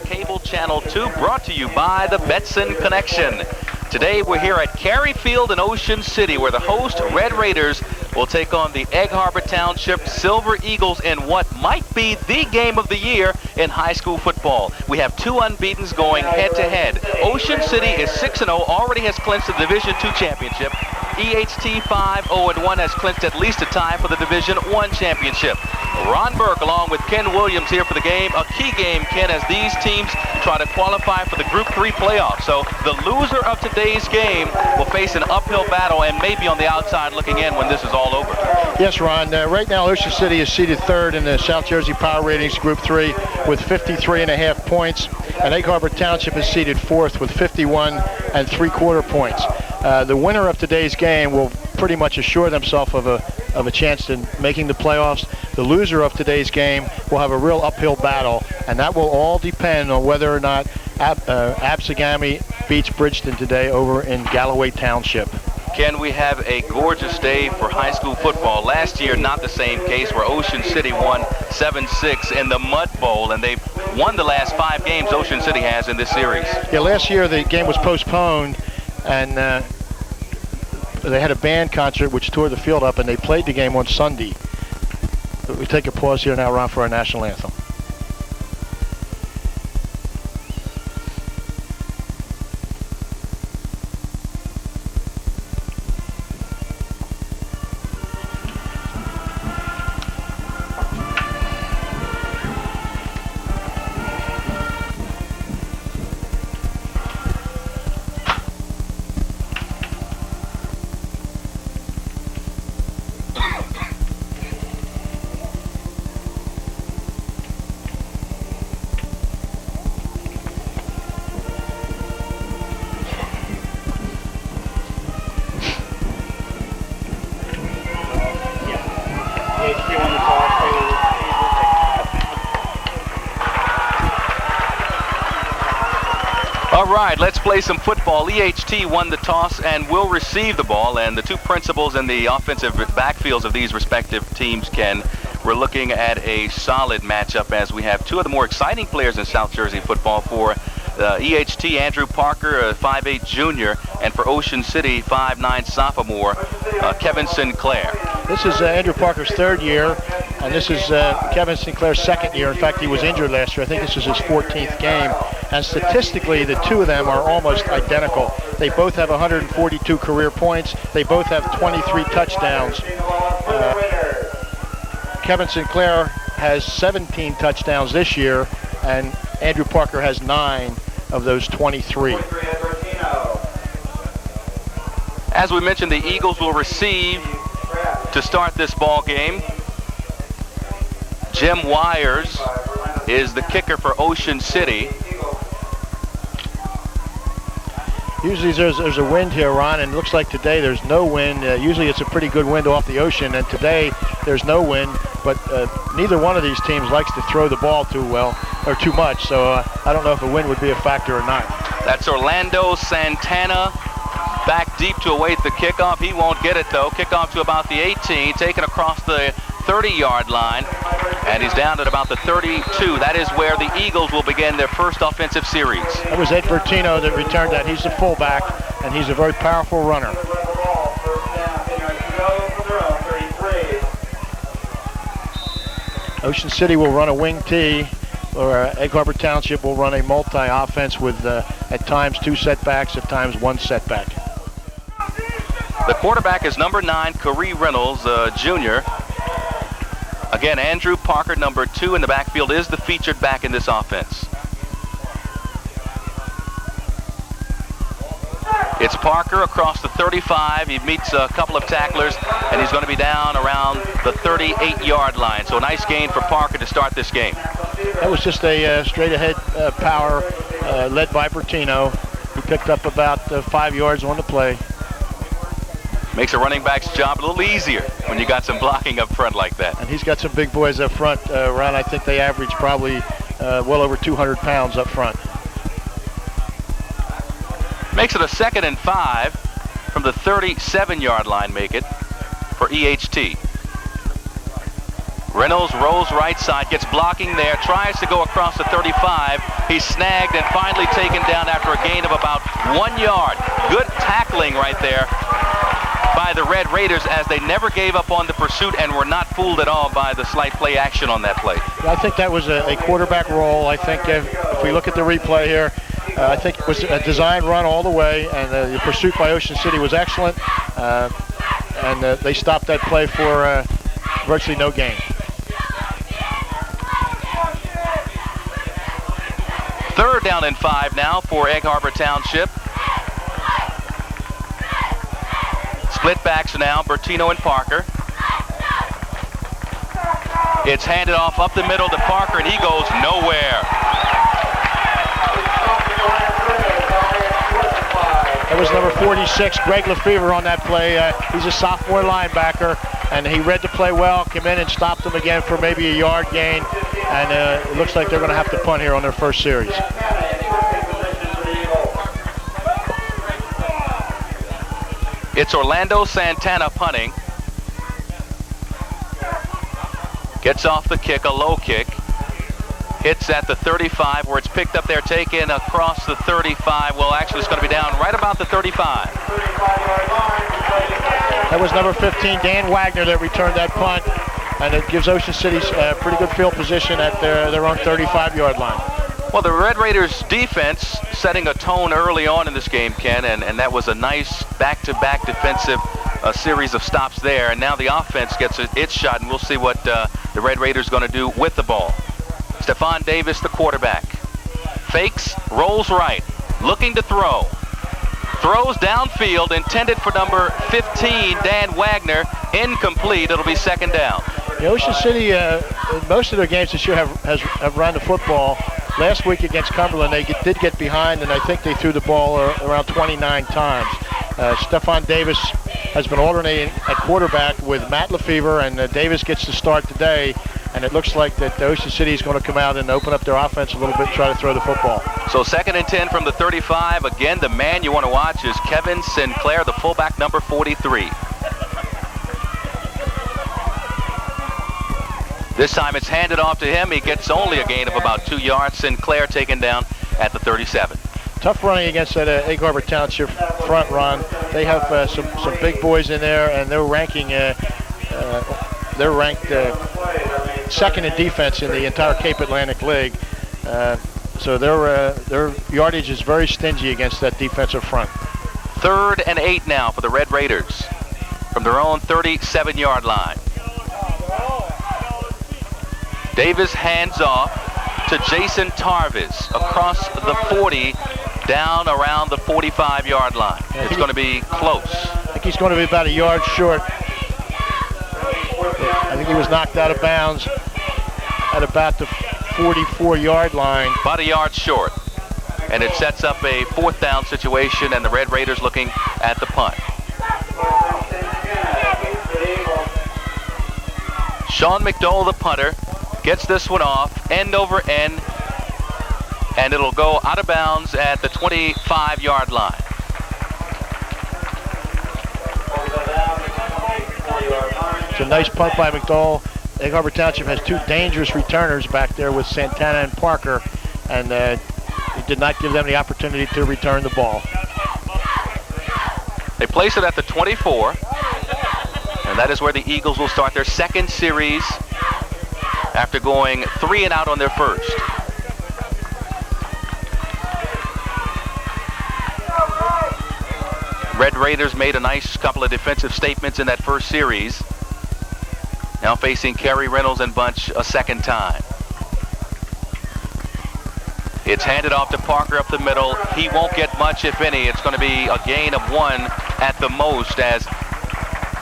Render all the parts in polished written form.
Cable Channel 2, brought to you by the Betson Connection. Today we're here at Cary Field in Ocean City, where the host Red Raiders will take on the Egg Harbor Township Silver Eagles in what might be the game of the year in high school football. We have two unbeatens going head-to-head. Ocean City is 6-0, already has clinched the Division II championship. EHT 5-0-1 has clinched at least a tie for the Division I championship. Ron Burke along with Ken Williams here for the game. A key game, Ken, as these teams try to qualify for the Group 3 playoffs. So the loser of today's game will face an uphill battle and maybe on the outside looking in when this is all over. Yes, Ron. Right now, Ocean City is seated third in the South Jersey Power Ratings Group 3 with 53.5 points. And Egg Harbor Township is seated fourth with 51.75 points. The winner of today's game will pretty much assure themselves of a chance in making the playoffs. The loser of today's game will have a real uphill battle, and that will all depend on whether or not Absegami beats Bridgeton today over in Galloway Township. Ken, we have a gorgeous day for high school football. Last year, not the same case, where Ocean City won 7-6 in the Mud Bowl, and they've won the last 5 games Ocean City has in this series. Yeah, last year the game was postponed, and they had a band concert which tore the field up, and they played the game on Sunday. We take a pause here now, Ron, for our national anthem. All right, let's play some football. EHT won the toss and will receive the ball, and the two principals in the offensive backfields of these respective teams, Ken, we're looking at a solid matchup as we have two of the more exciting players in South Jersey football. For EHT, Andrew Parker, a 5'8 junior, and for Ocean City, 5'9 sophomore, Kevin Sinclair. This is Andrew Parker's third year, and this is Kevin Sinclair's second year. In fact, he was injured last year. I think this is his 14th game. And statistically, the two of them are almost identical. They both have 142 career points. They both have 23 touchdowns. Kevin Sinclair has 17 touchdowns this year, and Andrew Parker has 9 of those 23. As we mentioned, the Eagles will receive to start this ball game. Jim Wires is the kicker for Ocean City. Usually there's a wind here, Ron, and it looks like today there's no wind. Usually it's a pretty good wind off the ocean, and today there's no wind, but neither one of these teams likes to throw the ball too well or too much, so I don't know if a wind would be a factor or not. That's Orlando Santana back deep to await the kickoff. He won't get it, though. Kickoff to about the 18, taken across the 30-yard line, and he's down at about the 32. That is where the Eagles will begin their first offensive series. That was Ed Bertino that returned that. He's the fullback, and he's a very powerful runner. Ocean City will run a wing T, or Egg Harbor Township will run a multi-offense with, at times, 2 setbacks, at times 1 setback. The quarterback is number 9, Corey Reynolds, junior. Again, Andrew Parker, number 2 in the backfield, is the featured back in this offense. It's Parker across the 35. He meets a couple of tacklers, and he's going to be down around the 38-yard line. So a nice gain for Parker to start this game. That was just a straight-ahead power led by Bertino, who picked up about 5 yards on the play. Makes a running back's job a little easier when you got some blocking up front like that. And he's got some big boys up front. Ron, I think they average probably well over 200 pounds up front. Makes it a 2nd and 5 from the 37-yard line, make it for EHT. Reynolds rolls right side, gets blocking there, tries to go across the 35. He's snagged and finally taken down after a gain of about 1 yard. Good tackling right there by the Red Raiders, as they never gave up on the pursuit and were not fooled at all by the slight play action on that play. I think that was a quarterback roll. I think if we look at the replay here, I think it was a design run all the way, and the pursuit by Ocean City was excellent, and they stopped that play for virtually no gain. Third down and 5 now for Egg Harbor Township. Split backs now, Bertino and Parker. It's handed off up the middle to Parker, and he goes nowhere. That was number 46, Greg Lefevre, on that play. He's a sophomore linebacker, and he read the play well, came in and stopped him again for maybe a yard gain, and it looks like they're going to have to punt here on their first series. It's Orlando Santana punting. Gets off the kick, a low kick. Hits at the 35, where it's picked up there, taken across the 35. Well, actually, it's going to be down right about the 35. That was number 15, Dan Wagner, that returned that punt, and it gives Ocean City a pretty good field position at their own 35-yard line. Well, the Red Raiders defense setting a tone early on in this game, Ken, and that was a nice back-to-back defensive series of stops there. And now the offense gets its shot, and we'll see what the Red Raiders are going to do with the ball. Stephon Davis, the quarterback. Fakes, rolls right, looking to throw. Throws downfield, intended for number 15, Dan Wagner. Incomplete. It'll be second down. Ocean City, in most of their games this year, have run the football. Last week against Cumberland, they did get behind, and I think they threw the ball around 29 times. Stephon Davis has been alternating at quarterback with Matt Lefevre, and Davis gets to start today. And it looks like that Ocean City is going to come out and open up their offense a little bit and try to throw the football. So second and 10 from the 35. Again, the man you want to watch is Kevin Sinclair, the fullback, number 43. This time it's handed off to him. He gets only a gain of about 2 yards. Sinclair taken down at the 37. Tough running against that Egg Harbor Township front run. They have some big boys in there, and they're ranking. They're ranked second in defense in the entire Cape Atlantic League. So their yardage is very stingy against that defensive front. Third and 8 now for the Red Raiders from their own 37-yard line. Davis hands off to Jason Tarvis across the 40, down around the 45-yard line. It's going to be close. I think he's going to be about a yard short. I think he was knocked out of bounds at about the 44-yard line. About a yard short. And it sets up a fourth down situation, and the Red Raiders looking at the punt. Sean McDowell, the punter, gets this one off, end over end, and it'll go out of bounds at the 25-yard line. It's a nice punt by McDowell. Egg Harbor Township has two dangerous returners back there with Santana and Parker, and he did not give them the opportunity to return the ball. They place it at the 24, and that is where the Eagles will start their second series after going 3 and out on their first. Red Raiders made a nice couple of defensive statements in that first series. Now facing Kerry Reynolds and bunch a second time. It's handed off to Parker up the middle. He won't get much, if any. It's going to be a gain of 1 at the most, as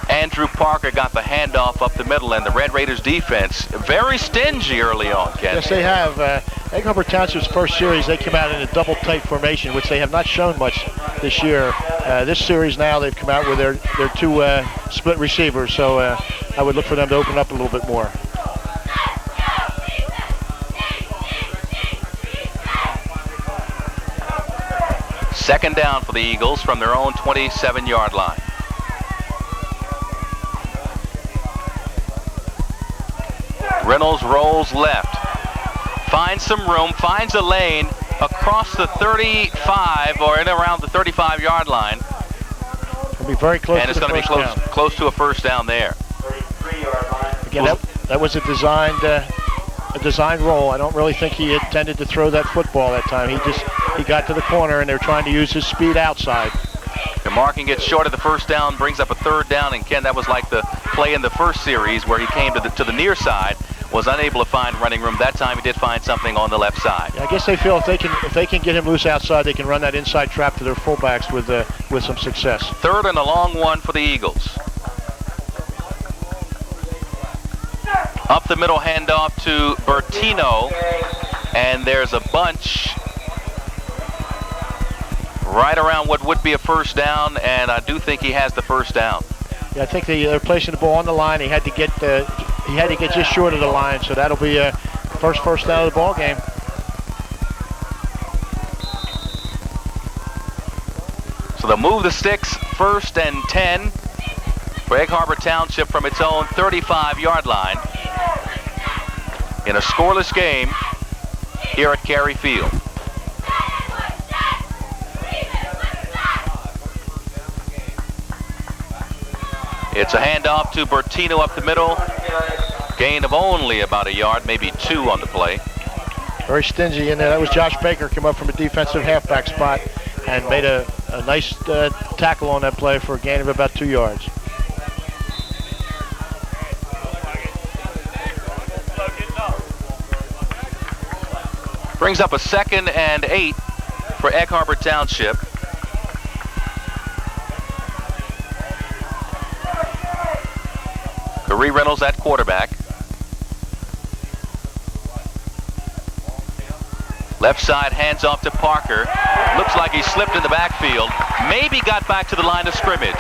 Andrew Parker got the handoff up the middle, and the Red Raiders defense very stingy early on, Ken. Yes, they have. Egg Harbor Township's first series, they came out in a double tight formation, which they have not shown much this year. This series now, they've come out with their two split receivers, so I would look for them to open up a little bit more. Second down for the Eagles from their own 27-yard line. Reynolds rolls left. Finds some room, finds a lane across the 35 or in around the 35-yard line. It'll be very close. And it's going to be close to a first down there. Again, that was a designed roll. I don't really think he intended to throw that football that time. He got to the corner, and they're trying to use his speed outside. The marking gets short of the first down, brings up a third down, and Ken, that was like the play in the first series where he came to the near side, was unable to find running room. That time he did find something on the left side. Yeah, I guess they feel if they can get him loose outside, they can run that inside trap to their fullbacks with some success. Third and a long one for the Eagles. Up the middle, handoff to Bertino, and there's a bunch right around what would be a first down, and I do think he has the first down. Yeah, I think they're placing the ball on the line. He had to get just short of the line, so that'll be a first down of the ball game. So they'll move the sticks, 1st and 10 for Egg Harbor Township from its own 35-yard line in a scoreless game here at Cary Field. It's a handoff to Bertino up the middle. Gain of only about a yard, maybe 2 on the play. Very stingy in there. That was Josh Baker, came up from a defensive halfback spot and made a nice tackle on that play for a gain of about 2 yards. Brings up a 2nd and 8 for Egg Harbor Township. Corey Reynolds at quarterback. Left side, hands off to Parker. Looks like he slipped in the backfield. Maybe got back to the line of scrimmage.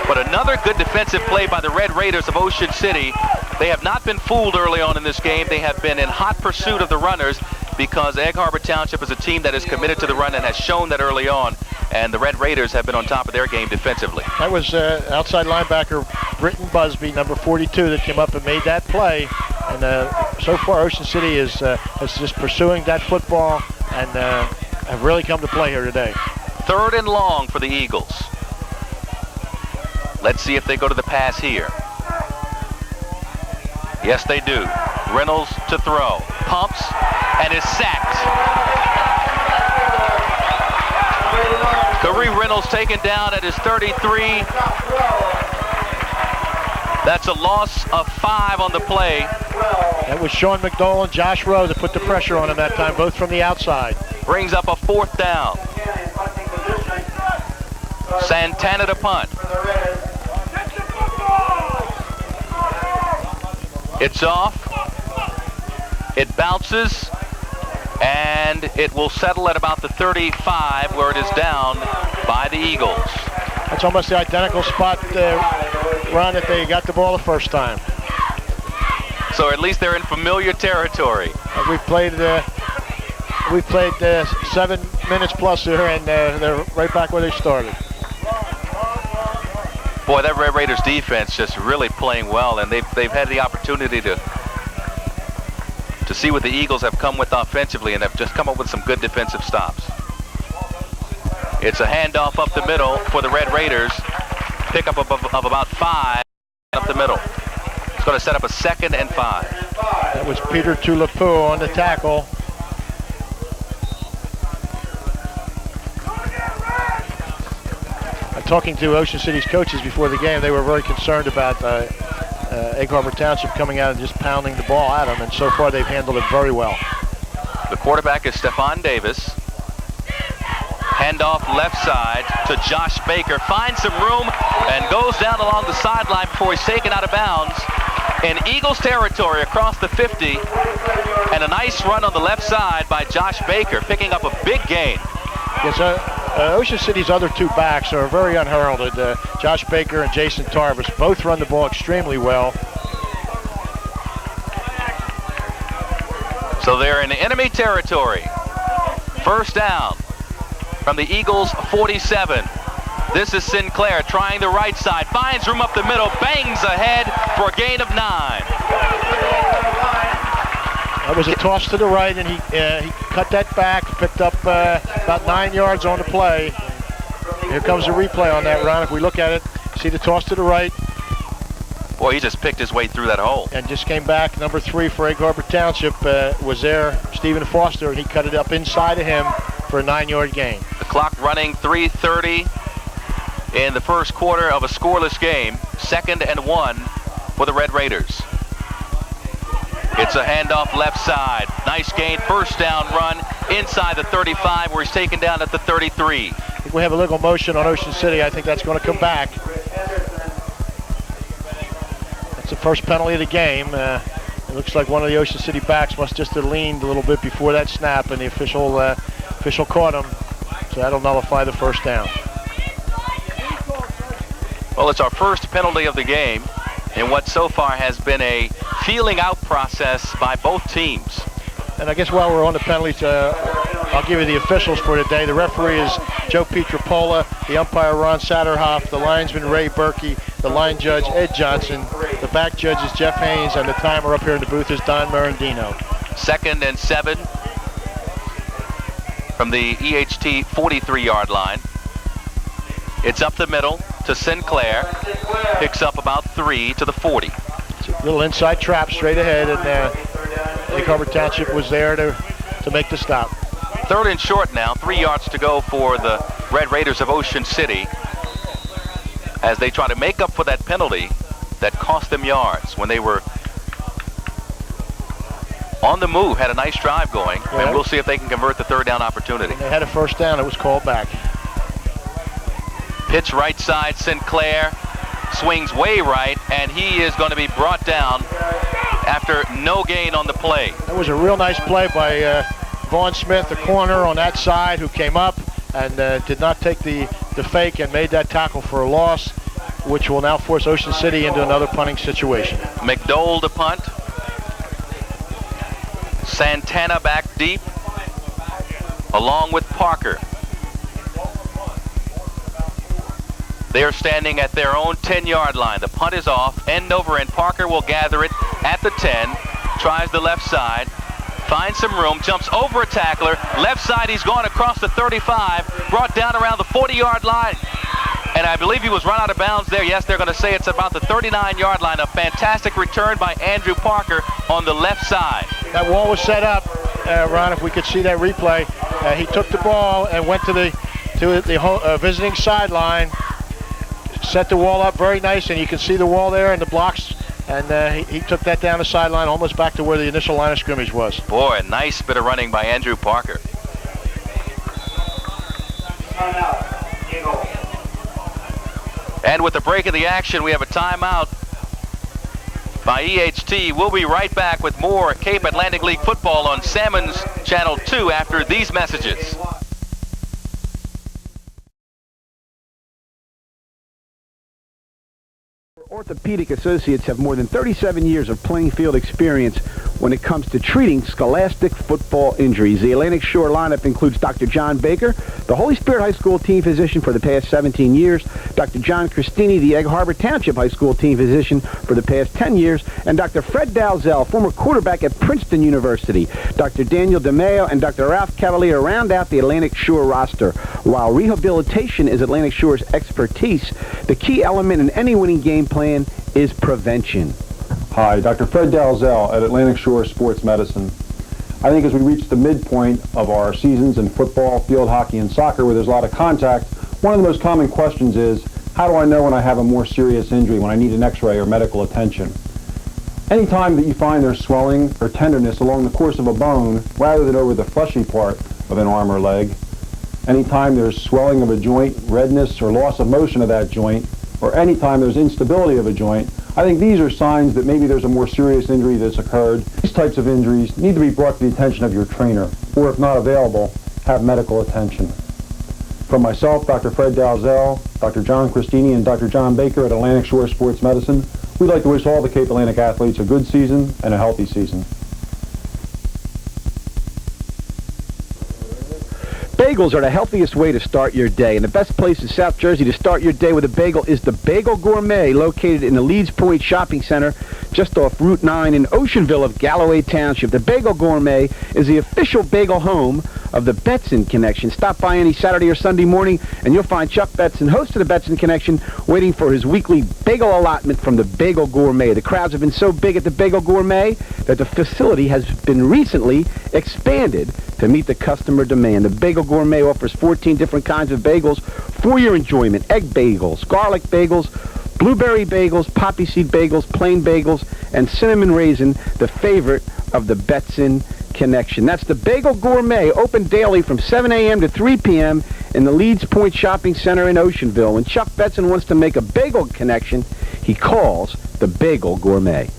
But another good defensive play by the Red Raiders of Ocean City. They have not been fooled early on in this game. They have been in hot pursuit of the runners because Egg Harbor Township is a team that is committed to the run and has shown that early on. And the Red Raiders have been on top of their game defensively. That was outside linebacker Britton Busby, number 42, that came up and made that play. And so far, Ocean City is just pursuing that football and have really come to play here today. 3rd and long for the Eagles. Let's see if they go to the pass here. Yes, they do. Reynolds to throw. Pumps and is sacked. Corey Reynolds taken down at his 33. That's a loss of 5 on the play. That was Sean McDowell and Josh Rowe that put the pressure on him that time, both from the outside. Brings up a 4th down. Santana to punt. It's off. It bounces. And it will settle at about the 35 where it is down by the Eagles. That's almost the identical spot, Ron, that they got the ball the first time. So at least they're in familiar territory. We've played 7 minutes plus here, and they're right back where they started. Boy, that Red Raiders defense just really playing well, and they've had the opportunity to see what the Eagles have come with offensively and have just come up with some good defensive stops. It's a handoff up the middle for the Red Raiders. Pickup of about 5 up the middle. It's going to set up a 2nd and 5. That was Peter Tulipu on the tackle. Talking to Ocean City's coaches before the game, they were very concerned about Egg Harbor Township coming out and just pounding the ball at them, and so far they've handled it very well. The quarterback is Stephon Davis. Handoff left side to Josh Baker. Finds some room and goes down along the sideline before he's taken out of bounds in Eagles territory across the 50. And a nice run on the left side by Josh Baker, picking up a big gain. Yes, Ocean City's other 2 backs are very unheralded. Josh Baker and Jason Tarvis both run the ball extremely well. So they're in enemy territory. First down from the Eagles 47. This is Sinclair trying the right side. Finds room up the middle. Bangs ahead for a gain of 9. That was a toss to the right, and he cut that back, picked up about 9 yards on the play. Here comes a replay on that, Ron. If we look at it, see the toss to the right. Boy, he just picked his way through that hole. And just came back. Number 3 for Egg Harbor Township was there, Stephen Foster, and he cut it up inside of him for a 9-yard gain. The clock running, 3:30 in the first quarter of a scoreless game. 2nd and 1 for the Red Raiders. It's a handoff left side. Nice gain, first down run inside the 35 where he's taken down at the 33. I think we have a little motion on Ocean City. I think that's going to come back. That's the first penalty of the game. It looks like one of the Ocean City backs must just have leaned a little bit before that snap, and the official caught him. So that'll nullify the first down. Well, it's our first penalty of the game in what so far has been a feeling out process by both teams. And I guess while we're on the penalties, I'll give you the officials for today. The referee is Joe Pietropola, the umpire Ron Satterhoff, the linesman Ray Berkey, the line judge Ed Johnson, the back judge is Jeff Haynes, and the timer up here in the booth is Don Marandino. 2nd and 7 from the EHT 43-yard line. It's up the middle to Sinclair. Picks up about 3 to the 40. It's a little inside trap straight ahead, and Egg Harbor Township was there to make the stop. 3rd and short now, 3 yards to go for the Red Raiders of Ocean City as they try to make up for that penalty that cost them yards when they were on the move, had a nice drive going, and we'll see if they can convert the 3rd down opportunity. They had a first down, it was called back. Pitch right side, Sinclair swings way right, and he is going to be brought down after no gain on the play. That was a real nice play by Vaughn Smith, the corner on that side, who came up and did not take the fake and made that tackle for a loss, which will now force Ocean City into another punting situation. McDowell to punt. Santana back deep, along with Parker. They are standing at their own 10-yard line. The punt is off, end over end. Parker will gather it at the 10, tries the left side, finds some room, jumps over a tackler. Left side, he's gone across the 35, brought down around the 40-yard line. And I believe he was run out of bounds there. Yes, they're going to say it's about the 39-yard line. A fantastic return by Andrew Parker on the left side. That wall was set up, Ron, if we could see that replay. He took the ball and went to the visiting sideline, set the wall up very nice, and you can see the wall there and the blocks, and he took that down the sideline almost back to where the initial line of scrimmage was. Boy, a nice bit of running by Andrew Parker. And with the break of the action, we have a timeout by EHT. We'll be right back with more Cape Atlantic League football on Sammons Channel 2 after these messages. Orthopedic Associates have more than 37 years of playing field experience when it comes to treating scholastic football injuries. The Atlantic Shore lineup includes Dr. John Baker, the Holy Spirit High School team physician for the past 17 years, Dr. John Christini, the Egg Harbor Township High School team physician for the past 10 years, and Dr. Fred Dalzell, former quarterback at Princeton University. Dr. Daniel DeMeo and Dr. Ralph Cavalier round out the Atlantic Shore roster. While rehabilitation is Atlantic Shore's expertise, the key element in any winning game plan is prevention. Hi, Dr. Fred Dalzell at Atlantic Shore Sports Medicine. I think as we reach the midpoint of our seasons in football, field hockey, and soccer where there's a lot of contact, one of the most common questions is, how do I know when I have a more serious injury, when I need an x-ray or medical attention? Anytime that you find there's swelling or tenderness along the course of a bone rather than over the fleshy part of an arm or leg, anytime there's swelling of a joint, redness or loss of motion of that joint, or anytime there's instability of a joint, I think these are signs that maybe there's a more serious injury that's occurred. These types of injuries need to be brought to the attention of your trainer, or if not available, have medical attention. From myself, Dr. Fred Dalzell, Dr. John Christini, and Dr. John Baker at Atlantic Shore Sports Medicine, we'd like to wish all the Cape Atlantic athletes a good season and a healthy season. Bagels are the healthiest way to start your day, and the best place in South Jersey to start your day with a bagel is the Bagel Gourmet, located in the Leeds Point Shopping Center, just off Route 9 in Oceanville of Galloway Township. The Bagel Gourmet is the official bagel home of the Betson Connection. Stop by any Saturday or Sunday morning, and you'll find Chuck Betson, host of the Betson Connection, waiting for his weekly bagel allotment from the Bagel Gourmet. The crowds have been so big at the Bagel Gourmet that the facility has been recently expanded to meet the customer demand. The Bagel Gourmet offers 14 different kinds of bagels for your enjoyment. Egg bagels, garlic bagels, blueberry bagels, poppy seed bagels, plain bagels, and cinnamon raisin, the favorite of the Betson Connection. That's the Bagel Gourmet, open daily from 7 a.m. to 3 p.m. in the Leeds Point Shopping Center in Oceanville. When Chuck Betson wants to make a bagel connection, he calls the Bagel Gourmet.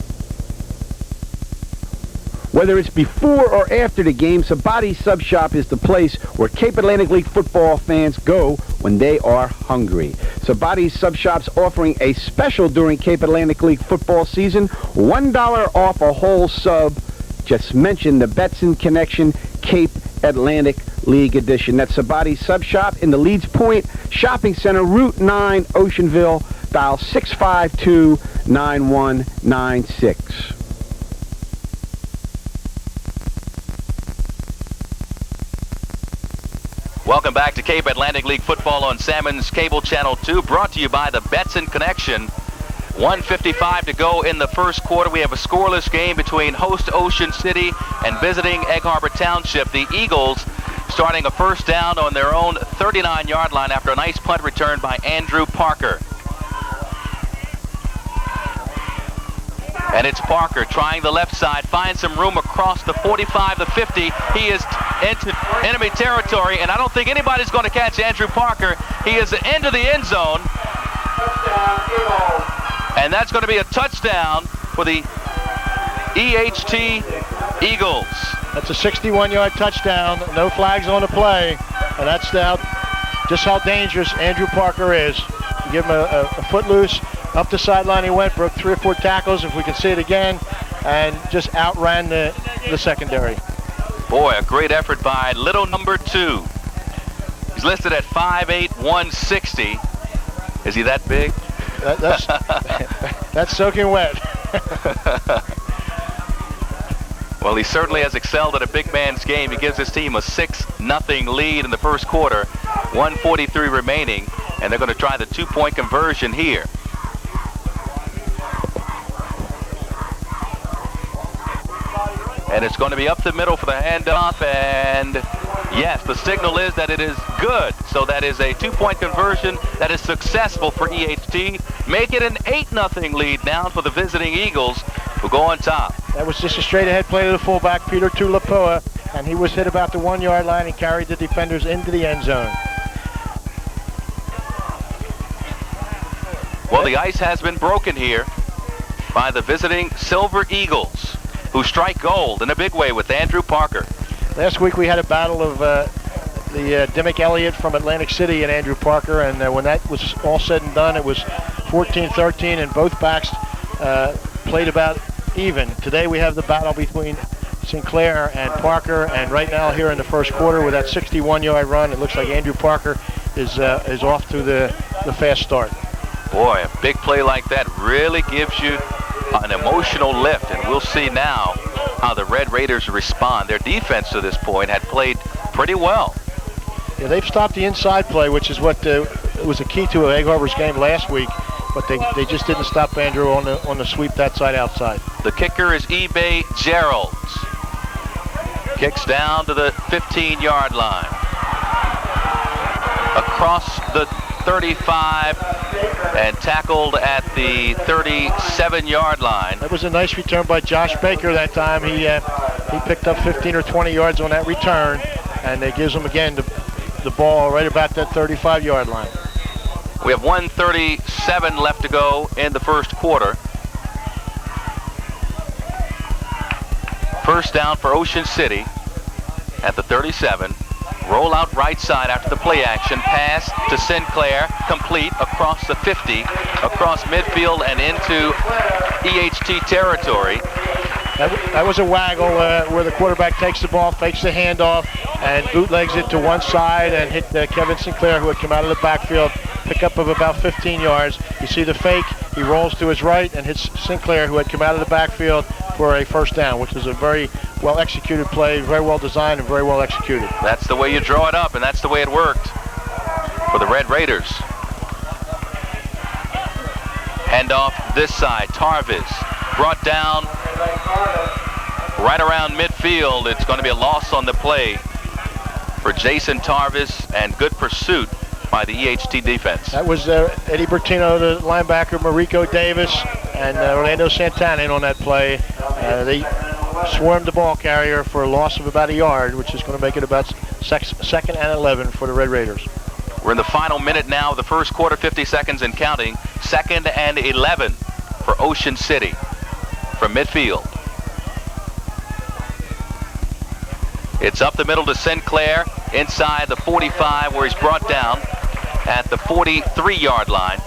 Whether it's before or after the game, Sabati's Sub Shop is the place where Cape Atlantic League football fans go when they are hungry. Sabati's Sub Shop's offering a special during Cape Atlantic League football season, $1 off a whole sub. Just mention the Betson Connection Cape Atlantic League edition. That's Sabati's Sub Shop in the Leeds Point Shopping Center, Route 9, Oceanville. Dial 652-9196. Welcome back to Cape Atlantic League football on Sammons Cable Channel 2, brought to you by the Betson Connection. 1:55 to go in the first quarter. We have a scoreless game between host Ocean City and visiting Egg Harbor Township. The Eagles starting a first down on their own 39-yard line after a nice punt return by Andrew Parker. And it's Parker trying the left side, finds some room across the 45, the 50. He is into enemy territory, and I don't think anybody's going to catch Andrew Parker. He is into the end zone. And that's going to be a touchdown for the EHT Eagles. That's a 61-yard touchdown. No flags on the play. And that's just how dangerous Andrew Parker is. You give him a foot loose. Up the sideline he went, broke 3 or 4 tackles, if we can see it again, and just outran the secondary. Boy, a great effort by little number 2. He's listed at 5'8", 160. Is he that big? That's soaking wet. Well, he certainly has excelled at a big man's game. He gives his team a 6-0 lead in the first quarter, 1:43 remaining, and they're going to try the 2-point conversion here. And it's going to be up the middle for the handoff, and yes, the signal is that it is good. So that is a 2-point conversion that is successful for EHT. Make it an 8-0 lead now for the visiting Eagles, who go on top. That was just a straight-ahead play to the fullback, Peter Tulapua, and he was hit about the 1-yard line and carried the defenders into the end zone. Well, the ice has been broken here by the visiting Silver Eagles, who strike gold in a big way with Andrew Parker. Last week we had a battle of the Dimmick Elliott from Atlantic City and Andrew Parker, and when that was all said and done, it was 14-13, and both backs played about even. Today we have the battle between Sinclair and Parker, and right now here in the first quarter with that 61-yard run, it looks like Andrew Parker is off to the fast start. Boy, a big play like that really gives you an emotional lift, and we'll see now how the Red Raiders respond. Their defense to this point had played pretty well. Yeah, they've stopped the inside play, which is what was the key to Egg Harbor's game last week, but they just didn't stop Andrew on the sweep that side outside. The kicker is eBay Gerald. Kicks down to the 15-yard line. Across the 35 and tackled at the 37-yard line. That was a nice return by Josh Baker that time. He picked up 15 or 20 yards on that return, and it gives him again the ball right about that 35-yard line. We have 1:37 left to go in the first quarter. First down for Ocean City at the 37. Roll out right side after the play action. Pass to Sinclair, complete across the 50, across midfield and into EHT territory. That was a waggle where the quarterback takes the ball, fakes the handoff, and bootlegs it to one side and hit Kevin Sinclair, who had come out of the backfield, pickup of about 15 yards. You see the fake, He rolls to his right and hits Sinclair, who had come out of the backfield for a first down, which was a very well executed play, very well designed and very well executed. That's the way you draw it up, and that's the way it worked for the Red Raiders. Handoff this side. Tarvis brought down right around midfield. It's going to be a loss on the play for Jason Tarvis, and good pursuit by the EHT defense. That was Eddie Bertino, the linebacker, Marico Davis, and Orlando Santana in on that play. They swarmed the ball carrier for a loss of about a yard, which is going to make it about second and 11 for the Red Raiders. We're in the final minute now of the first quarter, 50 seconds and counting. Second and 11 for Ocean City from midfield. It's up the middle to Sinclair, inside the 45, where he's brought down at the 43-yard line.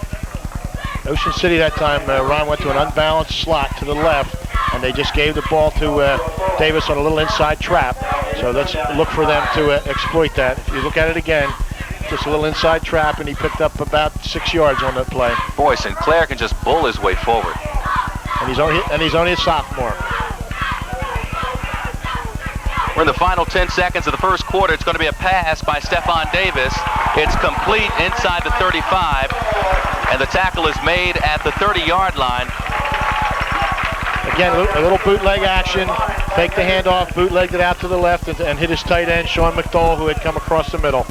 Ocean City that time, Ron went to an unbalanced slot to the left, and they just gave the ball to Davis on a little inside trap. So let's look for them to exploit that. If you look at it again, just a little inside trap, and he picked up about 6 yards on that play. Boy, Sinclair can just bull his way forward. And he's only a sophomore. We're in the final 10 seconds of the first quarter. It's going to be a pass by Stephon Davis. It's complete inside the 35, and the tackle is made at the 30-yard line. Again, a little bootleg action. Fake the handoff, bootlegged it out to the left, and hit his tight end, Sean McDowell, who had come across the middle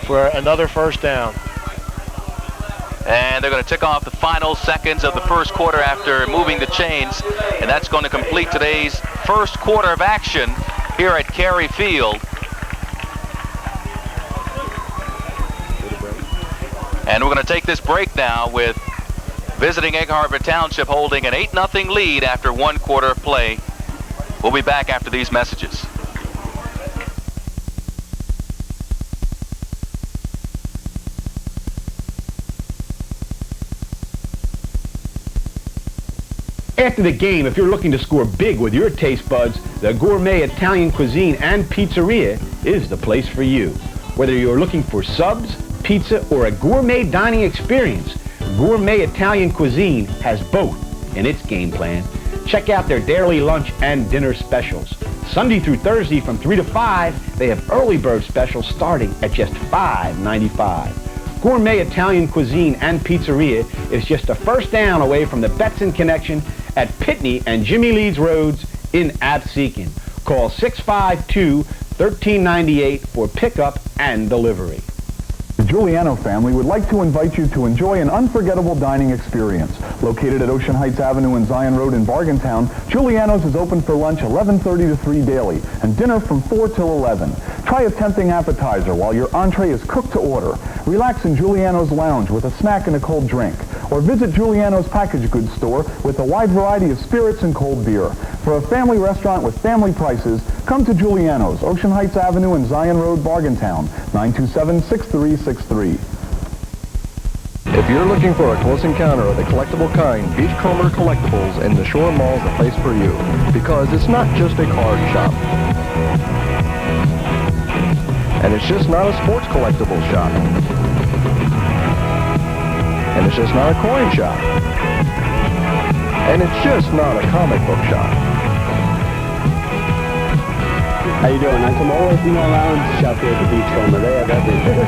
for another first down. And they're going to tick off the final seconds of the first quarter after moving the chains, and that's going to complete today's first quarter of action here at Cary Field. And we're going to take this break now with visiting Egg Harbor Township holding an 8-0 lead after one quarter of play. We'll be back after these messages. After the game, if you're looking to score big with your taste buds, the Gourmet Italian Cuisine and Pizzeria is the place for you. Whether you're looking for subs, pizza, or a gourmet dining experience, Gourmet Italian Cuisine has both in its game plan. Check out their daily lunch and dinner specials. Sunday through Thursday from 3 to 5, they have early bird specials starting at just $5.95. Gourmet Italian Cuisine and Pizzeria is just a first down away from the Betson connection at Pitney and Jimmy Leeds Roads in Absecon. Call 652-1398 for pickup and delivery. The Giuliano family would like to invite you to enjoy an unforgettable dining experience. Located at Ocean Heights Avenue and Zion Road in Bargaintown, Giuliano's is open for lunch 11:30 to 3 daily and dinner from 4 till 11. Try a tempting appetizer while your entree is cooked to order. Relax in Giuliano's lounge with a snack and a cold drink. Or visit Giuliano's packaged goods store with a wide variety of spirits and cold beer. For a family restaurant with family prices, come to Giuliano's, Ocean Heights Avenue and Zion Road, Bargaintown, 927-6363. If you're looking for a close encounter of the collectible kind, Beachcomber Collectibles in the Shore Mall is the place for you. Because it's not just a card shop. And it's just not a sports collectibles shop. And it's just not a coin shop. And it's just not a comic book shop. How you doing? I'm Tomorrow Latino Lounge shop here at the Beachcomber. They have everything.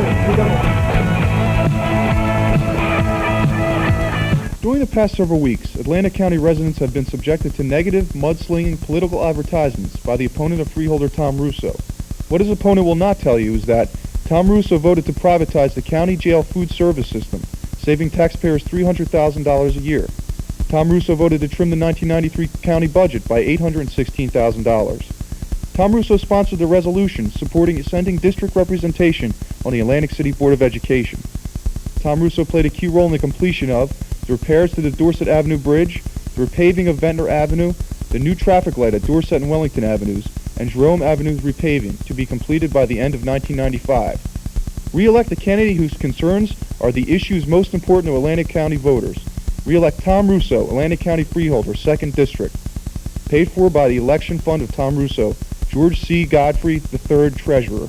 During the past several weeks, Atlantic County residents have been subjected to negative, mudslinging political advertisements by the opponent of freeholder Tom Russo. What his opponent will not tell you is that Tom Russo voted to privatize the county jail food service system, saving taxpayers $300,000 a year. Tom Russo voted to trim the 1993 county budget by $816,000. Tom Russo sponsored the resolution supporting ascending district representation on the Atlantic City Board of Education. Tom Russo played a key role in the completion of the repairs to the Dorset Avenue Bridge, the repaving of Ventnor Avenue, the new traffic light at Dorset and Wellington Avenues, and Jerome Avenue's repaving, to be completed by the end of 1995. Re-elect a candidate whose concerns are the issues most important to Atlantic County voters. Re-elect Tom Russo, Atlantic County Freeholder, 2nd District. Paid for by the election fund of Tom Russo, George C. Godfrey III, Treasurer.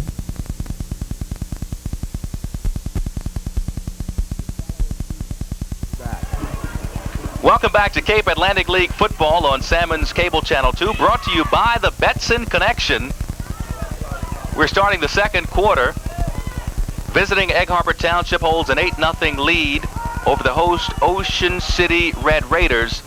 back to Cape Atlantic League football on Sammons Cable Channel 2, brought to you by the Betson Connection. We're starting the second quarter. Visiting Egg Harbor Township holds an 8-0 lead over the host Ocean City Red Raiders.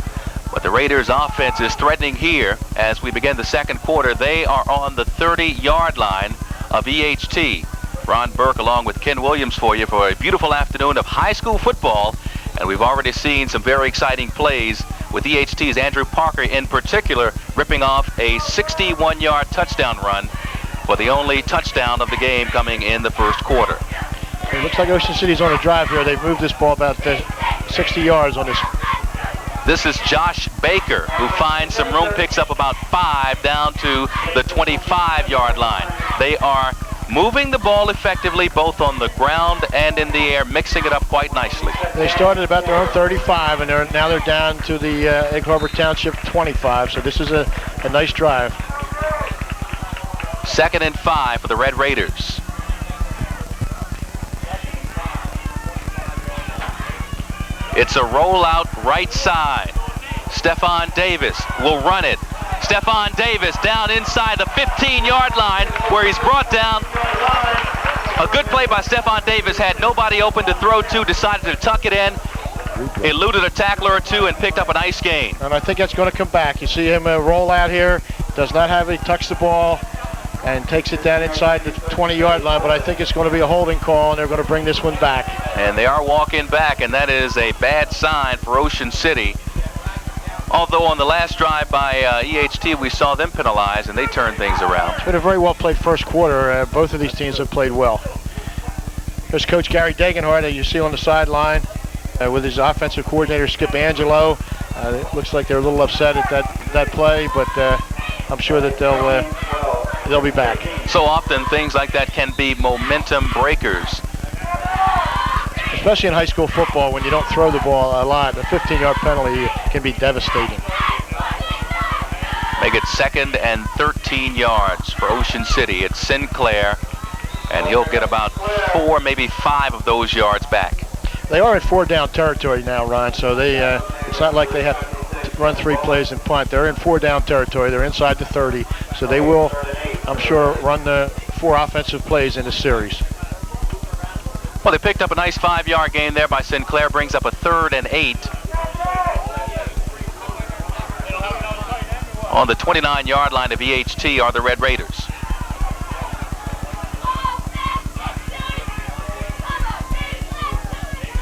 But the Raiders offense is threatening here as we begin the second quarter. They are on the 30-yard line of EHT. Ron Burke along with Ken Williams for you for a beautiful afternoon of high school football. And we've already seen some very exciting plays with EHT's Andrew Parker in particular ripping off a 61-yard touchdown run for the only touchdown of the game coming in the first quarter. It looks like Ocean City's on a drive here. They've moved this ball about 60 yards on this. This is Josh Baker, who finds some room, picks up about 5 down to the 25-yard line. They are moving the ball effectively both on the ground and in the air, mixing it up quite nicely. They started about their own 35, and now they're down to the Egg Harbor Township 25, so this is a nice drive. 2nd and 5 for the Red Raiders. It's a rollout right side. Stephon Davis will run it. Stephon Davis down inside the 15-yard line where he's brought down. A good play by Stephon Davis, had nobody open to throw to, decided to tuck it in, eluded a tackler or two, and picked up a nice gain. And I think that's going to come back. You see him roll out here, does not have it, tucks the ball, and takes it down inside the 20-yard line, but I think it's going to be a holding call, and they're going to bring this one back. And they are walking back, and that is a bad sign for Ocean City. Although on the last drive by EHT, we saw them penalized, and they turned things around. It's been a very well-played first quarter. Both of these teams have played well. There's Coach Gary Degenhardt that you see on the sideline with his offensive coordinator, Skip Angelo. It looks like they're a little upset at that play, but I'm sure that they'll be back. So often things like that can be momentum breakers. Especially in high school football when you don't throw the ball a lot. A 15-yard penalty can be devastating. Make it 2nd and 13 yards for Ocean City. It's Sinclair, and he'll get about 4, maybe 5 of those yards back. They are in 4-down territory now, Ron, so it's not like they have to run 3 plays and punt. They're in 4-down territory. They're inside the 30, so they will, I'm sure, run the 4 offensive plays in the series. Well, they picked up a nice 5-yard gain there by Sinclair, brings up a 3rd and 8. On the 29-yard line of EHT are the Red Raiders.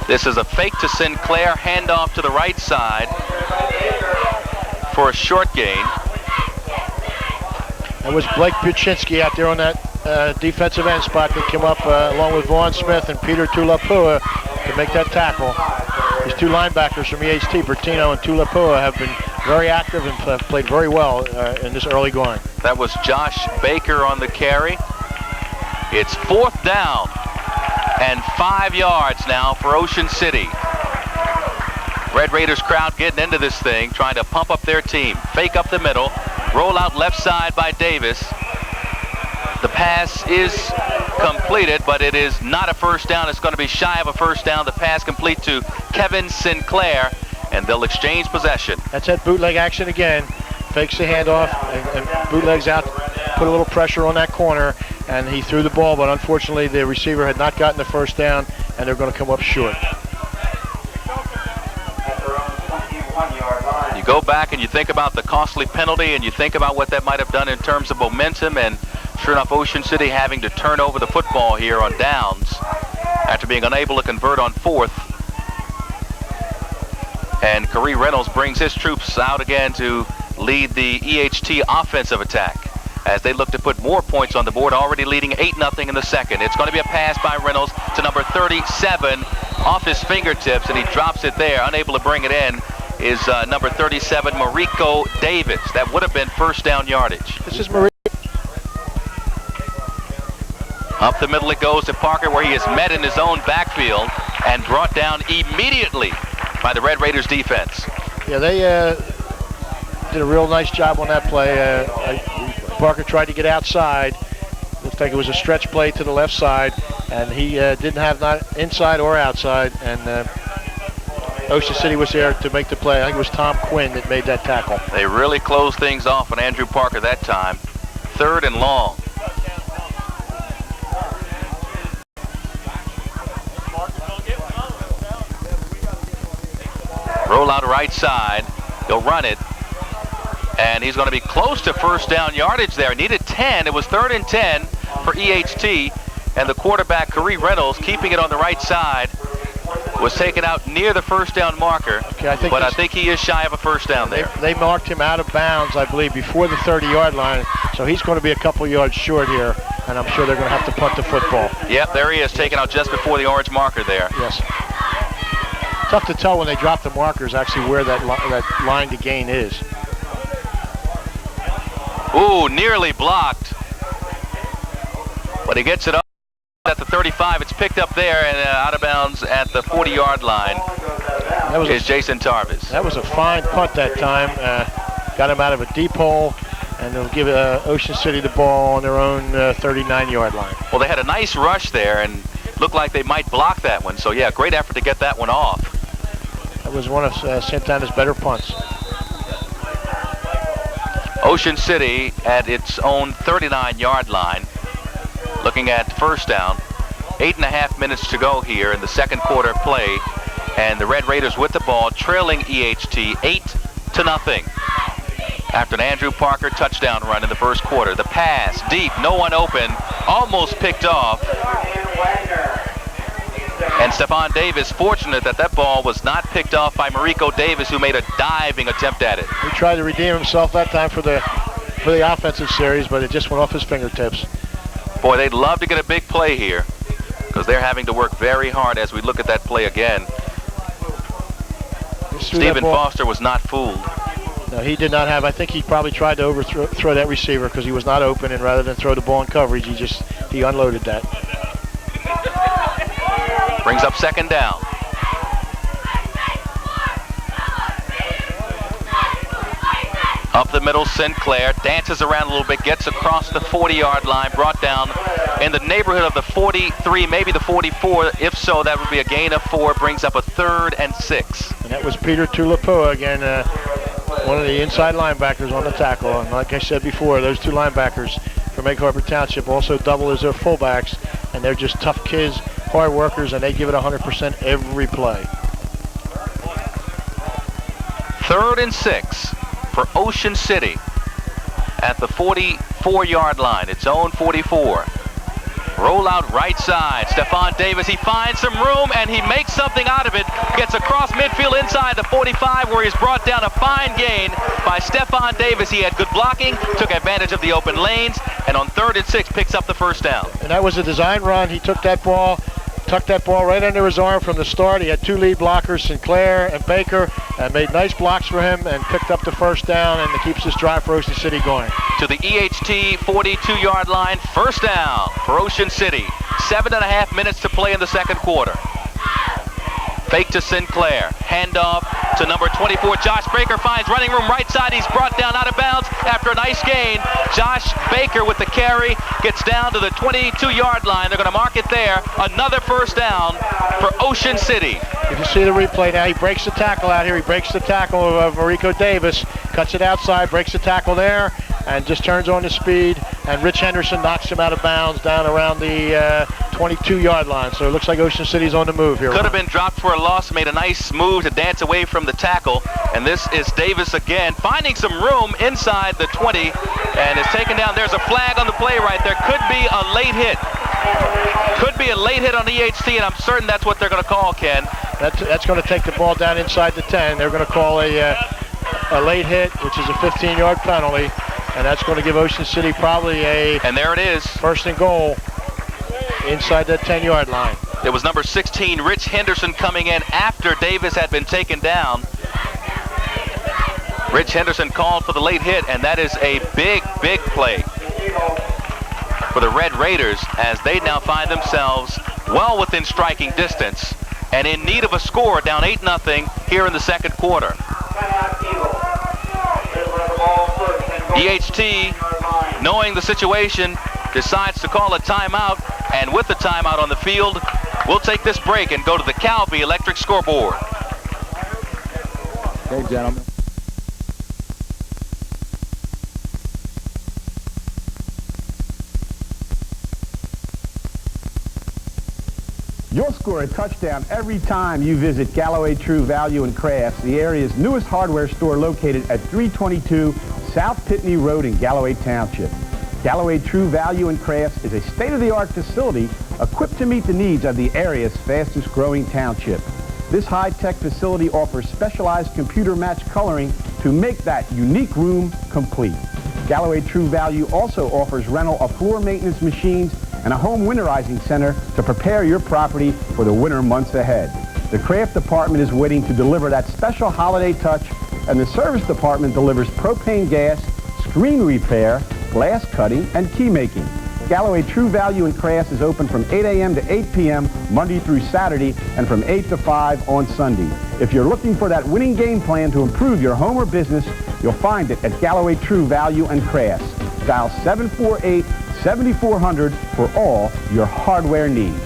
This is a fake to Sinclair, handoff to the right side for a short gain. It was Blake Buczynski out there on that defensive end spot that came up along with Vaughn Smith and Peter Tulapua to make that tackle. These 2 linebackers from EHT, Bertino and Tulapua, have been very active and have played very well in this early going. That was Josh Baker on the carry. It's 4th down and 5 yards now for Ocean City. Red Raiders crowd getting into this thing, trying to pump up their team. Fake up the middle, roll out left side by Davis. The pass is completed, but it is not a first down. It's going to be shy of a first down. The pass complete to Kevin Sinclair, and they'll exchange possession. That's that bootleg action again. Fakes the handoff and bootlegs out, put a little pressure on that corner, and he threw the ball, but unfortunately the receiver had not gotten the first down, and they're going to come up short. You go back and you think about the costly penalty, and you think about what that might have done in terms of momentum, and sure enough, Ocean City having to turn over the football here on downs after being unable to convert on 4th. And Corey Reynolds brings his troops out again to lead the EHT offensive attack as they look to put more points on the board, already leading 8-0 in the second. It's going to be a pass by Reynolds to number 37 off his fingertips, and he drops it there. Unable to bring it in is number 37, Mariko Davis. That would have been first down yardage. This is Mariko. Up the middle it goes to Parker, where he is met in his own backfield and brought down immediately by the Red Raiders defense. Yeah, they did a real nice job on that play. Parker tried to get outside. Looks like it was a stretch play to the left side, and he didn't have not inside or outside, and Ocean City was there to make the play. I think it was Tom Quinn that made that tackle. They really closed things off on Andrew Parker that time. 3rd and long. Roll out right side. He'll run it. And he's going to be close to first down yardage there. Needed 10. It was 3rd and 10 for EHT. And the quarterback, Corey Reynolds, keeping it on the right side, was taken out near the first down marker. Okay, I think he is shy of a first down there. They marked him out of bounds, I believe, before the 30-yard line. So he's going to be a couple yards short here. And I'm sure they're going to have to punt the football. Yep, there he is, taken out just before the orange marker there. Yes. Tough to tell when they drop the markers actually where that line to gain is. Ooh, nearly blocked. But he gets it up at the 35. It's picked up there and out of bounds at the 40-yard line. That was Jason Tarvis. That was a fine punt that time. Got him out of a deep hole, and they'll give Ocean City the ball on their own 39-yard line. Well, they had a nice rush there and looked like they might block that one. So, yeah, great effort to get that one off. That was one of Santana's better punts. Ocean City at its own 39-yard line, looking at first down. 8.5 minutes to go here in the second quarter play, and the Red Raiders with the ball, trailing EHT 8-0 after an Andrew Parker touchdown run in the first quarter. The pass deep, no one open, almost picked off. And Stephon Davis fortunate that that ball was not picked off by Mariko Davis, who made a diving attempt at it. He tried to redeem himself that time for the offensive series, but it just went off his fingertips. Boy, they'd love to get a big play here because they're having to work very hard as we look at that play again. Stephen Foster was not fooled. No, he did not have. I think he probably tried to overthrow that receiver because he was not open, and rather than throw the ball in coverage, he unloaded that. Brings up second down. Up the middle, Sinclair dances around a little bit, gets across the 40-yard line, brought down in the neighborhood of the 43, maybe the 44. If so, that would be a gain of 4. Brings up a 3rd and 6. And that was Peter Tulapua again, one of the inside linebackers on the tackle. And like I said before, those two linebackers from Egg Harbor Township also double as their fullbacks, and they're just tough kids, hard workers, and they give it 100% every play. 3rd and 6 for Ocean City at the 44-yard line, its own 44. Roll out right side. Stephon Davis, he finds some room and he makes something out of it. Gets across midfield inside the 45 where he's brought down a fine gain by Stephon Davis. He had good blocking, took advantage of the open lanes, and on 3rd and 6 picks up the first down. And that was a design run. He took that ball, tucked that ball right under his arm from the start. He had 2 lead blockers, Sinclair and Baker, and made nice blocks for him and picked up the first down, and it keeps this drive for Ocean City going. To the EHT 42-yard line, first down for Ocean City. 7.5 minutes to play in the second quarter. Fake to Sinclair. Handoff to number 24. Josh Baker finds running room right side. He's brought down out of bounds after a nice gain. Josh Baker with the carry gets down to the 22-yard line. They're going to mark it there. Another first down for Ocean City. You can see the replay now. He breaks the tackle out here. He breaks the tackle of Mariko Davis. Cuts it outside, breaks the tackle there, and just turns on the speed. And Rich Henderson knocks him out of bounds down around the 22-yard line. So it looks like Ocean City's on the move here. Could have been dropped for a loss. Made a nice move to dance away from the tackle. And this is Davis again, finding some room inside the 20, and is taken down. There's a flag on the play right there. Could be a late hit. Could be a late hit on the EHT, and I'm certain that's what they're going to call, Ken. That's going to take the ball down inside the 10. They're going to call a late hit, which is a 15-yard penalty, and that's going to give Ocean City probably and there it is, first and goal inside that 10-yard line. It was number 16, Rich Henderson, coming in after Davis had been taken down. Rich Henderson called for the late hit, and that is a big, big play for the Red Raiders as they now find themselves well within striking distance and in need of a score, down 8-0 here in the second quarter. EHT, knowing the situation, decides to call a timeout, and with the timeout on the field, we'll take this break and go to the Calbee Electric scoreboard. Okay, gentlemen. You'll score a touchdown every time you visit Galloway True Value and Crafts, the area's newest hardware store located at 322 South Pitney Road in Galloway Township. Galloway True Value and Crafts is a state-of-the-art facility equipped to meet the needs of the area's fastest-growing township. This high-tech facility offers specialized computer-matched coloring to make that unique room complete. Galloway True Value also offers rental of floor maintenance machines and a home winterizing center to prepare your property for the winter months ahead. The craft department is waiting to deliver that special holiday touch, and the service department delivers propane gas, screen repair, glass cutting, and key making. Galloway True Value and Crafts is open from 8 a.m. to 8 p.m. Monday through Saturday and from 8 to 5 on Sunday. If you're looking for that winning game plan to improve your home or business, you'll find it at Galloway True Value and Crafts. Dial 748-7400 for all your hardware needs.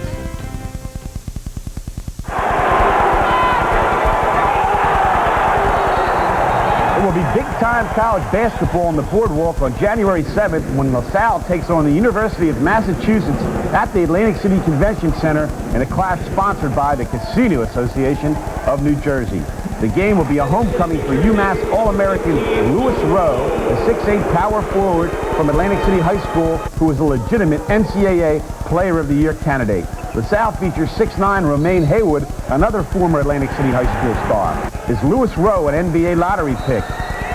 It will be big-time college basketball on the boardwalk on January 7th when LaSalle takes on the University of Massachusetts at the Atlantic City Convention Center in a clash sponsored by the Casino Association of New Jersey. The game will be a homecoming for UMass All-American Lewis Rowe, a 6'8" power forward from Atlantic City High School who is a legitimate NCAA Player of the Year candidate. LaSalle features 6'9" Romaine Haywood, another former Atlantic City High School star. Is Lewis Rowe an NBA lottery pick?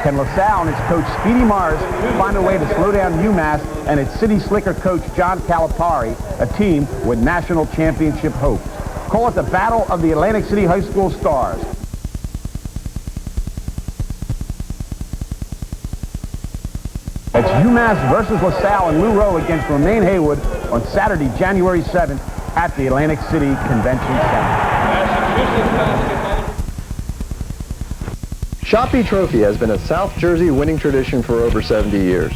Can LaSalle and its coach Speedy Morris find a way to slow down UMass and its City Slicker coach John Calipari, a team with national championship hopes? Call it the Battle of the Atlantic City High School Stars. It's UMass versus LaSalle and Lou Rowe against Romaine Haywood on Saturday, January 7th at the Atlantic City Convention Center. Shoppy Trophy has been a South Jersey winning tradition for over 70 years.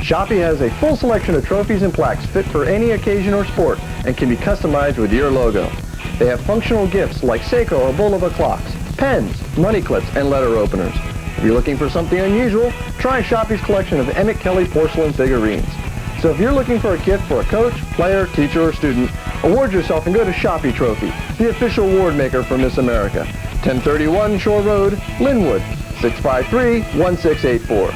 Shoppy has a full selection of trophies and plaques fit for any occasion or sport and can be customized with your logo. They have functional gifts like Seiko or Bulova clocks, pens, money clips, and letter openers. If you're looking for something unusual, try Shoppy's collection of Emmett Kelly porcelain figurines. So if you're looking for a gift for a coach, player, teacher, or student, award yourself and go to Shoppy Trophy, the official award maker for Miss America. 1031 Shore Road, Linwood, 653-1684.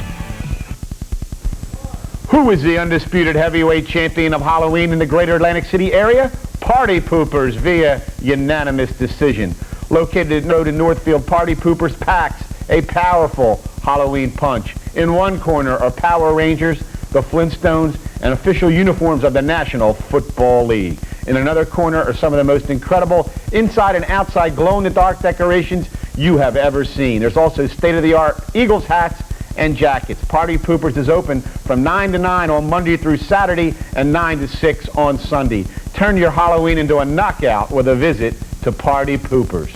Who is the undisputed heavyweight champion of Halloween in the greater Atlantic City area? Party Poopers via unanimous decision. Located at Road in Northfield, Party Poopers packs a powerful Halloween punch. In one corner are Power Rangers, the Flintstones, and official uniforms of the National Football League. In another corner are some of the most incredible inside and outside glow-in-the-dark decorations you have ever seen. There's also state-of-the-art Eagles hats and jackets. Party Poopers is open from 9 to 9 on Monday through Saturday and 9 to 6 on Sunday. Turn your Halloween into a knockout with a visit to Party Poopers.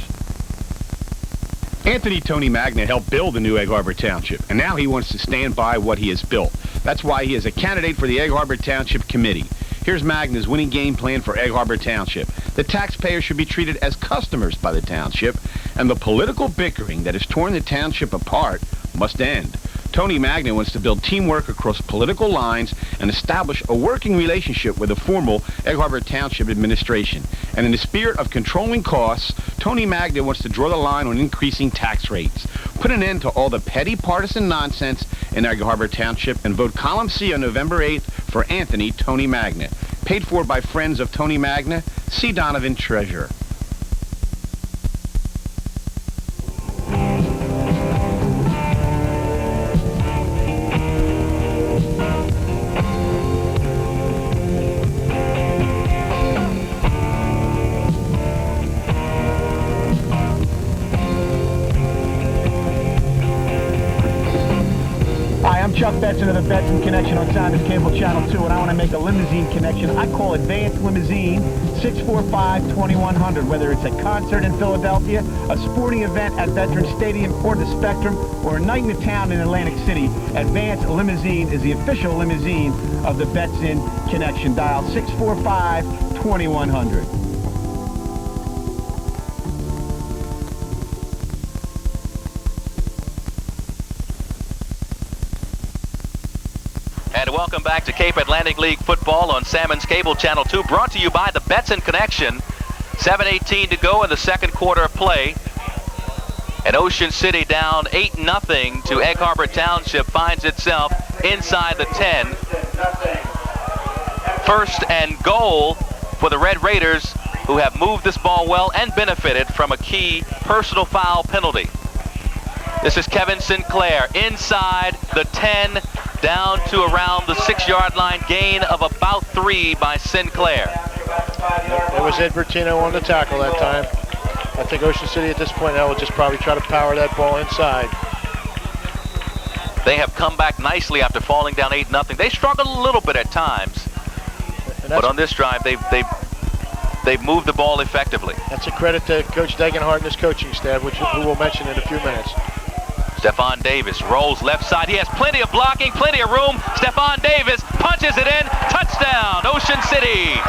Anthony Tony Magna helped build the new Egg Harbor Township, and now he wants to stand by what he has built. That's why he is a candidate for the Egg Harbor Township Committee. Here's Magna's winning game plan for Egg Harbor Township. The taxpayers should be treated as customers by the township, and the political bickering that has torn the township apart must end. Tony Magna wants to build teamwork across political lines and establish a working relationship with the formal Egg Harbor Township administration. And in the spirit of controlling costs, Tony Magna wants to draw the line on increasing tax rates. Put an end to all the petty partisan nonsense in Egg Harbor Township and vote column C on November 8th for Anthony Tony Magna. Paid for by friends of Tony Magna, C. Donovan, Treasurer. Betson of the Betson Connection on Sammons Cable Channel 2, and I want to make a limousine connection. I call Advanced Limousine 645-2100. Whether it's a concert in Philadelphia, a sporting event at Veterans Stadium or the Spectrum, or a night in the town in Atlantic City, Advanced Limousine is the official limousine of the Betson Connection. Dial 645-2100. And welcome back to Cape Atlantic League football on Sammons Cable Channel 2, brought to you by the Betson Connection. 7:18 to go in the second quarter of play. And Ocean City down 8-0 to Egg Harbor Township finds itself inside the 10. First and goal for the Red Raiders, who have moved this ball well and benefited from a key personal foul penalty. This is Kevin Sinclair inside the 10, down to around the 6-yard line, gain of about 3 by Sinclair. It was Ed Bertino on the tackle that time. I think Ocean City at this point now will just probably try to power that ball inside. They have come back nicely after falling down 8-0. They struggled a little bit at times, but on this drive they've moved the ball effectively. That's a credit to Coach Degenhardt and his coaching staff, who we'll mention in a few minutes. Stephon Davis rolls left side. He has plenty of blocking, plenty of room. Stephon Davis punches it in. Touchdown, Ocean City.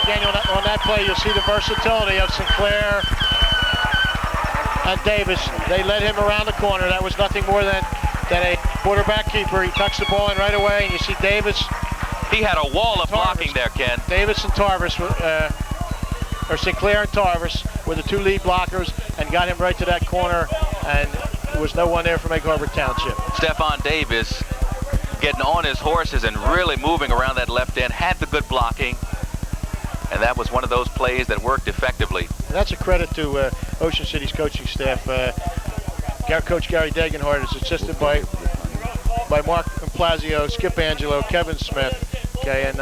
Again, on that play, you'll see the versatility of Sinclair and Davis. They led him around the corner. That was nothing more than a quarterback keeper. He tucks the ball in right away, and you see Davis. He had a wall of blocking there, Ken. Davis and Tarvis, or Sinclair and Tarvis were the two lead blockers and got him right to that corner, and there was no one there from Egg Harbor Township. Stephon Davis getting on his horses and really moving around that left end, had the good blocking, and that was one of those plays that worked effectively. And that's a credit to Ocean City's coaching staff. Coach Gary Degenhardt is assisted by Mark Plazio, Skip Angelo, Kevin Smith. Okay, and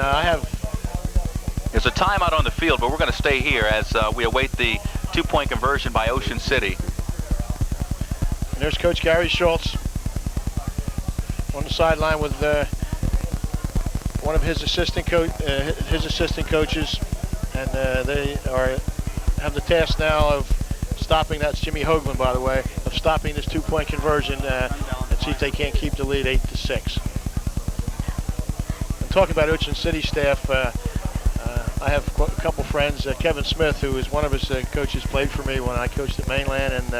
There's a timeout on the field, but we're going to stay here as we await the two-point conversion by Ocean City. And there's Coach Gary Schultz on the sideline with one of his assistant coaches, and they have the task now of stopping. That's Jimmy Hoagland, by the way, of stopping this two-point conversion and see if they can't keep the lead 8-6. And talking about Ocean City staff, I have a couple friends. Kevin Smith, who is one of his coaches, played for me when I coached at Mainland, and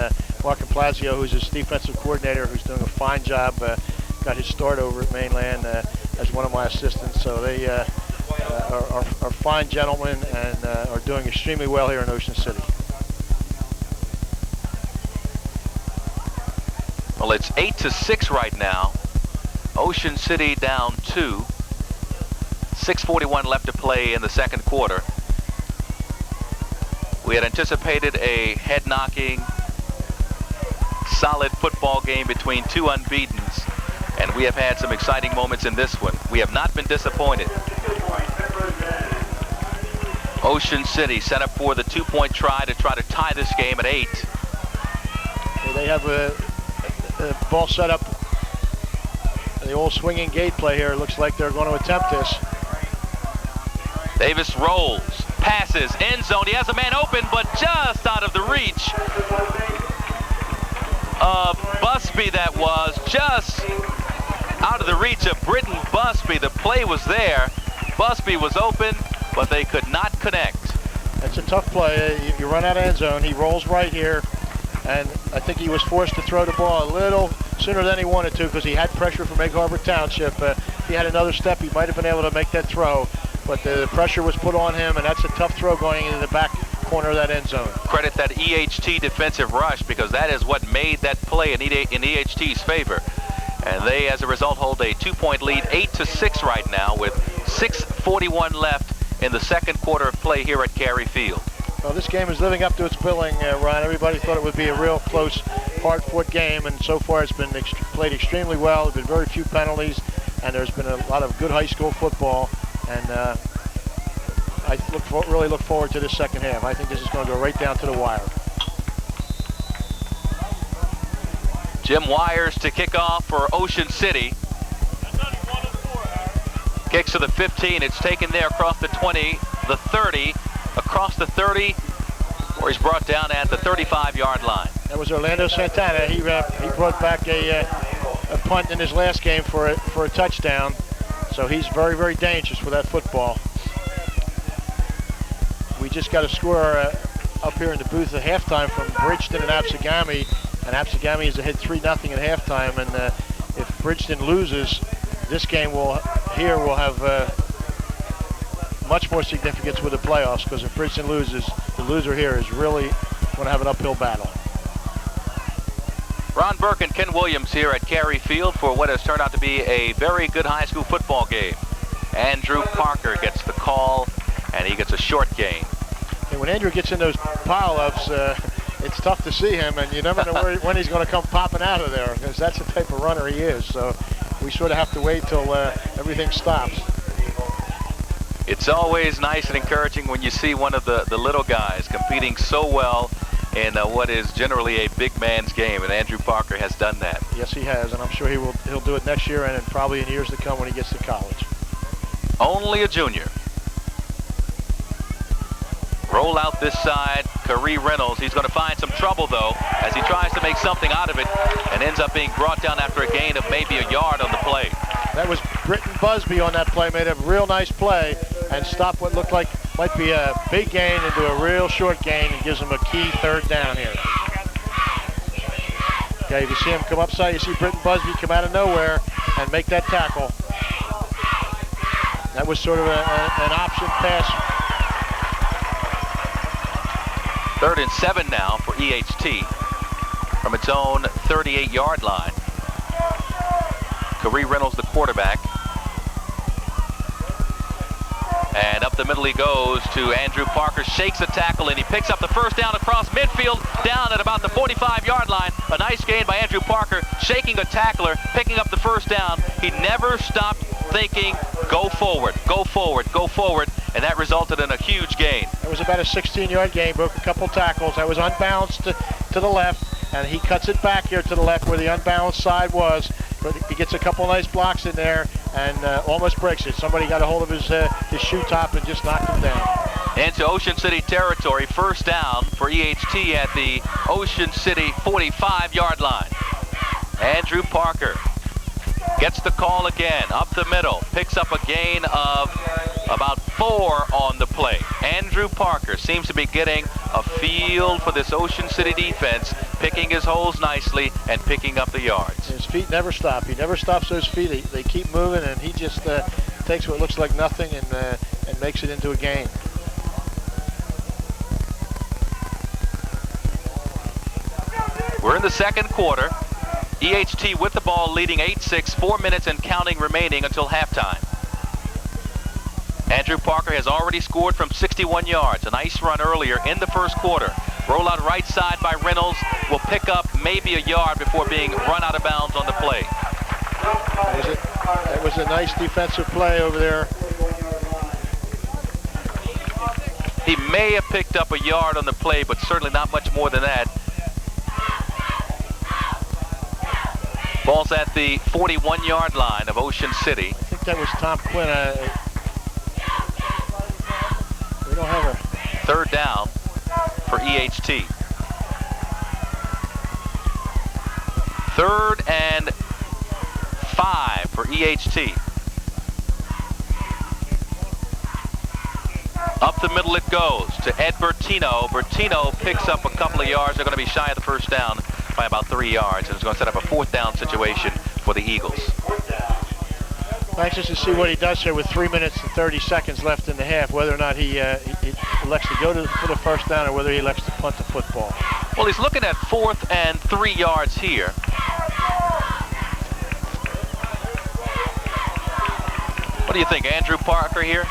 Mark Plazio, who's his defensive coordinator, who's doing a fine job. Got his start over at Mainland as one of my assistants. So they are fine gentlemen and are doing extremely well here in Ocean City. Well, it's 8-6 right now. Ocean City down 2. 6:41 left to play in the second quarter. We had anticipated a head-knocking, solid football game between two unbeatens, and we have had some exciting moments in this one. We have not been disappointed. Ocean City set up for the two-point try to tie this game at 8. They have a ball set up. The old swinging gate play here. It looks like they're going to attempt this. Davis rolls, passes, end zone. He has a man open, but just out of the reach of Busby. That was just out of the reach of Britton Busby. The play was there. Busby was open, but they could not connect. That's a tough play. You run out of end zone. He rolls right here, and I think he was forced to throw the ball a little sooner than he wanted to because he had pressure from Egg Harbor Township. If he had another step, he might have been able to make that throw, but the pressure was put on him, and that's a tough throw going into the back corner of that end zone. Credit that EHT defensive rush, because that is what made that play in EHT's favor. And they, as a result, hold a two-point lead, 8-6 right now, with 6:41 left in the second quarter of play here at Cary Field. Well, this game is living up to its billing, Ron. Everybody thought it would be a real close, hard-fought game, and so far it's been played extremely well. There have been very few penalties, and there's been a lot of good high school football, and I really look forward to this second half. I think this is going to go right down to the wire. Jim Wires to kick off for Ocean City. Kicks to the 15. It's taken there across the 20, the 30, across the 30, where he's brought down at the 35-yard line. That was Orlando Santana. He brought back a punt in his last game for a touchdown. So he's very, very dangerous with that football. We just got a score up here in the booth at halftime from Bridgeton and Absegami. And Absegami is ahead 3-0 at halftime. And if Bridgeton loses, this game will have much more significance with the playoffs, because if Princeton loses, the loser here is really going to have an uphill battle. Ron Burke and Ken Williams here at Cary Field for what has turned out to be a very good high school football game. Andrew Parker gets the call, and he gets a short gain. And when Andrew gets in those pile-ups, it's tough to see him, and you never know when he's going to come popping out of there, because that's the type of runner he is. So we sort of have to wait till everything stops. It's always nice and encouraging when you see one of the little guys competing so well in what is generally a big man's game, and Andrew Parker has done that. Yes, he has, and I'm sure he'll do it next year and probably in years to come when he gets to college. Only a junior. Roll out this side, Khari Reynolds. He's going to find some trouble, though, as he tries to make something out of it and ends up being brought down after a gain of maybe a yard on the play. That was Britton Busby on that play, made a real nice play and stopped what looked like might be a big gain into a real short gain, and gives him a key third down here. Okay, if you see him come upside, you see Britton Busby come out of nowhere and make that tackle. That was sort of an option pass. 3rd and 7 now for EHT from its own 38-yard line. Khari Reynolds, the quarterback. And up the middle he goes to Andrew Parker, shakes a tackle, and he picks up the first down across midfield, down at about the 45-yard line. A nice gain by Andrew Parker, shaking a tackler, picking up the first down. He never stopped thinking, go forward, go forward, go forward, and that resulted in a huge gain. It was about a 16-yard gain, broke a couple tackles. That was unbalanced to the left, and he cuts it back here to the left where the unbalanced side was. But he gets a couple nice blocks in there and almost breaks it. Somebody got a hold of his shoe top and just knocked him down. Into Ocean City territory, first down for EHT at the Ocean City 45-yard line. Andrew Parker gets the call again, up the middle, picks up a gain of about 4 on the play. Andrew Parker seems to be getting a feel for this Ocean City defense, picking his holes nicely and picking up the yards. His feet never stop. He never stops those feet. They keep moving, and he just takes what looks like nothing and makes it into a gain. We're in the second quarter. EHT with the ball, leading 8-6, 4 minutes and counting remaining until halftime. Andrew Parker has already scored from 61 yards. A nice run earlier in the first quarter. Roll out right side by Reynolds. Will pick up maybe a yard before being run out of bounds on the play. That was a nice defensive play over there. He may have picked up a yard on the play, but certainly not much more than that. Ball's at the 41-yard line of Ocean City. I think that was Tom Quinn. We don't have a... Third down for EHT. 3rd and 5 for EHT. Up the middle it goes to Ed Bertino. Bertino picks up a couple of yards. They're going to be shy of the first down by about 3 yards, and it's going to set up a 4th down situation for the Eagles. I'm anxious to see what he does here with 3 minutes and 30 seconds left in the half, whether or not he elects to go for the first down or whether he elects to punt the football. Well, he's looking at 4th and 3 yards here. What do you think, Andrew Parker here?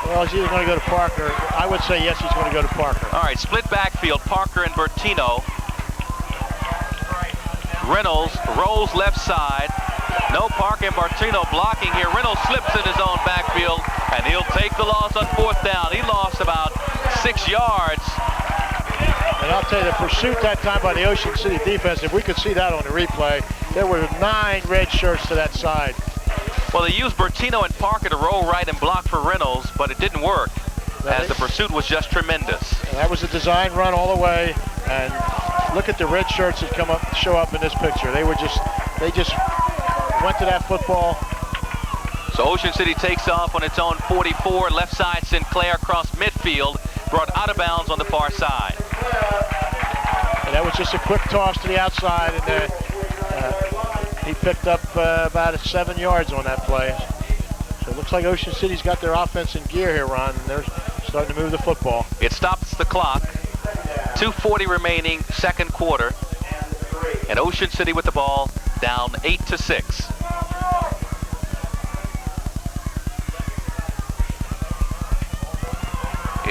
Well, he's either going to go to Parker. I would say yes, he's going to go to Parker. All right, split backfield, Parker and Bertino. Reynolds rolls left side. No Parker and Bertino blocking here. Reynolds slips in his own backfield, and he'll take the loss on 4th down. He lost about 6 yards. And I'll tell you, the pursuit that time by the Ocean City defense, if we could see that on the replay, there were 9 red shirts to that side. Well, they used Bertino and Parker to roll right and block for Reynolds, but it didn't work, as the pursuit was just tremendous. And that was a design run all the way, and look at the red shirts that show up in this picture. They just went to that football. So Ocean City takes off on its own 44, left side Sinclair across midfield, brought out of bounds on the far side. And that was just a quick toss to the outside, and he picked up about 7 yards on that play. So it looks like Ocean City's got their offense in gear here, Ron, and they're starting to move the football. It stops the clock. 2:40 remaining, second quarter. And Ocean City with the ball, down 8-6.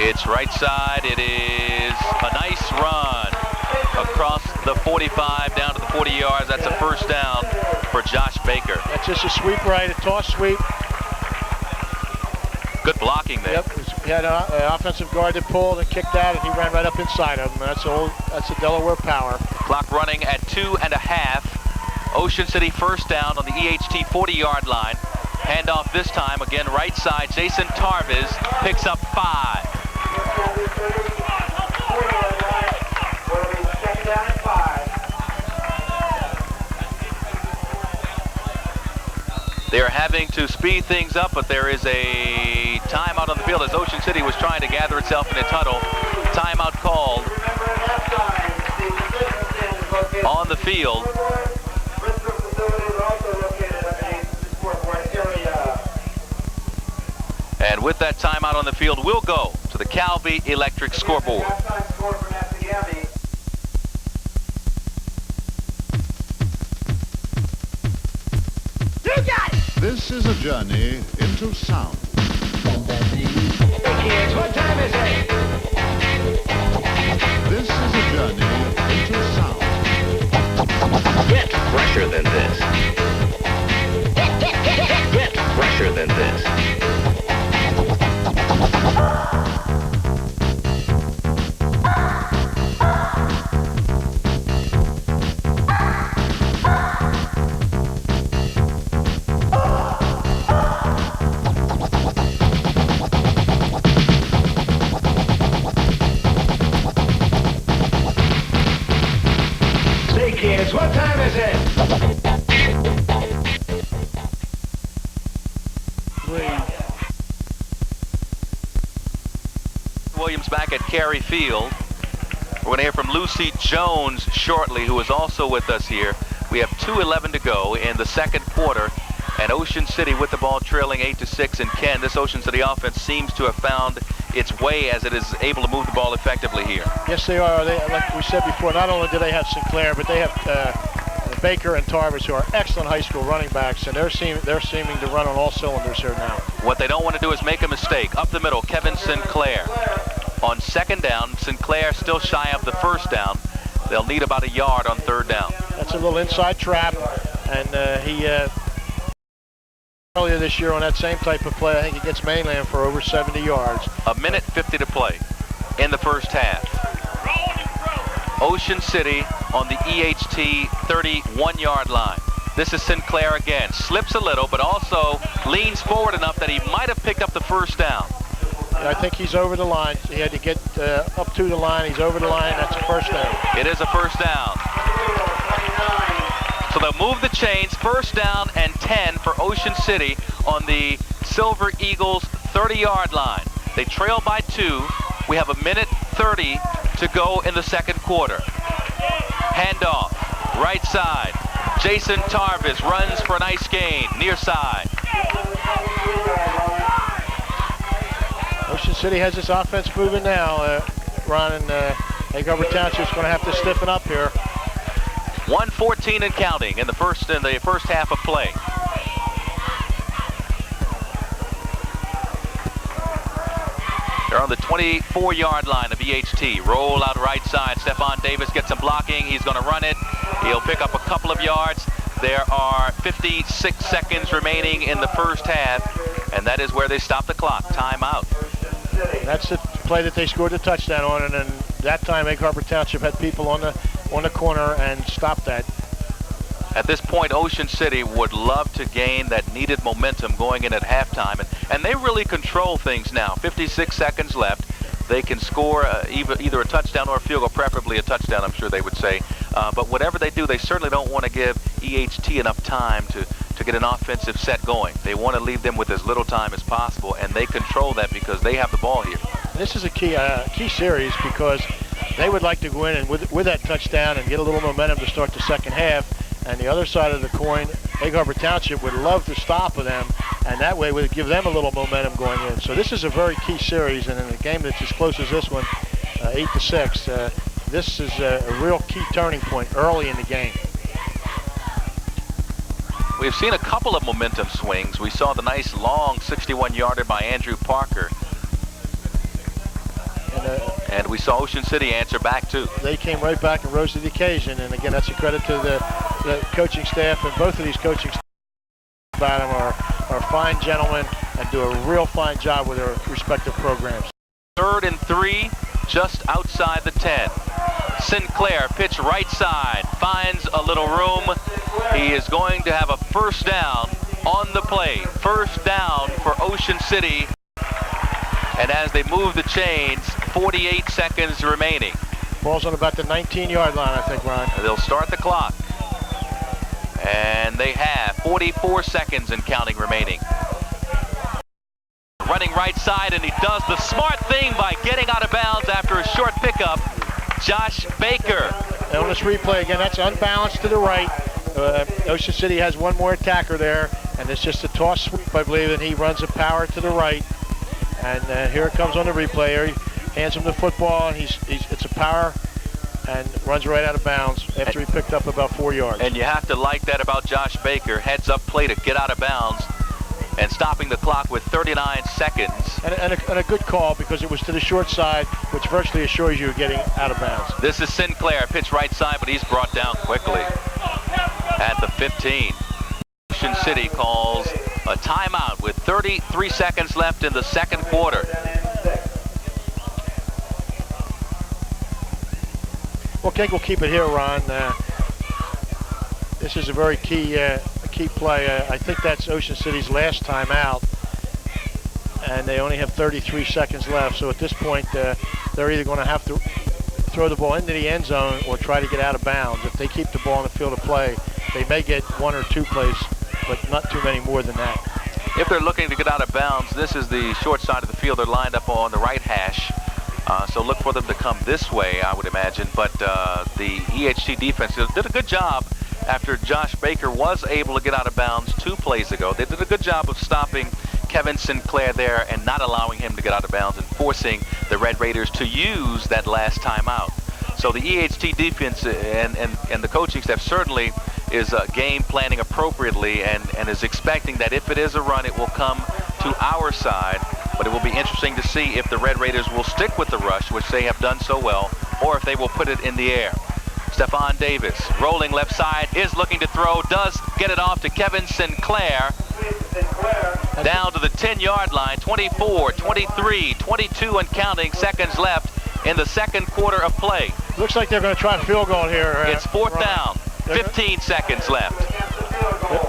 It's right side. It is a nice run across the 45 down to the 40 yards. That's a first down for Josh Baker. That's just a sweep right, a toss sweep. Good blocking there. Yep, he had an offensive guard that pulled and kicked out, and he ran right up inside of him. That's a Delaware power. Clock running at 2.5. Ocean City first down on the EHT 40-yard line. Handoff this time, again right side. Jason Tarvis picks up 5. They're having to speed things up, but there is a timeout on the field as Ocean City was trying to gather itself in its huddle. Timeout called on the field. And with that timeout on the field, we'll go to the Calvi Electric scoreboard. This is a journey into sound. Hey kids, what time is it? This is a journey into sound. Get fresher than this. Get fresher than this. Kids, what time is it? Williams back at Cary Field. We're going to hear from Lucy Jones shortly, who is also with us here. We have 2:11 to go in the second quarter, and Ocean City with the ball trailing 8-6. And Ken, this Ocean City offense seems to have found its way as it is able to move the ball effectively here. Yes, they are. Like we said before, not only do they have Sinclair, but they have Baker and Tarvis, who are excellent high school running backs, and they're seeming to run on all cylinders here now. What they don't want to do is make a mistake. Up the middle, Kevin Sinclair. On second down, Sinclair still shy of the first down. They'll need about a yard on third down. That's a little inside trap, and he earlier this year on that same type of play, I think he gets Mainland for over 70 yards. 1:50 to play in the first half. Ocean City on the EHT 31-yard line. This is Sinclair again. Slips a little, but also leans forward enough that he might have picked up the first down. I think he's over the line. He had to get up to the line. He's over the line. That's a first down. It is a first down. So they'll move the chains. First down and 10 for Ocean City on the Silver Eagles 30-yard line. They trail by 2. We have 1:30 to go in the second quarter. Handoff, right side. Jason Tarvis runs for a nice gain, near side. Ocean City has this offense moving now, Ron, and Egg Harbor Township's going to have to stiffen up here. 1:14 and counting in the first half of play. They're on the 24-yard line of EHT. Roll out right side. Stephon Davis gets some blocking. He's going to run it. He'll pick up a couple of yards. There are 56 seconds remaining in the first half, and that is where they stop the clock. Timeout. That's the play that they scored the touchdown on, and then that time Egg Harbor Township had people on the corner and stopped that. At this point, Ocean City would love to gain that needed momentum going in at halftime, and they really control things now. 56 seconds left. They can score either a touchdown or a field goal, preferably a touchdown, I'm sure they would say. But whatever they do, they certainly don't want to give EHT enough time to get an offensive set going. They want to leave them with as little time as possible, and they control that because they have the ball here. This is a key series because they would like to go in and with that touchdown and get a little momentum to start the second half. And the other side of the coin, Egg Harbor Township would love to stop them, and that way would give them a little momentum going in. So this is a very key series, and in a game that's as close as this one, 8-6, this is a real key turning point early in the game. We've seen a couple of momentum swings. We saw the nice long 61-yarder by Andrew Parker. And we saw Ocean City answer back too. They came right back and rose to the occasion. And again, that's a credit to the coaching staff, and both of these coaching staff about them are fine gentlemen and do a real fine job with their respective programs. 3rd and 3, just outside the 10. Sinclair, pitch right side, finds a little room. He is going to have a first down on the play. First down for Ocean City. And as they move the chains, 48 seconds remaining. Ball's on about the 19-yard line, I think, Ron. They'll start the clock. And they have 44 seconds and counting remaining. Running right side, and he does the smart thing by getting out of bounds after a short pickup. Josh Baker. And on this replay, again, that's unbalanced to the right. Ocean City has one more attacker there, and it's just a toss sweep, I believe, and he runs a power to the right. And here it comes on the replay. He hands him the football, and it's a power, and runs right out of bounds after he picked up about 4 yards. And you have to like that about Josh Baker. Heads up play to get out of bounds, and stopping the clock with 39 seconds. And a good call, because it was to the short side, which virtually assures you getting out of bounds. This is Sinclair, pitch right side, but he's brought down quickly at the 15. Ocean City calls a timeout with 33 seconds left in the second quarter. Well, Keg will keep it here, Ron. This is a very key play. I think that's Ocean City's last time out, and they only have 33 seconds left. So at this point, they're either going to have to throw the ball into the end zone or try to get out of bounds. If they keep the ball in the field of play, they may get 1 or 2 plays, but not too many more than that. If they're looking to get out of bounds, this is the short side of the field. They're lined up on the right hash. So look for them to come this way, I would imagine. But the EHT defense did a good job after Josh Baker was able to get out of bounds 2 plays ago. They did a good job of stopping Kevin Sinclair there and not allowing him to get out of bounds and forcing the Red Raiders to use that last timeout. So the EHT defense and the coaching staff certainly is game planning appropriately and is expecting that if it is a run, it will come to our side. But it will be interesting to see if the Red Raiders will stick with the rush, which they have done so well, or if they will put it in the air. Stephon Davis, rolling left side, is looking to throw, does get it off to Kevin Sinclair. Down to the 10-yard line, 24, 23, 22 and counting seconds left in the second quarter of play. Looks like they're going to try a field goal here. It's 4th down, 15 seconds left.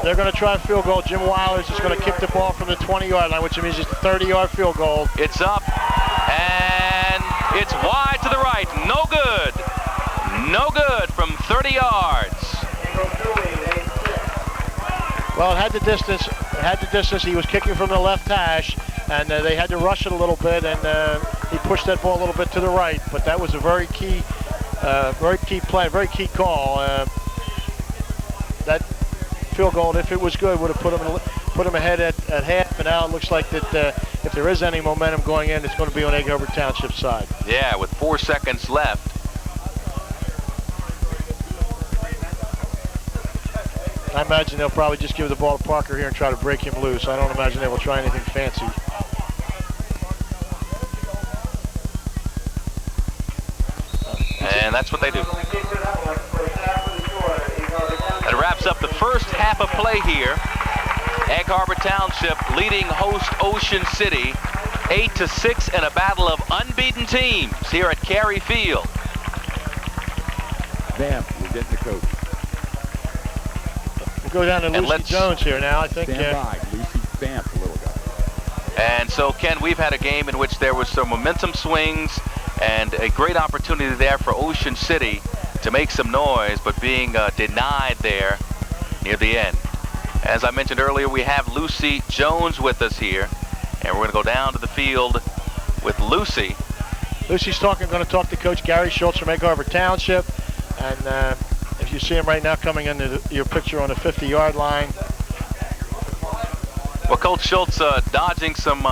They're going to try a field goal. Jim Wilder's is going to kick the ball from the 20-yard line, which means it's a 30-yard field goal. It's up, and it's wide to the right. No good. No good from 30 yards. Well, it had the distance. He was kicking from the left hash, and they had to rush it a little bit, and he pushed that ball a little bit to the right. But that was a very key play, very key call. That field goal, if it was good, would have put him ahead at half. And now it looks like that if there is any momentum going in, it's going to be on Egg Harbor Township's side. Yeah, with 4 seconds left. I imagine they'll probably just give the ball to Parker here and try to break him loose. I don't imagine they will try anything fancy. And that's what they do. That wraps up the first half of play here. Egg Harbor Township leading host Ocean City 8-6 in a battle of unbeaten teams here at Cary Field. Vamp, we're getting the coach. We'll go down to Lucy Jones here now, I think. Stand by. Lucy Vamp, the little guy. And so, Ken, we've had a game in which there was some momentum swings and a great opportunity there for Ocean City to make some noise, but being denied there near the end. As I mentioned earlier, we have Lucy Jones with us here, and we're going to go down to the field with Lucy. Lucy's going to talk to Coach Gary Schultz from Egg Harbor Township, and You see him right now coming into your picture on the 50-yard line. Well, Coach Schultz dodging some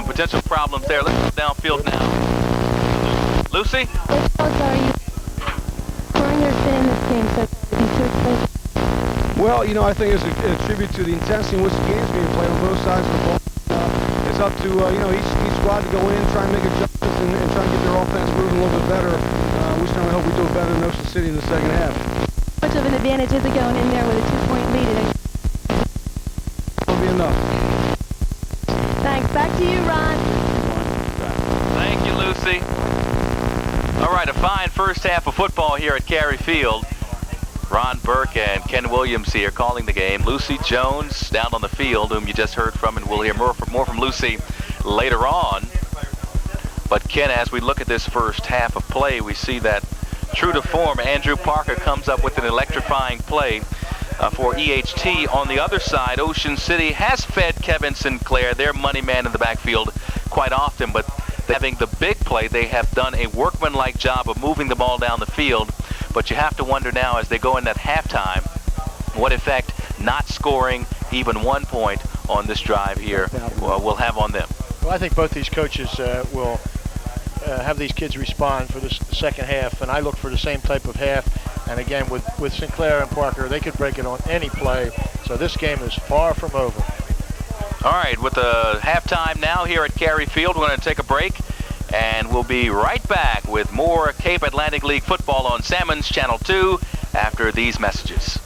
potential problems there. Let's go downfield now. Lucy? Which coach are you? Scoring your spin in this game, so be too expensive. Well, you know, I think it's a tribute to the intensity in which the game's being played on both sides of the ball. It's up to, you know, each squad to go in, try and make adjustments, and try and get their offense moving a little bit better. We certainly hope we do it better than Ocean City in the second half. How much of an advantage is it going in there with a 2-point lead? That'll be enough. Thanks. Back to you, Ron. Thank you, Lucy. All right, a fine first half of football here at Cary Field. Ron Burke and Ken Williams here calling the game. Lucy Jones down on the field, whom you just heard from, and we'll hear more from Lucy later on. But Ken, as we look at this first half of play, we see that true to form, Andrew Parker comes up with an electrifying play for EHT. On the other side, Ocean City has fed Kevin Sinclair, their money man in the backfield, quite often, but having the big play, they have done a workmanlike job of moving the ball down the field. But you have to wonder now, as they go in at halftime, what effect not scoring even 1 point on this drive here will have on them. Well, I think both these coaches will have these kids respond for the second half, and I look for the same type of half. And again, with Sinclair and Parker, they could break it on any play. So this game is far from over. All right, with the halftime now here at Cary Field, we're going to take a break. And we'll be right back with more Cape Atlantic League football on Sammons Channel 2 after these messages.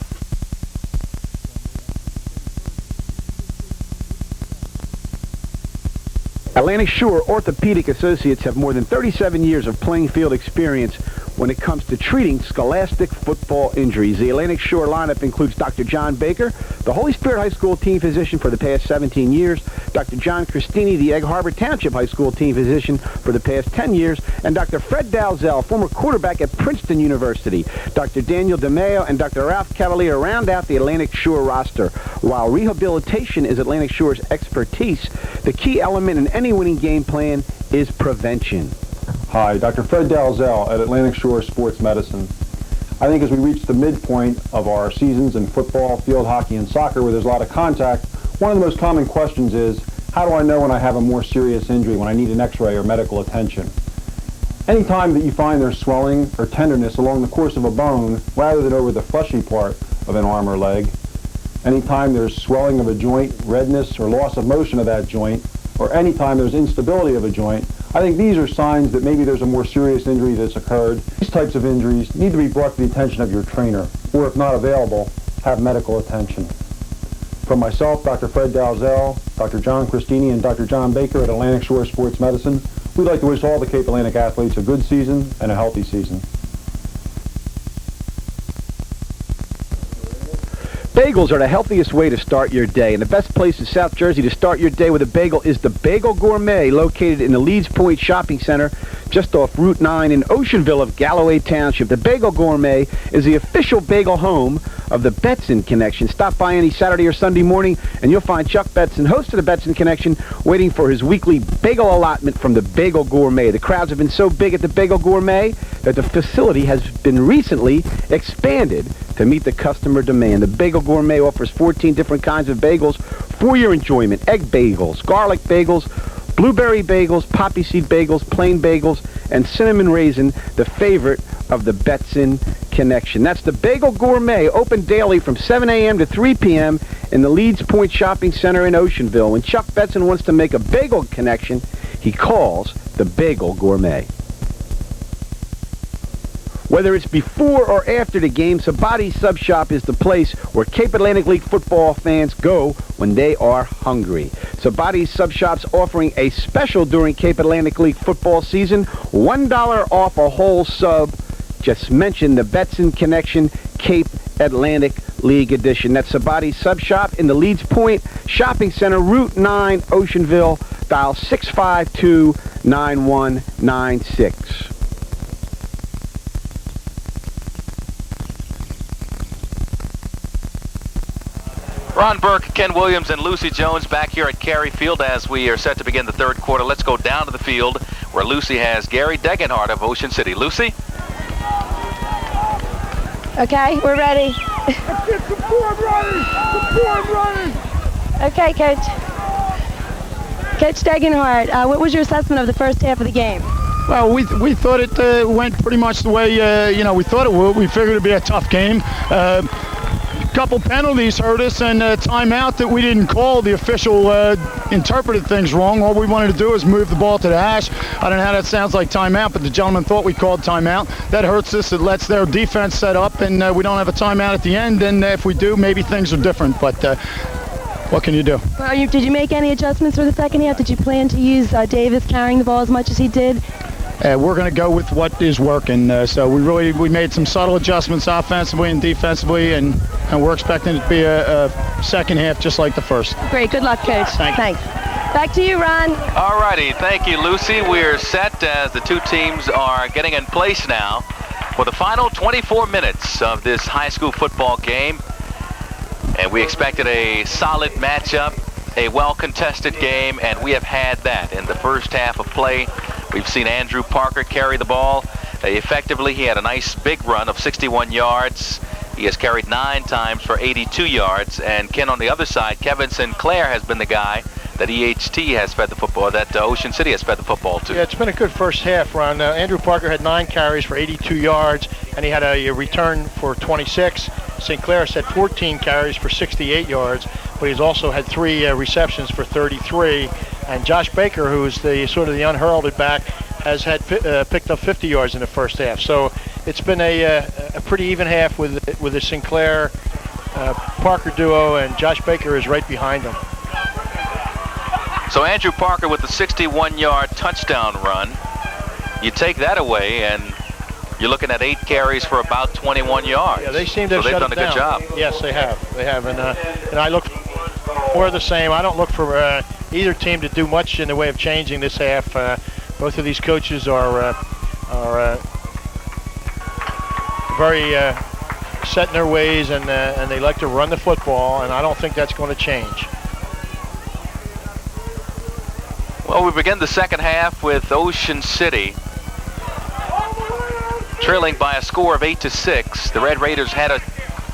Atlantic Shore Orthopedic Associates have more than 37 years of playing field experience when it comes to treating scholastic football injuries. The Atlantic Shore lineup includes Dr. John Baker, the Holy Spirit High School team physician for the past 17 years, Dr. John Christini, the Egg Harbor Township High School team physician for the past 10 years, and Dr. Fred Dalzell, former quarterback at Princeton University. Dr. Daniel DeMeo and Dr. Ralph Cavalier round out the Atlantic Shore roster. While rehabilitation is Atlantic Shore's expertise, the key element in any winning game plan is prevention. Hi, Dr. Fred Dalzell at Atlantic Shore Sports Medicine. I think as we reach the midpoint of our seasons in football, field hockey, and soccer, where there's a lot of contact, one of the most common questions is, how do I know when I have a more serious injury, when I need an x-ray or medical attention? Anytime that you find there's swelling or tenderness along the course of a bone, rather than over the fleshy part of an arm or leg, anytime there's swelling of a joint, redness, or loss of motion of that joint, or anytime there's instability of a joint, I think these are signs that maybe there's a more serious injury that's occurred. These types of injuries need to be brought to the attention of your trainer, or if not available, have medical attention. From myself, Dr. Fred Dalzell, Dr. John Christini, and Dr. John Baker at Atlantic Shore Sports Medicine, we'd like to wish all the Cape Atlantic athletes a good season and a healthy season. Bagels are the healthiest way to start your day, and the best place in South Jersey to start your day with a bagel is the Bagel Gourmet, located in the Leeds Point Shopping Center, just off Route 9 in Oceanville of Galloway Township. The Bagel Gourmet is the official bagel home of the Betson Connection. Stop by any Saturday or Sunday morning, and you'll find Chuck Betson, host of the Betson Connection, waiting for his weekly bagel allotment from the Bagel Gourmet. The crowds have been so big at the Bagel Gourmet that the facility has been recently expanded to meet the customer demand. The Bagel Gourmet offers 14 different kinds of bagels for your enjoyment. Egg bagels, garlic bagels, blueberry bagels, poppy seed bagels, plain bagels, and cinnamon raisin, the favorite of the Betson Connection. That's the Bagel Gourmet, open daily from 7 a.m. to 3 p.m. in the Leeds Point Shopping Center in Oceanville. When Chuck Betson wants to make a bagel connection, he calls the Bagel Gourmet. Whether it's before or after the game, Sabati's Sub Shop is the place where Cape Atlantic League football fans go when they are hungry. Sabati's Sub Shop's offering a special during Cape Atlantic League football season, $1 off a whole sub. Just mention the Betson Connection Cape Atlantic League edition. That's Sabati's Sub Shop in the Leeds Point Shopping Center, Route 9, Oceanville. Dial 652-9196. Ron Burke, Ken Williams, and Lucy Jones back here at Cary Field as we are set to begin the third quarter. Let's go down to the field where Lucy has Gary Degenhardt of Ocean City. Lucy? Okay, we're ready. Okay, Coach. Coach Degenhardt, what was your assessment of the first half of the game? Well, we thought it went pretty much the way we thought it would. We figured it'd be a tough game. Couple penalties hurt us, and a timeout that we didn't call. The official interpreted things wrong. All we wanted to do is move the ball to the hash. I don't know how that sounds like timeout, but the gentleman thought we called timeout. That hurts us. It lets their defense set up, and we don't have a timeout at the end. And if we do, maybe things are different. But what can you do? Well, did you make any adjustments for the second half? Did you plan to use Davis carrying the ball as much as he did? We're going to go with what is working. So we made some subtle adjustments offensively and defensively, and we're expecting it to be a second half just like the first. Great. Good luck, Coach. Thanks. Back to you, Ron. All righty. Thank you, Lucy. We're set as the two teams are getting in place now for the final 24 minutes of this high school football game. And we expected a solid matchup, a well-contested game, and we have had that in the first half of play. We've seen Andrew Parker carry the ball effectively. He had a nice big run of 61 yards. He has carried 9 times for 82 yards. And Ken, on the other side, Kevin Sinclair has been the guy that EHT has fed the football, that Ocean City has fed the football to. Yeah, it's been a good first half, Ron. Andrew Parker had 9 carries for 82 yards, and he had a return for 26. Sinclair had 14 carries for 68 yards, but he's also had 3 receptions for 33. And Josh Baker, who is the sort of the unheralded back, has had picked up 50 yards in the first half. So it's been a pretty even half with the Sinclair Parker duo, and Josh Baker is right behind them. So Andrew Parker with the 61-yard touchdown run. You take that away, and you're looking at 8 carries for about 21 yards. Yeah, they seem to have shut shut it down. So they've done a good job. Yes, they have. They have, and I look for more of the same. I don't look for either team to do much in the way of changing this half. Both of these coaches are very set in their ways, and they like to run the football, and I don't think that's going to change. Well, we begin the second half with Ocean City trailing by a score of 8-6. The Red Raiders had a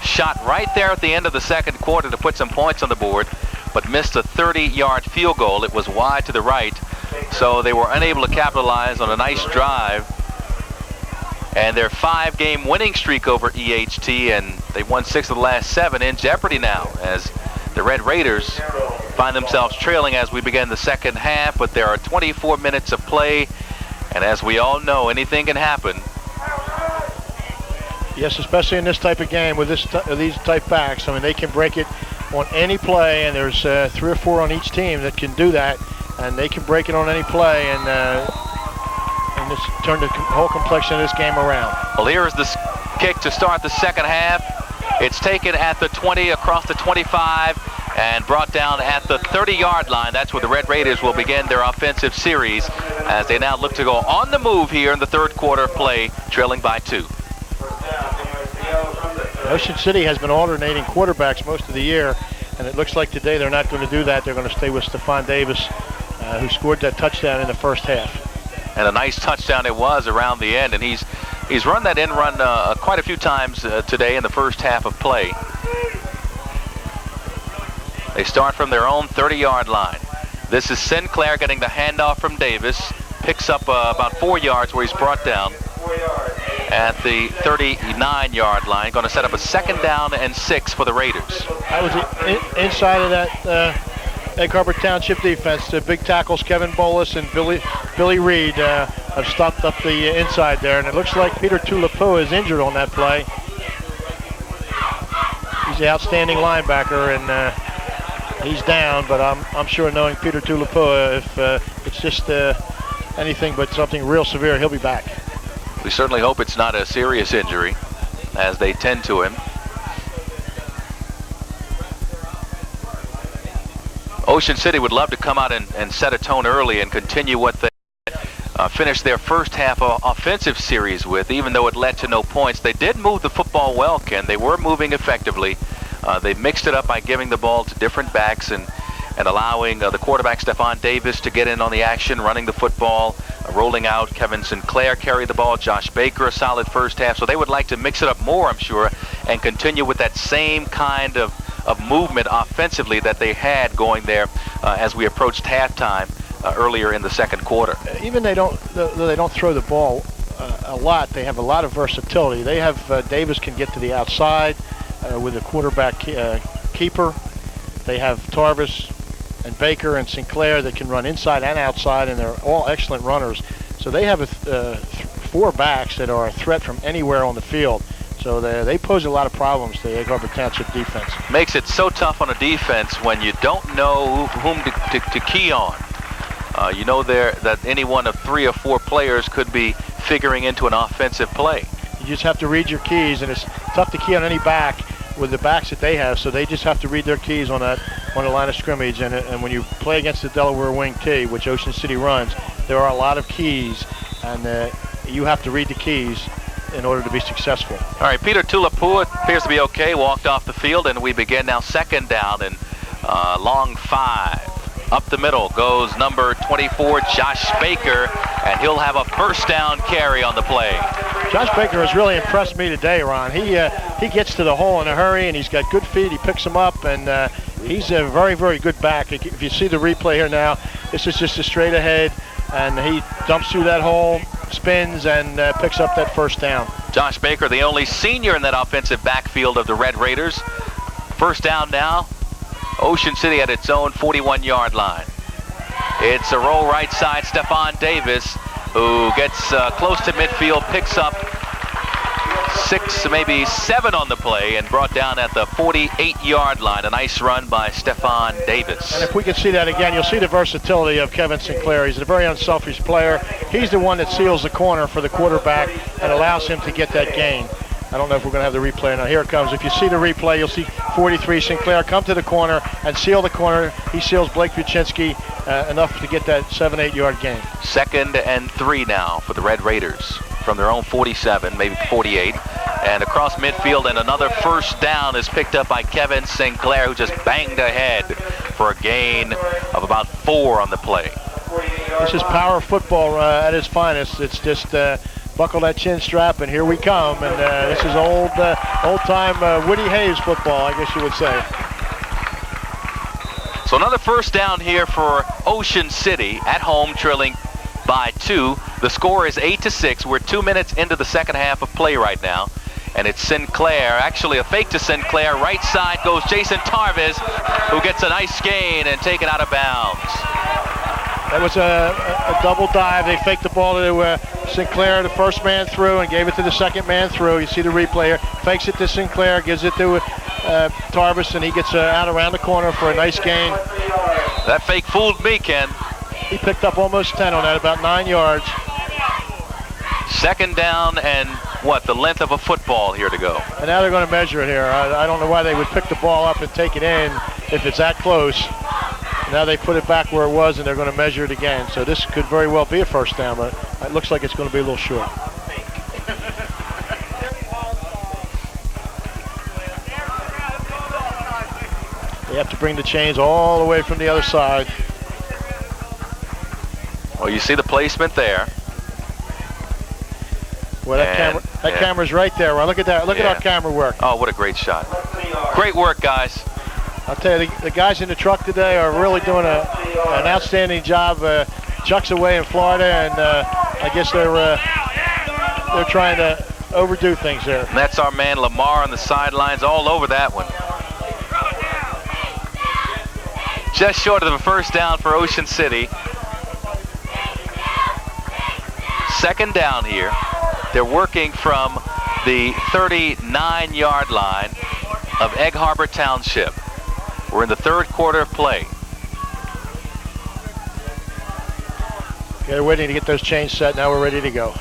shot right there at the end of the second quarter to put some points on the board, but missed a 30-yard field goal. It was wide to the right, so they were unable to capitalize on a nice drive. And their 5-game winning streak over EHT, and they've won 6 of the last 7, in jeopardy now as the Red Raiders find themselves trailing as we begin the second half. But there are 24 minutes of play, and as we all know, anything can happen. Yes, especially in this type of game with these type backs. I mean, they can break it on any play, and there's 3 or 4 on each team that can do that, and they can break it on any play, and this turn the whole complexion of this game around. Well, here is the kick to start the second half. It's taken at the 20, across the 25, and brought down at the 30-yard line. That's where the Red Raiders will begin their offensive series as they now look to go on the move here in the third quarter of play, trailing by 2. Ocean City has been alternating quarterbacks most of the year, and it looks like today they're not going to do that. They're going to stay with Stephon Davis, who scored that touchdown in the first half. And a nice touchdown it was around the end, and he's run that end run quite a few times today in the first half of play. They start from their own 30-yard line. This is Sinclair getting the handoff from Davis, picks up about 4 yards where he's brought down at the 39-yard line. Going to set up a 2nd down and 6 for the Raiders. That was inside of that Egg Harbor Township defense. The big tackles Kevin Bolus and Billy Reed have stopped up the inside there, and it looks like Peter Tulipo is injured on that play. He's the outstanding linebacker, and he's down, but I'm sure, knowing Peter Tulipo, if it's just anything but something real severe, he'll be back. We certainly hope it's not a serious injury, as they tend to him. Ocean City would love to come out and set a tone early and continue what they finished their first half offensive series with, even though it led to no points. They did move the football well, Ken. They were moving effectively. They mixed it up by giving the ball to different backs and allowing the quarterback, Stephon Davis, to get in on the action, running the football, rolling out. Kevin Sinclair carried the ball. Josh Baker, a solid first half. So they would like to mix it up more, I'm sure, and continue with that same kind of movement offensively that they had going there as we approached halftime earlier in the second quarter. Even though they don't throw the ball a lot, they have a lot of versatility. They have Davis can get to the outside with a quarterback keeper. They have Tarvis and Baker and Sinclair that can run inside and outside, and they're all excellent runners. So they have 4 backs that are a threat from anywhere on the field. So they pose a lot of problems to the Egg Harbor Township defense. Makes it so tough on a defense when you don't know whom to key on. You know that any one of 3 or 4 players could be figuring into an offensive play. You just have to read your keys, and it's tough to key on any back with the backs that they have, so they just have to read their keys on the line of scrimmage. And when you play against the Delaware Wing T, which Ocean City runs, there are a lot of keys, and you have to read the keys in order to be successful. All right, Peter Tulapua appears to be okay, walked off the field, and we begin now second down and long 5. Up the middle goes number 24, Josh Baker, and he'll have a first down carry on the play. Josh Baker has really impressed me today, Ron. He gets to the hole in a hurry, and he's got good feet. He picks them up, and he's a very, very good back. If you see the replay here now, this is just a straight ahead, and he dumps through that hole, spins, and picks up that first down. Josh Baker, the only senior in that offensive backfield of the Red Raiders. First down now. Ocean City at its own 41-yard line. It's a roll right side. Stephon Davis, who gets close to midfield, picks up 6, maybe 7 on the play, and brought down at the 48-yard line. A nice run by Stephon Davis. And if we can see that again, you'll see the versatility of Kevin Sinclair. He's a very unselfish player. He's the one that seals the corner for the quarterback and allows him to get that gain. I don't know if we're going to have the replay now. Here it comes. If you see the replay, you'll see 43 Sinclair come to the corner and seal the corner. He seals Blake Buczynski enough to get that 7-8 yard gain. 2nd and 3 now for the Red Raiders from their own 47, maybe 48. And across midfield, and another first down is picked up by Kevin Sinclair, who just banged ahead for a gain of about 4 on the play. This is power football at its finest. It's just buckle that chin strap, and here we come. And this is old-time Woody Hayes football, I guess you would say. So another first down here for Ocean City at home, trailing by 2. The score is 8-6. We're 2 minutes into the second half of play right now. And it's Sinclair, actually a fake to Sinclair. Right side goes Jason Tarvis, who gets a nice gain and taken out of bounds. That was a double dive. They faked the ball to Sinclair, the first man through, and gave it to the second man through. You see the replay here. Fakes it to Sinclair, gives it to Tarvis, and he gets out around the corner for a nice gain. That fake fooled me, Ken. He picked up almost 10 on that, about 9 yards. Second down and the length of a football here to go. And now they're going to measure it here. I don't know why they would pick the ball up and take it in if it's that close. Now they put it back where it was, and they're going to measure it again. So this could very well be a first down, but it looks like it's going to be a little short. They have to bring the chains all the way from the other side. Well, you see the placement there. Well, that camera's right there. Well, look at that. Look at our camera work. Oh, what a great shot. Great work, guys. I'll tell you, the guys in the truck today are really doing an outstanding job. Chuck's away in Florida, and I guess they're trying to overdo things there. And that's our man Lamar on the sidelines, all over that one. Just short of the first down for Ocean City. Second down here. They're working from the 39-yard line of Egg Harbor Township. We're in the third quarter of play. They're waiting to get those chains set. Now we're ready to go.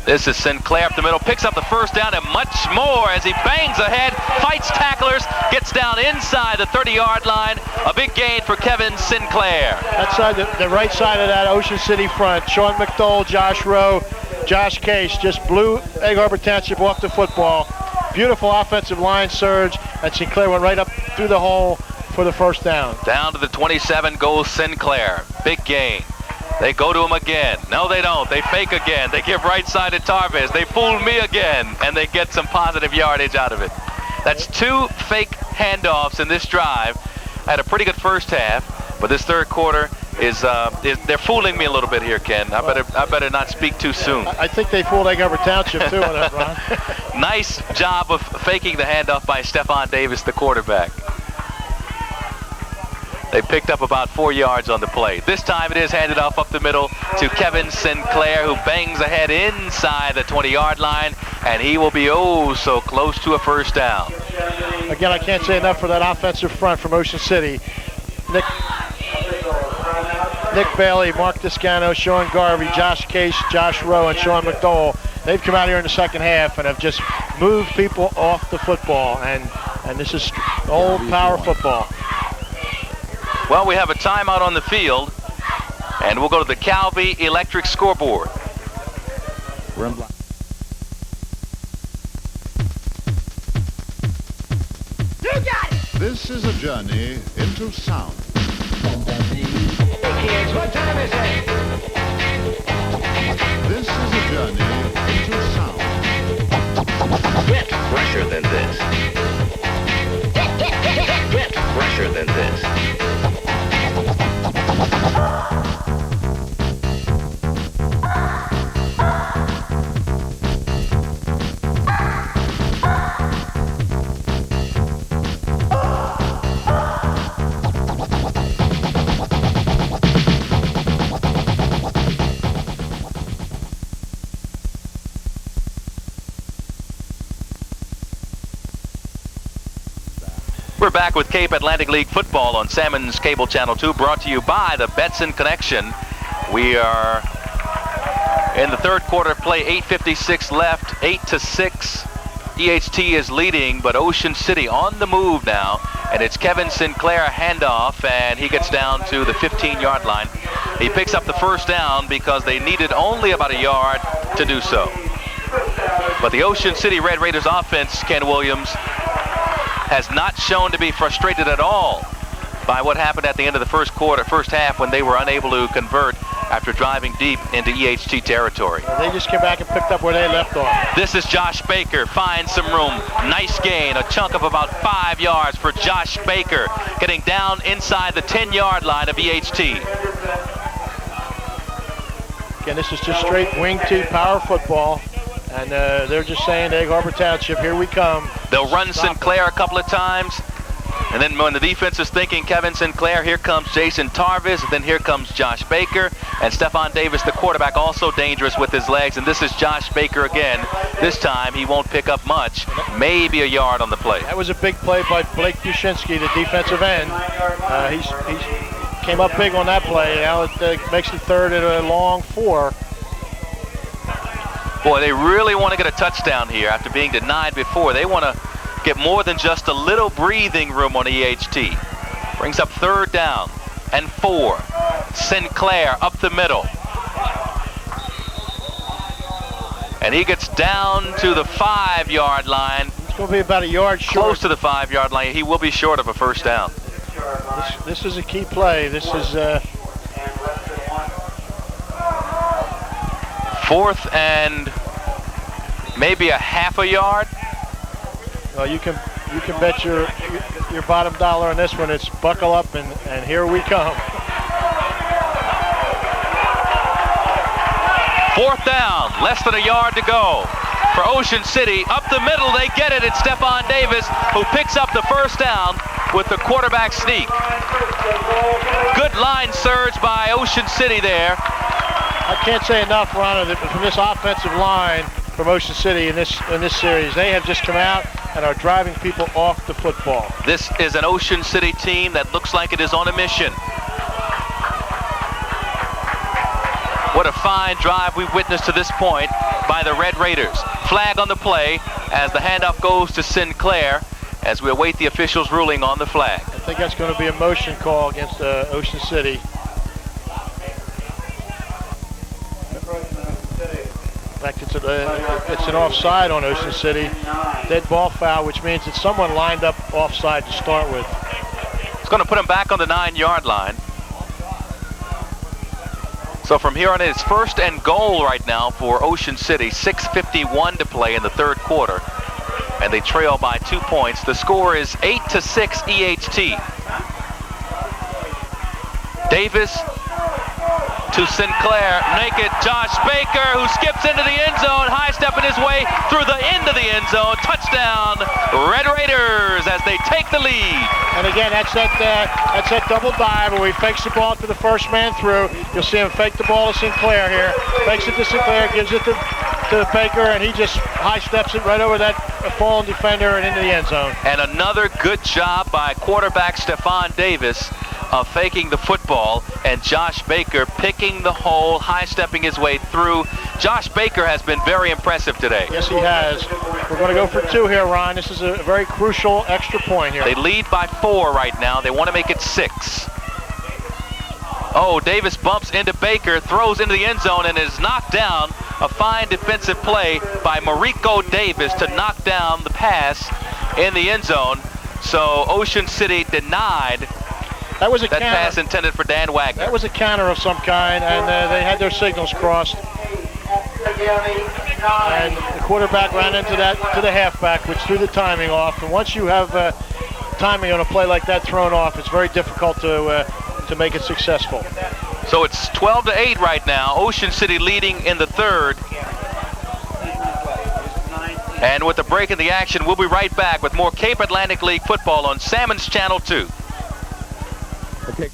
This is Sinclair up the middle, picks up the first down and much more as he bangs ahead, fights tacklers, gets down inside the 30-yard line. A big gain for Kevin Sinclair. That side, the right side of that Ocean City front, Sean McDowell, Josh Rowe, Josh Case just blew Egg Harbor Township off the football. Beautiful offensive line surge, and Sinclair went right up through the hole for the first down. Down to the 27 goes Sinclair. Big gain. They go to him again. No, they don't. They fake again. They give right side to Tarvis. They fool me again, and they get some positive yardage out of it. That's 2 fake handoffs in this drive. Had a pretty good first half, but this third quarter is they're fooling me a little bit here, Ken. I better not speak too soon. I think they fooled Egg Harbor Township too on that, Ron. Nice job of faking the handoff by Stephon Davis, the quarterback. They picked up about 4 yards on the play. This time it is handed off up the middle to Kevin Sinclair, who bangs ahead inside the 20-yard line, and he will be oh so close to a first down. Again, I can't say enough for that offensive front from Ocean City. Nick Bailey, Mark Discano, Sean Garvey, Josh Case, Josh Rowe, and Sean McDowell. They've come out here in the second half and have just moved people off the football, and this is old power football. Well, we have a timeout on the field, and we'll go to the Calvi Electric scoreboard. You got it! This is a journey into sound. Hey kids, what time is it? This is a journey into sound. Get fresher than this. Get fresher than this. We're back with Cape Atlantic League football on Sammons Cable Channel 2, brought to you by the Betson Connection. We are in the third quarter play, 8:56 left, 8-6. EHT is leading, but Ocean City on the move now, and it's Kevin Sinclair handoff, and he gets down to the 15-yard line. He picks up the first down because they needed only about a yard to do so. But the Ocean City Red Raiders offense, Ken Williams, has not shown to be frustrated at all by what happened at the end of the first half when they were unable to convert after driving deep into EHT territory. They just came back and picked up where they left off. This is Josh Baker, finds some room. Nice gain, a chunk of about 5 yards for Josh Baker, getting down inside the 10-yard line of EHT. Again, this is just straight wing T power football. And they're just saying, Egg Harbor Township, here we come. They'll run Sinclair a couple of times. And then when the defense is thinking Kevin Sinclair, here comes Jason Tarvis. And then here comes Josh Baker. And Stephon Davis, the quarterback, also dangerous with his legs. And this is Josh Baker again. This time he won't pick up much, maybe a yard on the play. That was a big play by Blake Dushinsky, the defensive end. He came up big on that play. Now it makes it third and a long 4. Boy, they really want to get a touchdown here after being denied before. They want to get more than just a little breathing room on EHT. Brings up third down and 4. Sinclair up the middle. And he gets down to the 5-yard line. It's going to be about a yard short. Close to the 5-yard line. He will be short of a first down. This is a key play. This is... 4th and maybe a half a yard. Well, you can bet your bottom dollar on this one. It's buckle up and here we come. 4th down, less than a yard to go for Ocean City. Up the middle, they get it. It's Stephon Davis who picks up the first down with the quarterback sneak. Good line surge by Ocean City there. I can't say enough, Ron, from this offensive line from Ocean City in this series. They have just come out and are driving people off the football. This is an Ocean City team that looks like it is on a mission. What a fine drive we've witnessed to this point by the Red Raiders. Flag on the play as the handoff goes to Sinclair as we await the officials' ruling on the flag. I think that's going to be a motion call against Ocean City. In fact, it's an offside on Ocean City. Dead ball foul, which means that someone lined up offside to start with. It's going to put him back on the 9-yard line. So from here on in, it's 1st and goal right now for Ocean City. 6:51 to play in the third quarter. And they trail by 2 points. The score is 8-6 EHT. Davis to Sinclair, naked Josh Baker, who skips into the end zone, high-stepping his way through the end of the end zone. Touchdown, Red Raiders, as they take the lead. And again, that's that double dive where he fakes the ball to the first man through. You'll see him fake the ball to Sinclair here. Fakes it to Sinclair, gives it to Baker, and he just high-steps it right over that fallen defender and into the end zone. And another good job by quarterback Stephon Davis of faking the football, and Josh Baker picking the hole, high-stepping his way through. Josh Baker has been very impressive today. Yes, he has. We're going to go for 2 here, Ron. This is a very crucial extra point here. They lead by 4 right now. They want to make it 6. Oh, Davis bumps into Baker, throws into the end zone, and is knocked down. A fine defensive play by Mariko Davis to knock down the pass in the end zone. So Ocean City denied that pass intended for Dan Wagner. That was a counter of some kind, and they had their signals crossed. And the quarterback ran into the halfback, which threw the timing off. And once you have timing on a play like that thrown off, it's very difficult to make it successful. So it's 12-8 right now. Ocean City leading in the third. And with the break in the action, we'll be right back with more Cape Atlantic League football on Sammons Channel 2. Okay.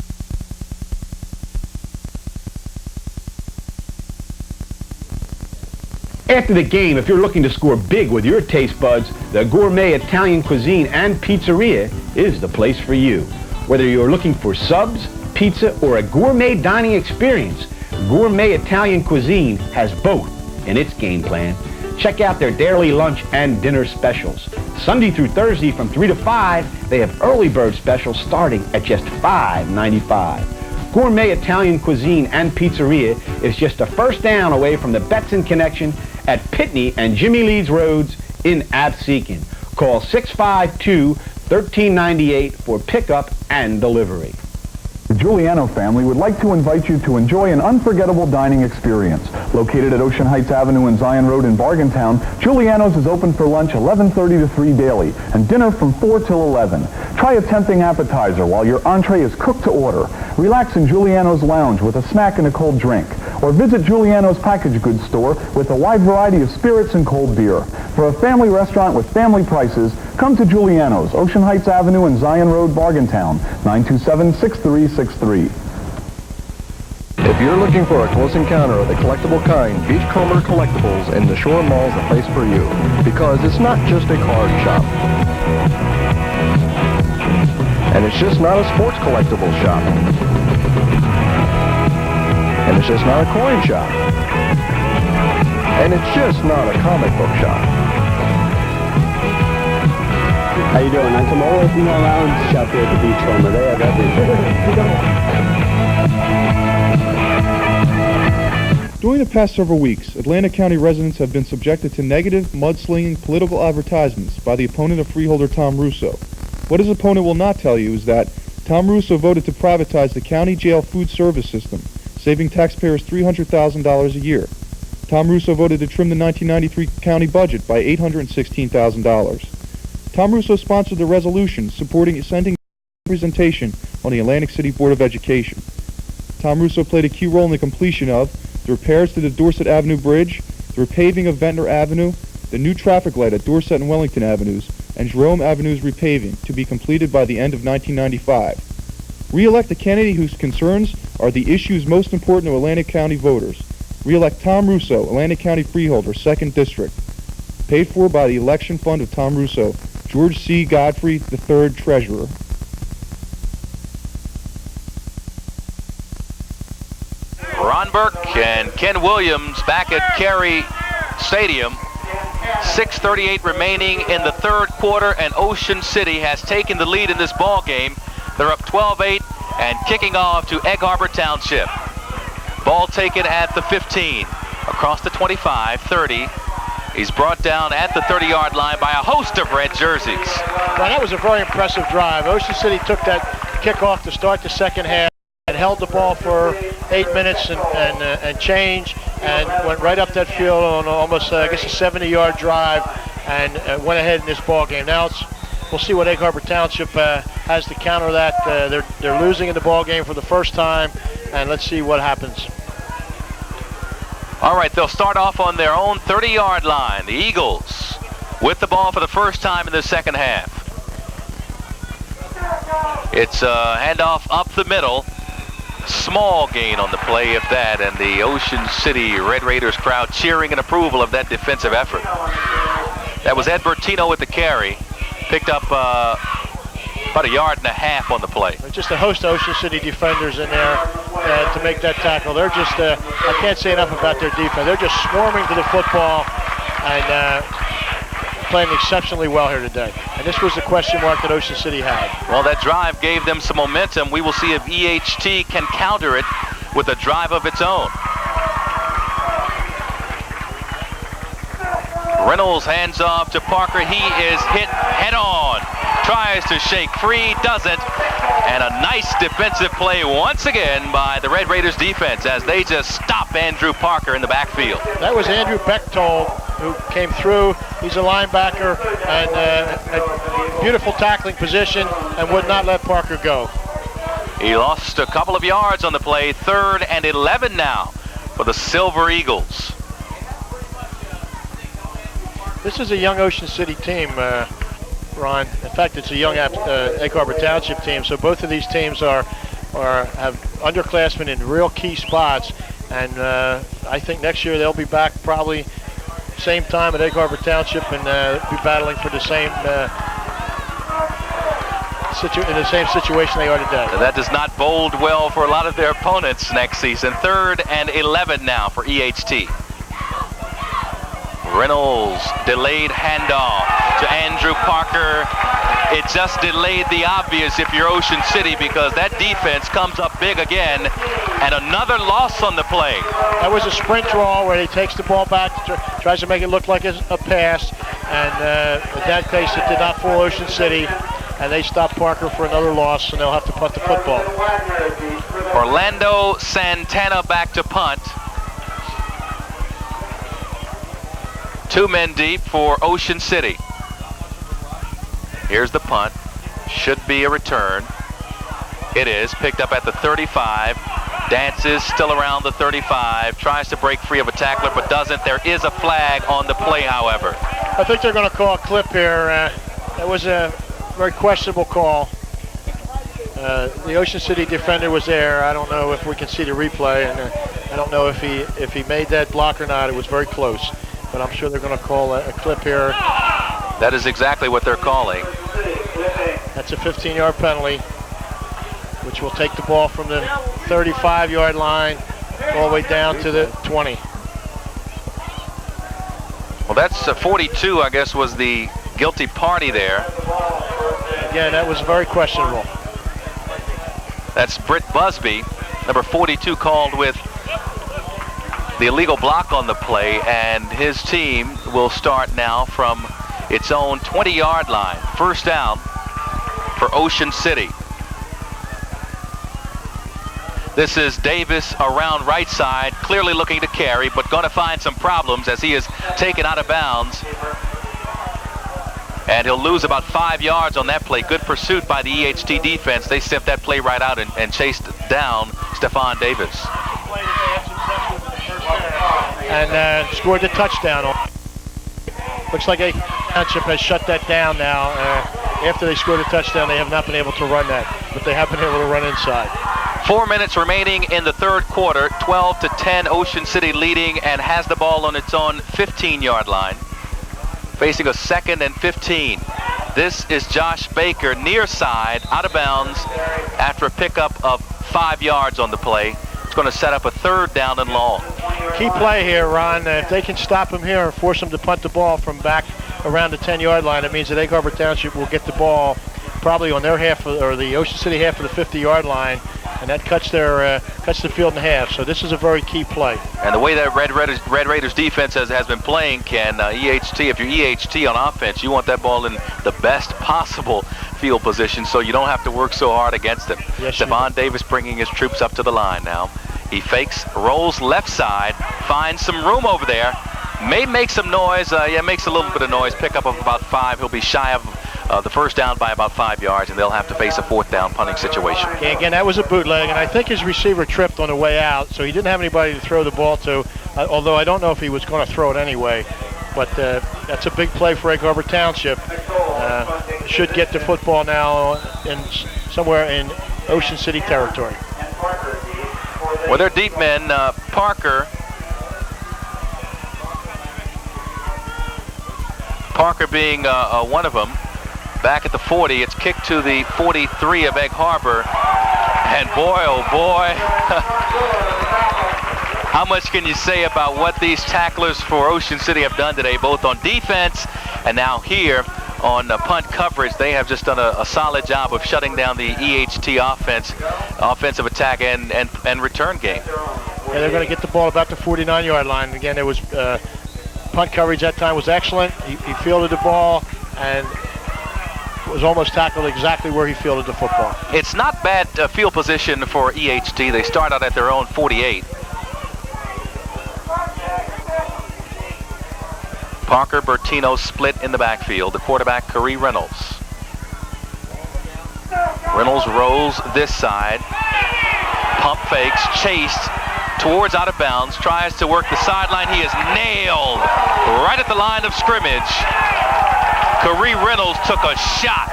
After the game, if you're looking to score big with your taste buds, the Gourmet Italian Cuisine and Pizzeria is the place for you. Whether you're looking for subs, pizza, or a gourmet dining experience, Gourmet Italian Cuisine has both in its game plan. Check out their daily lunch and dinner specials. Sunday through Thursday from 3 to 5, they have early bird specials starting at just $5.95. Gourmet Italian Cuisine and Pizzeria is just a first down away from the Betson Connection at Pitney and Jimmy Leeds Roads in Absecon. Call 652-1398 for pickup and delivery. The Giuliano family would like to invite you to enjoy an unforgettable dining experience. Located at Ocean Heights Avenue and Zion Road in Bargaintown, Giuliano's is open for lunch 11:30 to 3 daily and dinner from 4 till 11. Try a tempting appetizer while your entree is cooked to order. Relax in Giuliano's lounge with a snack and a cold drink. Or visit Giuliano's packaged goods store with a wide variety of spirits and cold beer. For a family restaurant with family prices, come to Giuliano's, Ocean Heights Avenue and Zion Road, Bargaintown, 927-6363. If you're looking for a close encounter of the collectible kind, Beachcomber Collectibles in the Shore Mall is the place for you. Because it's not just a card shop. And it's just not a sports collectibles shop. And it's just not a coin shop. And it's just not a comic book shop. How you doing? I'm Tomola from Long Island shop here at the Beachcomber. They have everything. During the past several weeks, Atlantic County residents have been subjected to negative, mudslinging political advertisements by the opponent of freeholder Tom Russo. What his opponent will not tell you is that Tom Russo voted to privatize the county jail food service system, saving taxpayers $300,000 a year. Tom Russo voted to trim the 1993 county budget by $816,000. Tom Russo sponsored the resolution supporting sending representation on the Atlantic City Board of Education. Tom Russo played a key role in the completion of the repairs to the Dorset Avenue Bridge, the repaving of Ventnor Avenue, the new traffic light at Dorset and Wellington Avenues, and Jerome Avenue's repaving, to be completed by the end of 1995. Re-elect a candidate whose concerns are the issues most important to Atlantic County voters. Re-elect Tom Russo, Atlantic County Freeholder, 2nd District. Paid for by the election fund of Tom Russo, George C. Godfrey III, Treasurer. Ron Burke and Ken Williams back at Cary Stadium. 6:38 remaining in the third quarter, and Ocean City has taken the lead in this ball game. They're up 12-8 and kicking off to Egg Harbor Township. Ball taken at the 15, across the 25, 30. He's brought down at the 30-yard line by a host of red jerseys. Well, that was a very impressive drive. Ocean City took that kickoff to start the second half. and held the ball for 8 minutes and change, and went right up that field on almost, I guess, a 70-yard drive, and went ahead in this ball game. Now we'll see what Egg Harbor Township has to counter that. They're losing in the ball game for the first time, and let's see what happens. All right, they'll start off on their own 30-yard line. The Eagles with the ball for the first time in the second half. It's a handoff up the middle. Small gain on the play, if that, and the Ocean City Red Raiders crowd cheering in approval of that defensive effort. That was Ed Bertino with the carry. Picked up about 1.5 yards on the play. Just a host of Ocean City defenders in there to make that tackle. They're just, I can't say enough about their defense. They're just swarming to the football and playing exceptionally well here today. And this was the question mark that Ocean City had. Well, that drive gave them some momentum. We will see if EHT can counter it with a drive of its own. Reynolds hands off to Parker. He is hit head on. Tries to shake free, doesn't. And a nice defensive play once again by the Red Raiders defense as they just stop Andrew Parker in the backfield. That was Andrew Bechtold who came through. He's a linebacker and a beautiful tackling position and would not let Parker go. He lost a couple of yards on the play. 3rd and 11 now for the Silver Eagles. This is a young Ocean City team, Ron. In fact, it's a young Egg Harbor Township team. So both of these teams have underclassmen in real key spots, and I think next year they'll be back probably same time at Egg Harbor Township and be battling for the same in the same situation they are today. That does not bode well for a lot of their opponents next season. 3rd and 11 now for EHT. Reynolds, delayed handoff to Andrew Parker. It just delayed the obvious if you're Ocean City, because that defense comes up big again, and another loss on the play. That was a sprint draw where he takes the ball back, tries to make it look like a pass, and in that case it did not fool Ocean City, and they stop Parker for another loss, and they'll have to punt the football. Orlando Santana back to punt. 2 men deep for Ocean City. Here's the punt. Should be a return. It is. Picked up at the 35. Dances still around the 35. Tries to break free of a tackler, but doesn't. There is a flag on the play, however. I think they're going to call a clip here. That was a very questionable call. The Ocean City defender was there. I don't know if we can see the replay, and I don't know if he made that block or not. It was very close. But I'm sure they're going to call a clip here. That is exactly what they're calling. That's a 15-yard penalty, which will take the ball from the 35-yard line all the way down to the 20. Well, that's 42, I guess, was the guilty party there. Again, that was very questionable. That's Britt Busby, number 42, called with the illegal block on the play, and his team will start now from its own 20-yard line. First down for Ocean City. This is Davis around right side, clearly looking to carry, but going to find some problems as he is taken out of bounds. And he'll lose about 5 yards on that play. Good pursuit by the EHT defense. They sent that play right out and chased down Stephon Davis. And scored the touchdown. Looks like Egg Township has shut that down now. After they scored a touchdown, they have not been able to run that, but they have been able to run inside. 4 minutes remaining in the 3rd quarter. 12-10, Ocean City leading, and has the ball on its own 15-yard line, facing a 2nd and 15. This is Josh Baker, near side, out of bounds after a pickup of 5 yards on the play. It's going to set up a 3rd down and long. Key play here, Ron. If they can stop him here and force him to punt the ball from back around the 10-yard line, it means that Egg Harbor Township will get the ball probably on their half, or the Ocean City half of the 50-yard line, and that cuts the field in half. So this is a very key play. And the way that Red Raiders defense has been playing, Ken, EHT, if you're EHT on offense, you want that ball in the best possible field position so you don't have to work so hard against them. Yes, Stephon Davis bringing his troops up to the line now. He fakes, rolls left side, finds some room over there, may make some noise. Makes a little bit of noise, pickup of about 5. He'll be shy of the first down by about 5 yards, and they'll have to face a 4th down punting situation. Yeah, again, that was a bootleg, and I think his receiver tripped on the way out, so he didn't have anybody to throw the ball to, although I don't know if he was going to throw it anyway. But that's a big play for Egg Harbor Township. Should get the football now somewhere in Ocean City territory. Well, they're deep men. Parker being one of them. Back at the 40, it's kicked to the 43 of Egg Harbor. And boy, oh boy, how much can you say about what these tacklers for Ocean City have done today, both on defense and now here on punt coverage? They have just done a solid job of shutting down the EHT offensive attack and return game. Yeah, they're going to get the ball about the 49-yard line. Again, there was punt coverage that time was excellent. He fielded the ball and was almost tackled exactly where he fielded the football. It's not bad field position for EHT. They start out at their own 48. Parker, Bertino split in the backfield. The quarterback, Curry Reynolds. Reynolds rolls this side. Pump fakes, chased towards out of bounds, tries to work the sideline. He is nailed right at the line of scrimmage. Curry Reynolds took a shot.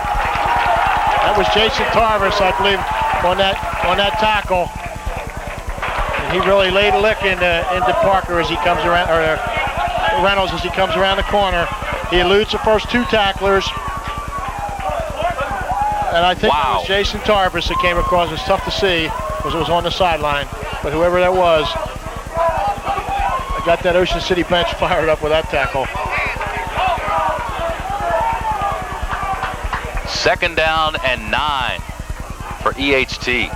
That was Jason Tarvis, I believe, on that tackle. And he really laid a lick into Parker as he comes around, or Reynolds as he comes around the corner. He eludes the first 2 tacklers. And I think it was Jason Tarvis that came across. It's tough to see because it was on the sideline. But whoever that was, I got that Ocean City bench fired up with that tackle. 2nd down and 9 for EHT.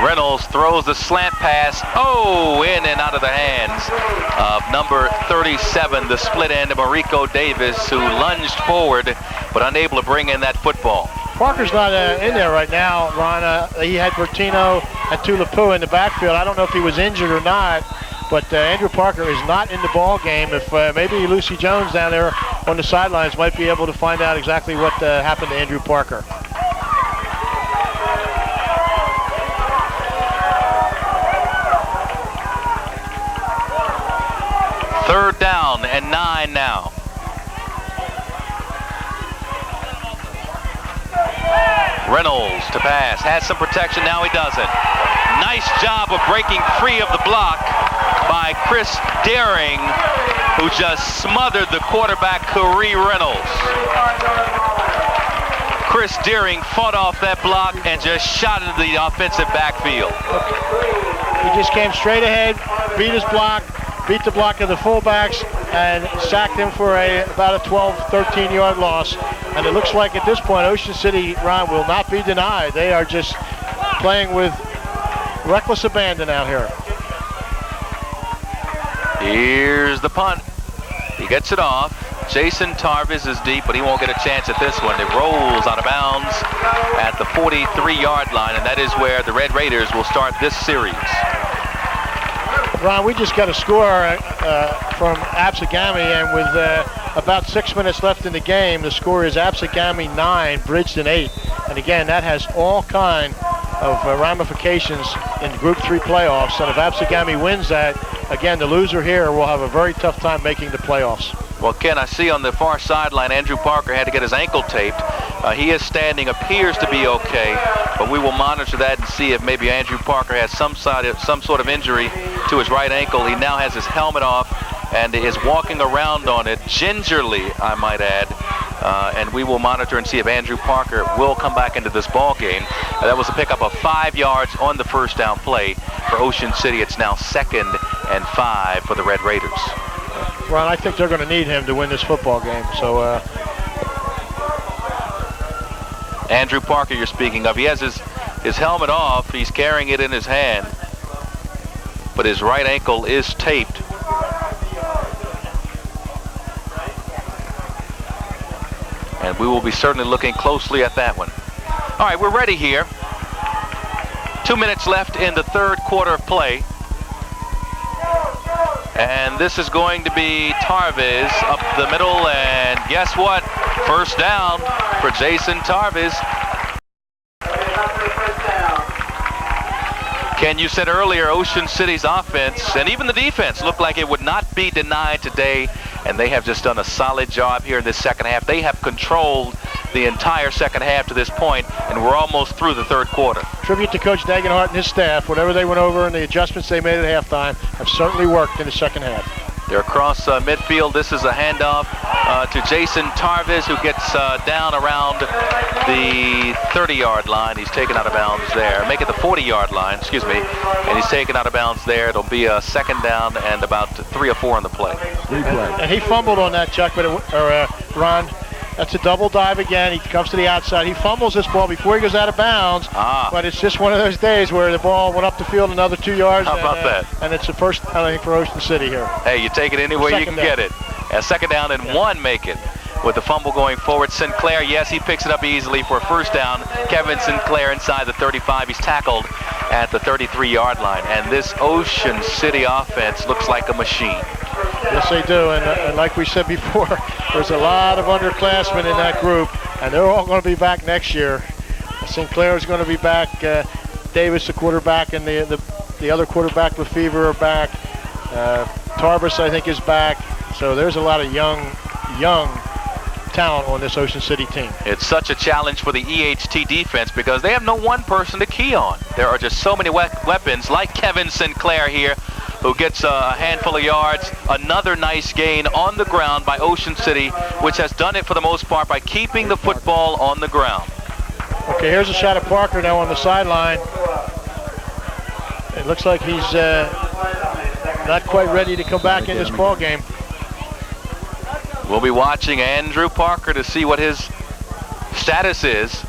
Reynolds throws the slant pass, in and out of the hands of number 37, the split end of Marico Davis, who lunged forward but unable to bring in that football. Parker's not in there right now, Ron. He had Bertino and Tulipu in the backfield. I don't know if he was injured or not, but Andrew Parker is not in the ball game. If maybe Lucy Jones down there on the sidelines might be able to find out exactly what happened to Andrew Parker. Third down and 9 now. Reynolds to pass, has some protection, now he doesn't. Nice job of breaking free of the block by Chris Daring, who just smothered the quarterback, Curry Reynolds. Chris Daring fought off that block and just shot into the offensive backfield. He just came straight ahead, beat his block, beat the block of the fullbacks, and sacked him for about a 12, 13-yard loss. And it looks like at this point, Ocean City, Ron, will not be denied. They are just playing with reckless abandon out here. Here's the punt. He gets it off. Jason Tarvis is deep, but he won't get a chance at this one. It rolls out of bounds at the 43-yard line, and that is where the Red Raiders will start this series. Ron, we just got a score from Absegami, and with about 6 minutes left in the game, the score is Absegami 9, Bridgeton 8. And again, that has all kind of ramifications in Group 3 playoffs. And if Absegami wins that, again, the loser here will have a very tough time making the playoffs. Well, Ken, I see on the far sideline, Andrew Parker had to get his ankle taped. He is standing, appears to be okay, but we will monitor that and see if maybe Andrew Parker has some sort of injury to his right ankle. He now has his helmet off and is walking around on it gingerly, I might add. And we will monitor and see if Andrew Parker will come back into this ball game. That was a pickup of 5 yards on the first down play for Ocean City. It's now 2nd and 5 for the Red Raiders. Ron, I think they're going to need him to win this football game. So, Andrew Parker you're speaking of. He has his helmet off. He's carrying it in his hand, but his right ankle is taped. And we will be certainly looking closely at that one. All right, we're ready here. 2 minutes left in the third quarter of play. And this is going to be Tarvis up the middle, and guess what? First down for Jason Tarvis. Ken, you said earlier Ocean City's offense and even the defense looked like it would not be denied today, and they have just done a solid job here in this second half. They have controlled the entire second half to this point, and we're almost through the third quarter. Tribute to Coach Dagenhart and his staff. Whatever they went over and the adjustments they made at halftime have certainly worked in the second half. They're across midfield. This is a handoff to Jason Tarvis, who gets down around the 30-yard line. He's taken out of bounds there. Make it the 40-yard line, excuse me. And he's taken out of bounds there. It'll be a second down and about 3 or 4 on the play. And he fumbled on that, Chuck, but Ron. That's a double dive again. He comes to the outside. He fumbles this ball before he goes out of bounds. But it's just one of those days where the ball went up the field another 2 yards. How about that? And it's the first, I think, for Ocean City here. Hey, you take it any way you can get it. A second down and 1 make it. With the fumble going forward, Sinclair, yes, he picks it up easily for a first down. Kevin Sinclair inside the 35. He's tackled at the 33-yard line. And this Ocean City offense looks like a machine. Yes, they do. And like we said before, there's a lot of underclassmen in that group, and they're all going to be back next year. Sinclair is going to be back. Davis, the quarterback, and the other quarterback, Lefevre, are back. Tarvis, I think, is back. So there's a lot of young talent on this Ocean City team. It's such a challenge for the EHT defense because they have no one person to key on. There are just so many weapons, like Kevin Sinclair here, who gets a handful of yards. Another nice gain on the ground by Ocean City, which has done it for the most part by keeping the football on the ground. Okay, here's a shot of Parker now on the sideline. It looks like he's not quite ready to come back in this ball game. We'll be watching Andrew Parker to see what his status is.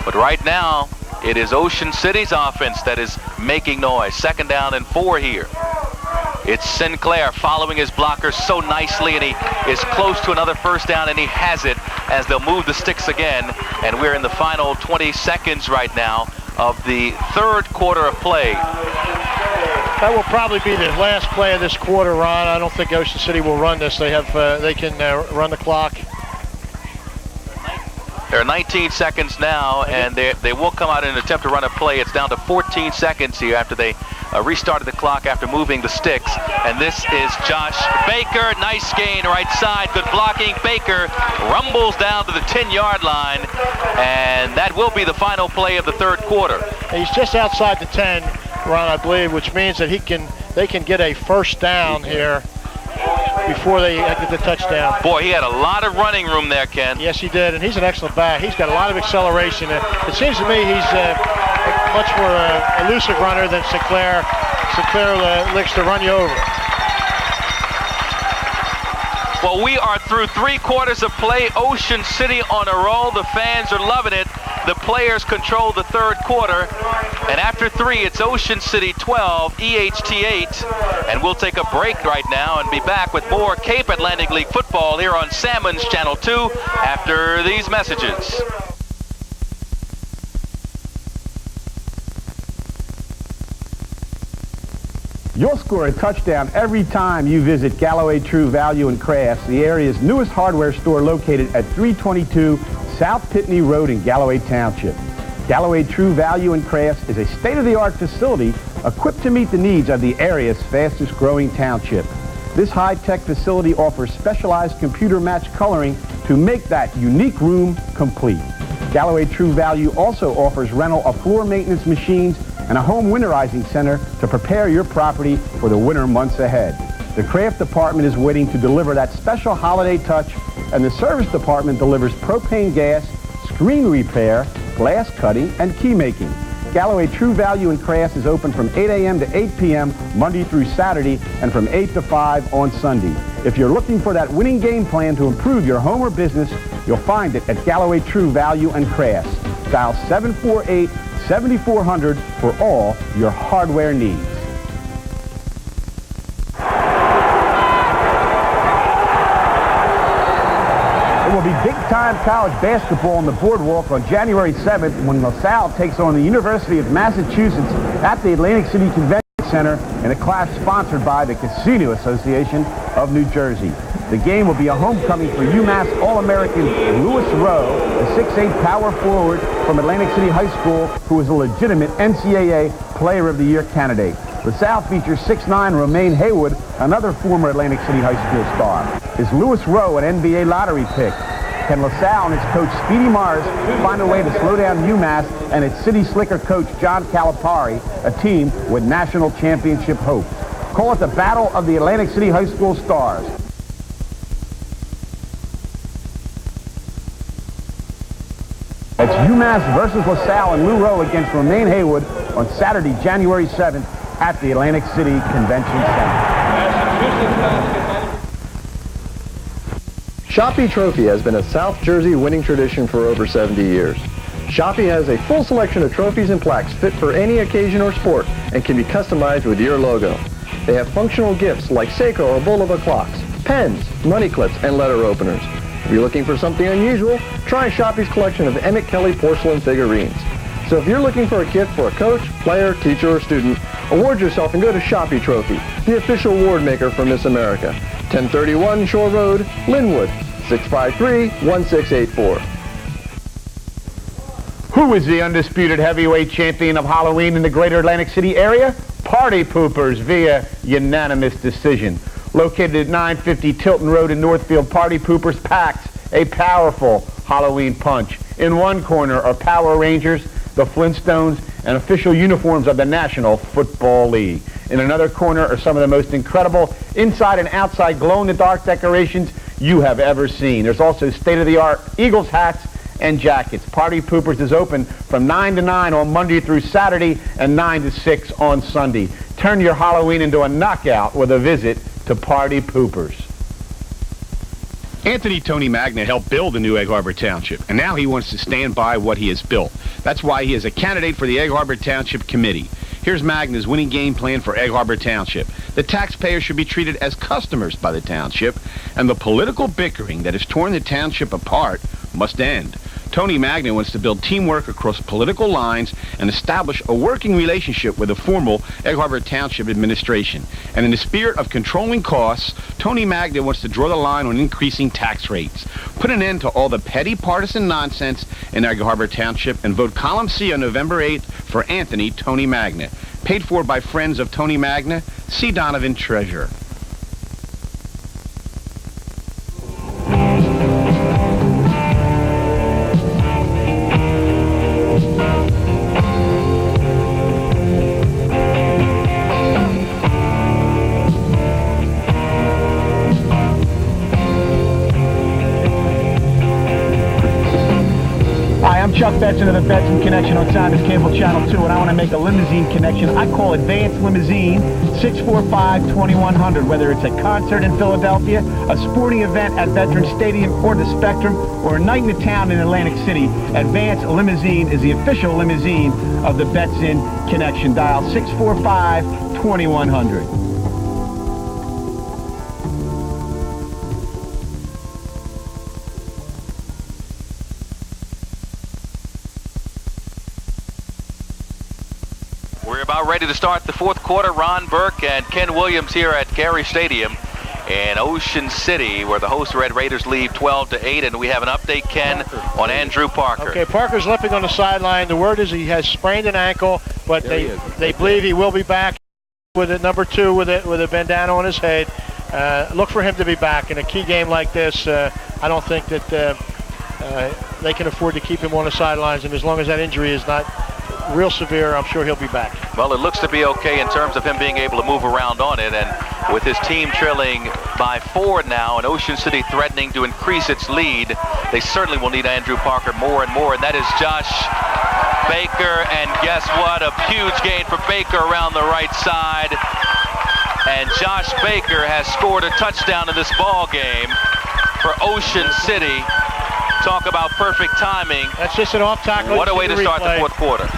But right now, it is Ocean City's offense that is making noise. Second down and 4 here. It's Sinclair following his blockers so nicely, and he is close to another first down, and he has it as they'll move the sticks again. And we're in the final 20 seconds right now of the third quarter of play. That will probably be the last play of this quarter, Ron. I don't think Ocean City will run this. They can run the clock. There are 19 seconds now, and they will come out and attempt to run a play. It's down to 14 seconds here after they restarted the clock after moving the sticks. And this is Josh Baker. Nice gain right side. Good blocking. Baker rumbles down to the 10-yard line, and that will be the final play of the third quarter. He's just outside the 10, Ron, I believe, which means that they can get a first down here before they get the touchdown. Boy, he had a lot of running room there, Ken. Yes, he did, and he's an excellent back. He's got a lot of acceleration. It seems to me he's a much more elusive runner than Sinclair. Sinclair likes to run you over. Well, we are through 3 quarters of play. Ocean City on a roll. The fans are loving it. The players control the third quarter. And after 3, it's Ocean City 12, EHT 8. And we'll take a break right now and be back with more Cape Atlantic League football here on Sammons Channel 2 after these messages. You'll score a touchdown every time you visit Galloway True Value and Crafts, the area's newest hardware store located at 322 South Pitney Road in Galloway Township. Galloway True Value and Crafts is a state-of-the-art facility equipped to meet the needs of the area's fastest growing township. This high-tech facility offers specialized computer match coloring to make that unique room complete. Galloway True Value also offers rental of floor maintenance machines and a home winterizing center to prepare your property for the winter months ahead. The craft department is waiting to deliver that special holiday touch, and the service department delivers propane gas, screen repair, glass cutting, and key making. Galloway True Value and Crafts is open from 8 a.m. to 8 p.m. Monday through Saturday and from 8 to 5 on Sunday. If you're looking for that winning game plan to improve your home or business, you'll find it at Galloway True Value and Crafts. Dial 748-7400 for all your hardware needs. It will be big-time college basketball on the boardwalk on January 7th when LaSalle takes on the University of Massachusetts at the Atlantic City Convention Center in a clash sponsored by the Casino Association of New Jersey. The game will be a homecoming for UMass All-American Lewis Rowe, a 6'8" power forward from Atlantic City High School who is a legitimate NCAA Player of the Year candidate. LaSalle features 6'9" Romaine Haywood, another former Atlantic City High School star. Is Lewis Rowe an NBA lottery pick? Can LaSalle and its coach Speedy Mars find a way to slow down UMass and its City Slicker coach John Calipari, a team with national championship hopes? Call it the Battle of the Atlantic City High School Stars. It's UMass versus LaSalle and Lou Rowe against Romaine Haywood on Saturday, January 7th at the Atlantic City Convention Center. Shoppy Trophy has been a South Jersey winning tradition for over 70 years. Shoppy has a full selection of trophies and plaques fit for any occasion or sport and can be customized with your logo. They have functional gifts like Seiko or Bulova clocks, pens, money clips, and letter openers. If you're looking for something unusual, try Shoppy's collection of Emmett Kelly porcelain figurines. So if you're looking for a gift for a coach, player, teacher, or student, award yourself and go to Shoppy Trophy, the official award maker for Miss America. 1031 Shore Road, Linwood, 653-1684. Who is the undisputed heavyweight champion of Halloween in the greater Atlantic City area? Party Poopers via unanimous decision. Located at 950 Tilton Road in Northfield, Party Poopers packs a powerful Halloween punch. In one corner are Power Rangers, the Flintstones, and official uniforms of the National Football League. In another corner are some of the most incredible inside and outside glow-in-the-dark decorations you have ever seen. There's also state-of-the-art Eagles hats and jackets. Party Poopers is open from 9 to 9 on Monday through Saturday and 9 to 6 on Sunday. Turn your Halloween into a knockout with a visit to Party Poopers. Anthony Tony Magna helped build the new Egg Harbor Township, and now he wants to stand by what he has built. That's why he is a candidate for the Egg Harbor Township Committee. Here's Magna's winning game plan for Egg Harbor Township. The taxpayers should be treated as customers by the township, and the political bickering that has torn the township apart must end. Tony Magna wants to build teamwork across political lines and establish a working relationship with the formal Egg Harbor Township administration. And in the spirit of controlling costs, Tony Magna wants to draw the line on increasing tax rates. Put an end to all the petty partisan nonsense in Egg Harbor Township and vote column C on November 8th for Anthony Tony Magna. Paid for by friends of Tony Magna, C. Donovan, Treasurer. I'm Chuck Betson of the Betson Connection on Sammons Cable Channel 2, and I want to make a limousine connection. I call Advanced Limousine 645-2100. Whether it's a concert in Philadelphia, a sporting event at Veterans Stadium or the Spectrum, or a night in the town in Atlantic City, Advanced Limousine is the official limousine of the Betson Connection. Dial 645-2100. We're about ready to start the fourth quarter. Ron Burke and Ken Williams here at Gary Stadium in Ocean City, where the host Red Raiders lead 12-8, and we have an update, Ken, on Andrew Parker. Okay, Parker's limping on the sideline. The word is he has sprained an ankle, but they believe he will be back with it, number 2 with a bandana on his head. Look for him to be back in a key game like this. I don't think that they can afford to keep him on the sidelines, and as long as that injury is not real severe, I'm sure he'll be back. Well, it looks to be okay in terms of him being able to move around on it, and with his team trailing by 4 now and Ocean City threatening to increase its lead, they certainly will need Andrew Parker more and more, and that is Josh Baker, and guess what? A huge gain for Baker around the right side. And Josh Baker has scored a touchdown in this ball game for Ocean City. Talk about perfect timing. That's just an off tackle. What a way to start the fourth quarter.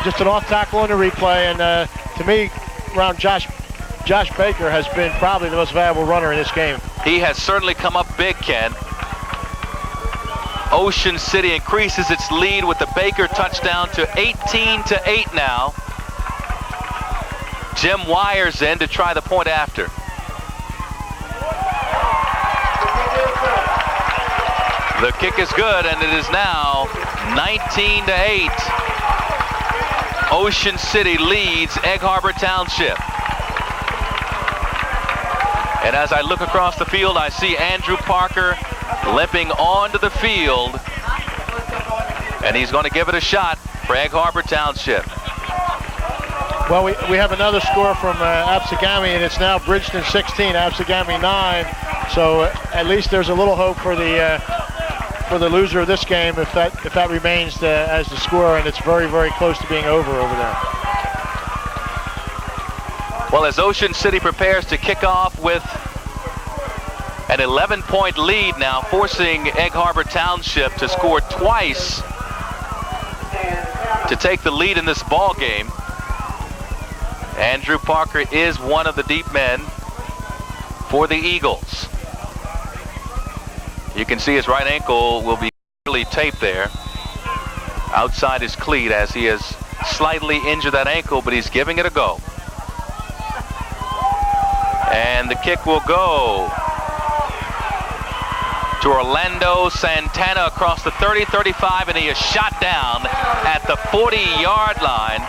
Just an off tackle in the replay, and to me, around Josh Baker has been probably the most valuable runner in this game. He has certainly come up big, Ken. Ocean City increases its lead with the Baker touchdown to 18-8 now. Jim Wires in to try the point after. The kick is good, and it is now 19-8. Ocean City leads Egg Harbor Township. And as I look across the field, I see Andrew Parker limping onto the field. And he's going to give it a shot for Egg Harbor Township. Well, we have another score from Absegami, and it's now Bridgeton 16, Absegami 9. So at least there's a little hope for the loser of this game if that remains as the score, and it's very, very close to being over there. Well, as Ocean City prepares to kick off with an 11-point lead now, forcing Egg Harbor Township to score twice to take the lead in this ball game. Andrew Parker is one of the deep men for the Eagles. You can see his right ankle will be clearly taped there outside his cleat as he has slightly injured that ankle, but he's giving it a go. And the kick will go to Orlando Santana across the 30-35, and he is shot down at the 40-yard line.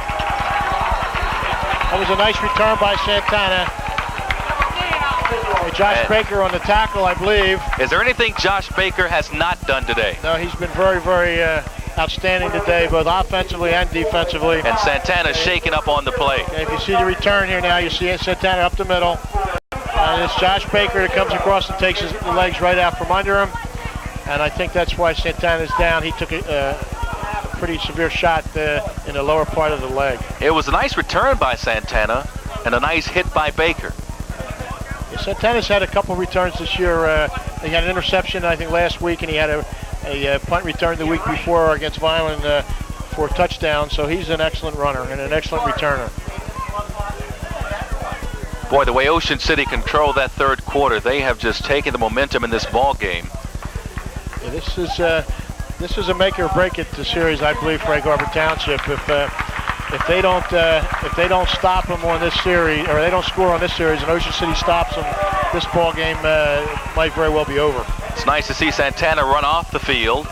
That was a nice return by Santana. Josh Baker on the tackle, I believe. Is there anything Josh Baker has not done today? No, he's been very, very outstanding today, both offensively and defensively. And Santana's shaking up on the play. Okay, if you see the return here now, you see Santana up the middle. And it's Josh Baker that comes across and takes his legs right out from under him. And I think that's why Santana's down. He took a pretty severe shot in the lower part of the leg. It was a nice return by Santana and a nice hit by Baker. Yeah, Santana's had a couple returns this year. He had an interception, I think, last week, and he had a punt return the week before against Vineland for a touchdown. So he's an excellent runner and an excellent returner. Boy, the way Ocean City controlled that third quarter, they have just taken the momentum in this ball game. Yeah, this is a make or break it the series, I believe, for Egg Harbor Township. If they don't stop them on this series, or they don't score on this series, and Ocean City stops them, this ball game might very well be over. It's nice to see Santana run off the field.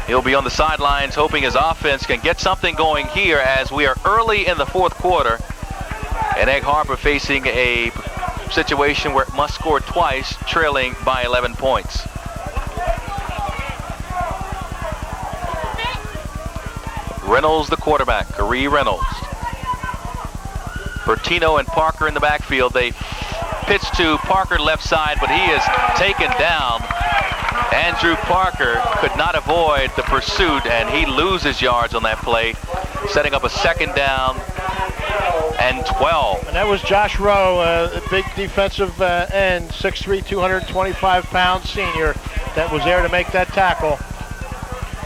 He'll be on the sidelines hoping his offense can get something going here as we are early in the fourth quarter. And Egg Harbor facing a situation where it must score twice, trailing by 11 points. Reynolds, the quarterback, Corey Reynolds. Bertino and Parker in the backfield. They pitch to Parker left side, but he is taken down. Andrew Parker could not avoid the pursuit, and he loses yards on that play, setting up a second down and 12. And that was Josh Rowe, a big defensive end, 6'3", 225-pound senior that was there to make that tackle.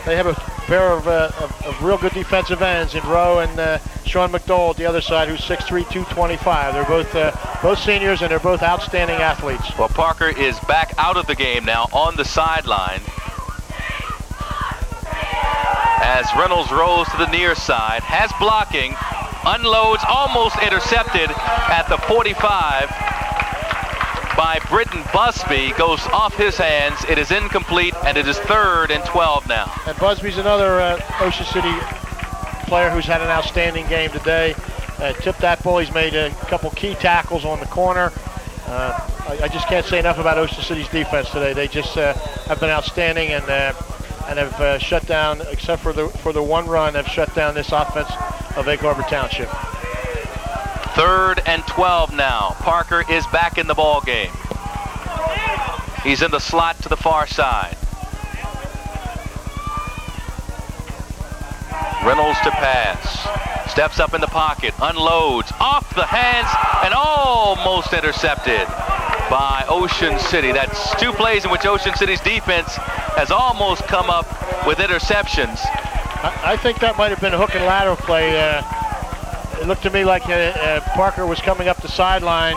They have a pair of real good defensive ends in Rowe and Sean McDowell at the other side, who's 6'3", 225. They're both seniors, and they're both outstanding athletes. Well, Parker is back out of the game now on the sideline as Reynolds rolls to the near side, has blocking, unloads, almost intercepted at the 45 by Britton Busby, goes off his hands. It is incomplete, and it is 3rd and 12 now. And Busby's another Ocean City player who's had an outstanding game today. Tipped that ball. He's made a couple key tackles on the corner. I just can't say enough about Ocean City's defense today. They just have been outstanding and have shut down, except for the one run, have shut down this offense of Egg Harbor Township. 3rd and 12 now. Parker is back in the ball game. He's in the slot to the far side. Reynolds to pass. Steps up in the pocket, unloads, off the hands, and almost intercepted by Ocean City. That's 2 plays in which Ocean City's defense has almost come up with interceptions. I think that might have been a hook and lateral play. It looked to me like Parker was coming up the sideline.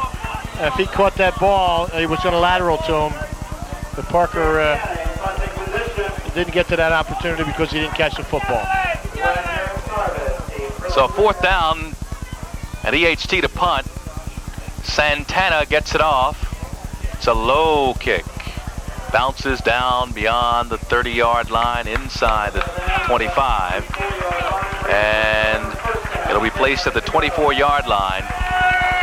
If he caught that ball, he was going to lateral to him. But Parker didn't get to that opportunity because he didn't catch the football. So 4th down at EHT to punt. Santana gets it off. It's a low kick. Bounces down beyond the 30-yard line inside the 25. And it'll be placed at the 24-yard line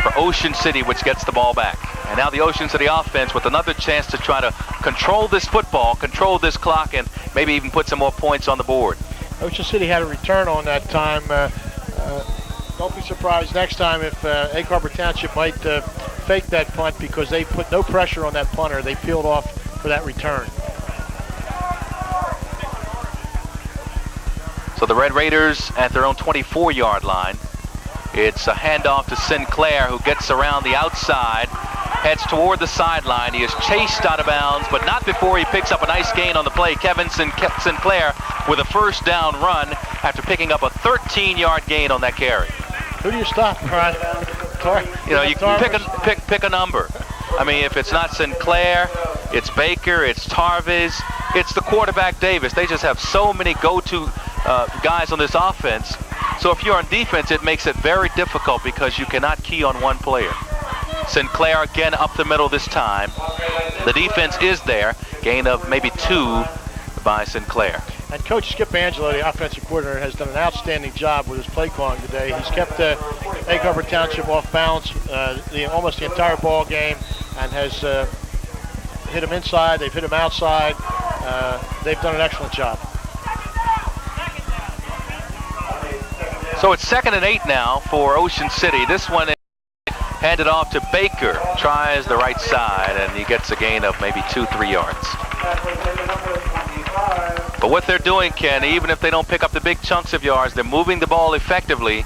for Ocean City, which gets the ball back. And now the Ocean City offense with another chance to try to control this football, control this clock, and maybe even put some more points on the board. Ocean City had a return on that time. Don't be surprised next time if Egg Harbor Township might fake that punt because they put no pressure on that punter. They peeled off for that return. So the Red Raiders at their own 24-yard line. It's a handoff to Sinclair, who gets around the outside, heads toward the sideline. He is chased out of bounds, but not before he picks up a nice gain on the play. Kevin Sinclair with a first down run after picking up a 13-yard gain on that carry. Who do you stop, Ron? You know, you can pick a number. I mean, if it's not Sinclair, it's Baker, it's Tarvis, it's the quarterback Davis. They just have so many go-to guys on this offense. So if you're on defense, it makes it very difficult because you cannot key on one player. Sinclair again up the middle this time. The defense is there. Gain of maybe 2 by Sinclair. And Coach Skip Angelo, the offensive coordinator, has done an outstanding job with his play calling today. He's kept Egg Harbor Township off balance almost the entire ball game and has hit him inside. They've hit him outside. They've done an excellent job. So it's 2nd and 8 now for Ocean City. This one is handed off to Baker. Tries the right side, and he gets a gain of maybe 2-3 yards. But what they're doing, Ken, even if they don't pick up the big chunks of yards, they're moving the ball effectively,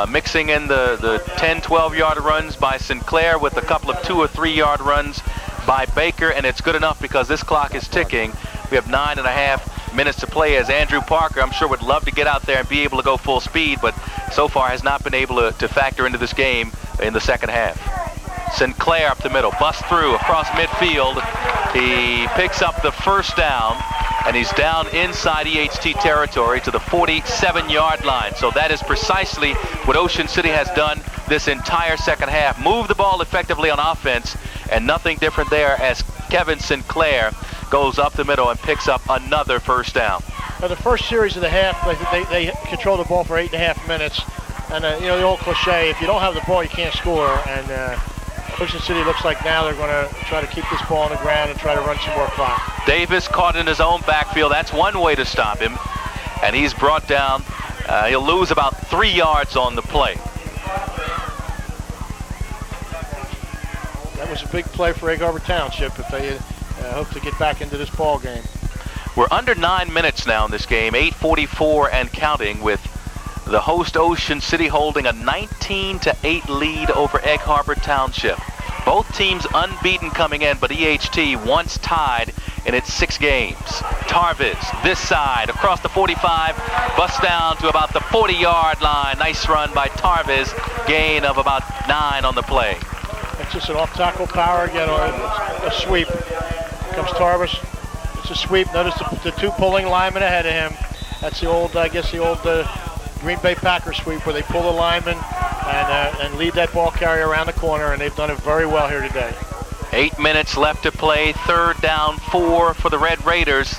mixing in the 10, 12-yard runs by Sinclair with a couple of 2 or 3 yard runs by Baker, and it's good enough because this clock is ticking. We have 9.5 minutes to play as Andrew Parker, I'm sure, would love to get out there and be able to go full speed, but so far has not been able to factor into this game in the second half. Sinclair up the middle, busts through across midfield. He picks up the first down, and he's down inside EHT territory to the 47-yard line. So that is precisely what Ocean City has done this entire second half. Move the ball effectively on offense, and nothing different there as Kevin Sinclair goes up the middle and picks up another first down. Now, the first series of the half, they control the ball for 8.5 minutes. And, you know, the old cliche, if you don't have the ball, you can't score. And Ocean City looks like now they're going to try to keep this ball on the ground and try to run some more clock. Davis caught in his own backfield. That's one way to stop him. And he's brought down. He'll lose about 3 yards on the play. That was a big play for Egg Harbor Township if they hope to get back into this ball game. We're under 9 minutes now in this game, 8:44 and counting, with the host Ocean City holding a 19-8 lead over Egg Harbor Township. Both teams unbeaten coming in, but EHT once tied in its 6 games. Tarvis, this side, across the 45, busts down to about the 40-yard line. Nice run by Tarvis, gain of about 9 on the play. It's just an off-tackle power again, or a sweep. Here comes Tarvis. It's a sweep. Notice the 2 pulling linemen ahead of him. That's the old, I guess, the old Green Bay Packers sweep where they pull the lineman and lead that ball carrier around the corner, and they've done it very well here today. 8 minutes left to play. 3rd down 4 for the Red Raiders.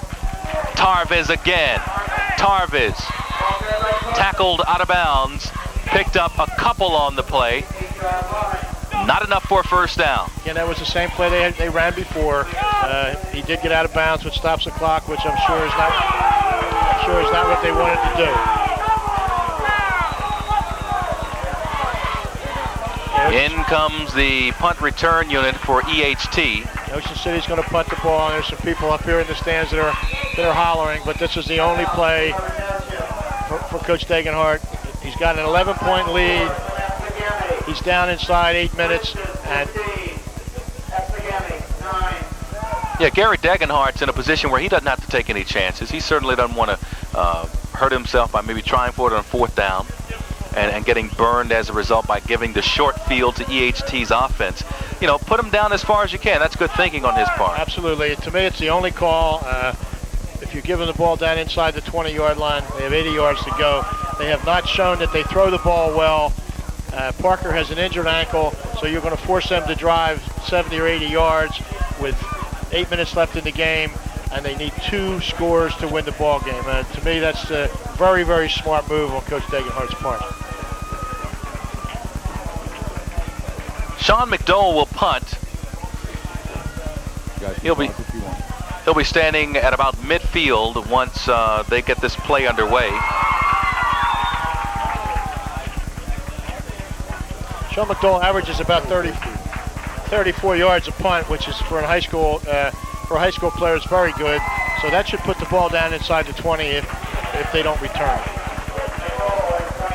Tarvis again. Tarvis tackled out of bounds. Picked up a couple on the play. Not enough for a first down. Again, that was the same play they ran before. He did get out of bounds, which stops the clock, which I'm sure is not what they wanted to do. In comes the punt return unit for EHT. Ocean City's going to punt the ball, and there's some people up here in the stands that are hollering, but this is the only play for Coach Degenhart. He's got an 11-point lead. He's down inside 8 minutes. And yeah, Gary Degenhardt's in a position where he doesn't have to take any chances. He certainly doesn't want to hurt himself by maybe trying for it on 4th down and getting burned as a result by giving the short field to EHT's offense. You know, put him down as far as you can. That's good thinking on his part. Absolutely. To me, it's the only call. If you're giving the ball down inside the 20-yard line, they have 80 yards to go. They have not shown that they throw the ball well. Parker has an injured ankle, so you're going to force them to drive 70 or 80 yards with 8 minutes left in the game, and they need 2 scores to win the ball game. To me, that's a very, very smart move on Coach Degenhardt's part. Sean McDowell will punt. He'll be standing at about midfield once they get this play underway. Sean McDowell averages about 34 yards a punt, which is for a high school player is very good. So that should put the ball down inside the 20 if they don't return.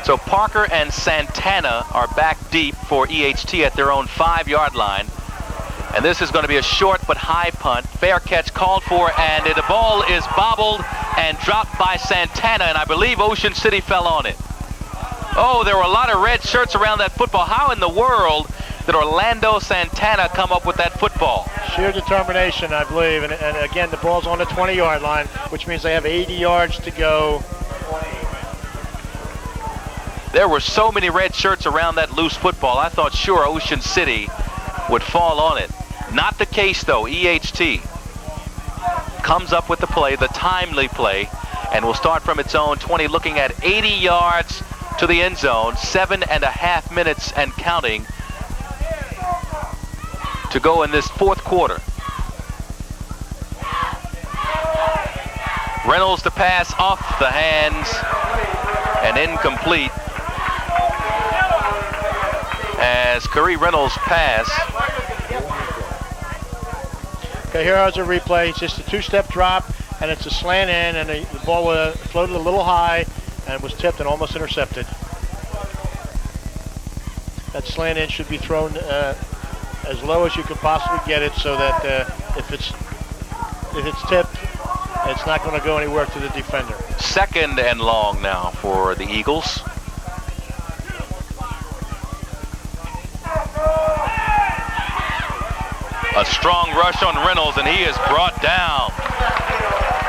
So Parker and Santana are back deep for EHT at their own 5-yard line. And this is going to be a short but high punt. Fair catch called for, and the ball is bobbled and dropped by Santana, and I believe Ocean City fell on it. Oh, there were a lot of red shirts around that football. How in the world did Orlando Santana come up with that football? Sheer determination, I believe. And again, the ball's on the 20-yard line, which means they have 80 yards to go. There were so many red shirts around that loose football. I thought sure Ocean City would fall on it. Not the case, though. EHT comes up with the play, the timely play, and will start from its own 20, looking at 80 yards to the end zone, 7.5 minutes and counting to go in this 4th quarter. Reynolds to pass off the hands and incomplete as Curry Reynolds pass. Okay, here's a replay. It's just a 2-step drop, and it's a slant in, and the ball floated a little high and was tipped and almost intercepted. That slant in should be thrown as low as you can possibly get it, so that if it's tipped, it's not going to go anywhere to the defender. 2nd and long now for the Eagles. A strong rush on Reynolds, and he is brought down.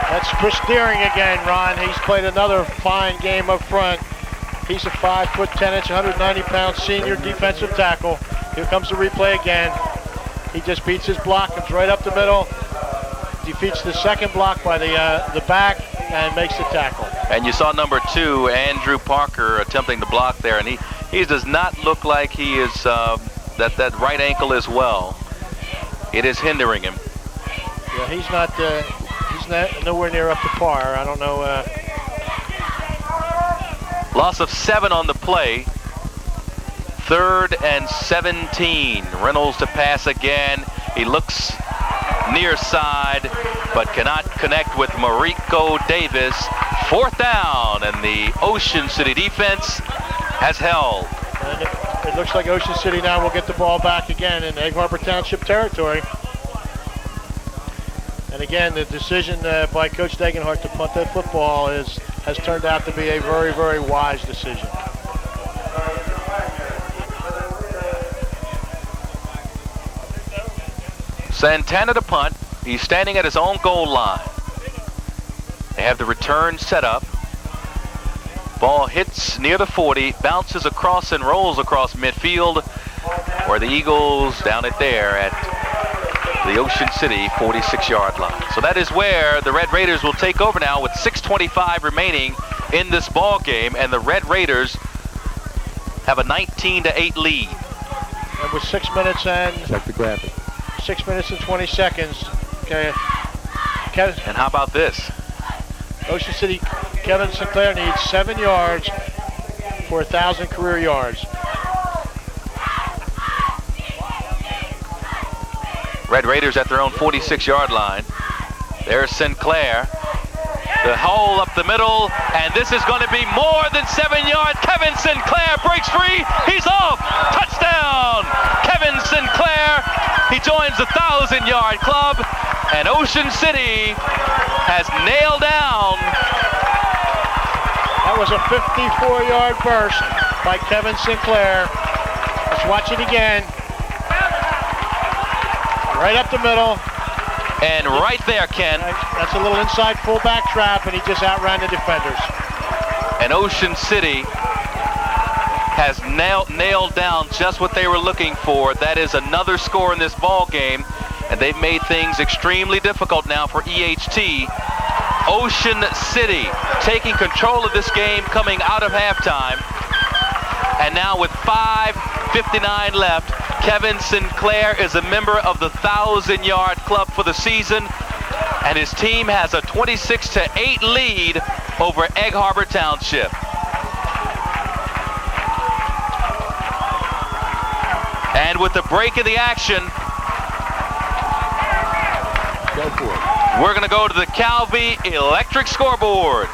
That's Chris Deering again, Ron. He's played another fine game up front. He's a 5'10", 190-pound senior defensive tackle. Here comes the replay again. He just beats his block, comes right up the middle, defeats the second block by the back, and makes the tackle. And you saw number 2, Andrew Parker, attempting to block there, and he does not look like he is that right ankle as well. It is hindering him. Yeah, he's not nowhere near up to par. I don't know. Loss of 7 on the play. 3rd and 17. Reynolds to pass again. He looks near side, but cannot connect with Mariko Davis. 4th down, and the Ocean City defense has held. And it looks like Ocean City now will get the ball back again in Egg Harbor Township territory. And again, the decision by Coach Degenhardt to punt that football has turned out to be a very, very wise decision. Santana to punt. He's standing at his own goal line. They have the return set up. Ball hits near the 40, bounces across and rolls across midfield, where the Eagles down it there at the Ocean City 46-yard line. So that is where the Red Raiders will take over now with 6:25 remaining in this ball game, and the Red Raiders have a 19-8 lead. And with 6 minutes and check the graphic. 6 minutes and 20 seconds. Okay. And how about this? Ocean City, Kevin Sinclair needs 7 yards for 1,000 career yards. Red Raiders at their own 46-yard line. There's Sinclair. The hole up the middle, and this is going to be more than 7 yards. Kevin Sinclair breaks free. He's off. Touchdown. Kevin Sinclair. He joins the 1,000-yard club, and Ocean City has nailed down. That was a 54-yard burst by Kevin Sinclair. Let's watch it again. Right up the middle. And right there, Ken. That's a little inside fullback trap, and he just outran the defenders. And Ocean City has nailed down just what they were looking for. That is another score in this ball game, and they've made things extremely difficult now for EHT. Ocean City taking control of this game coming out of halftime. And now with 5:59 left, Kevin Sinclair is a member of the 1,000-yard club for the season, and his team has a 26-8 lead over Egg Harbor Township. And with the break in the action, Go for it. we're going to go to the Calvi Electric scoreboard.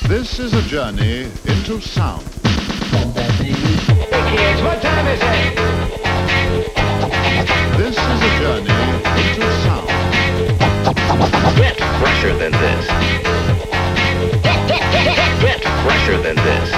This is a journey into sound. Hey kids, what time is it? This is a journey into sound. Get fresher than this. Get fresher than this.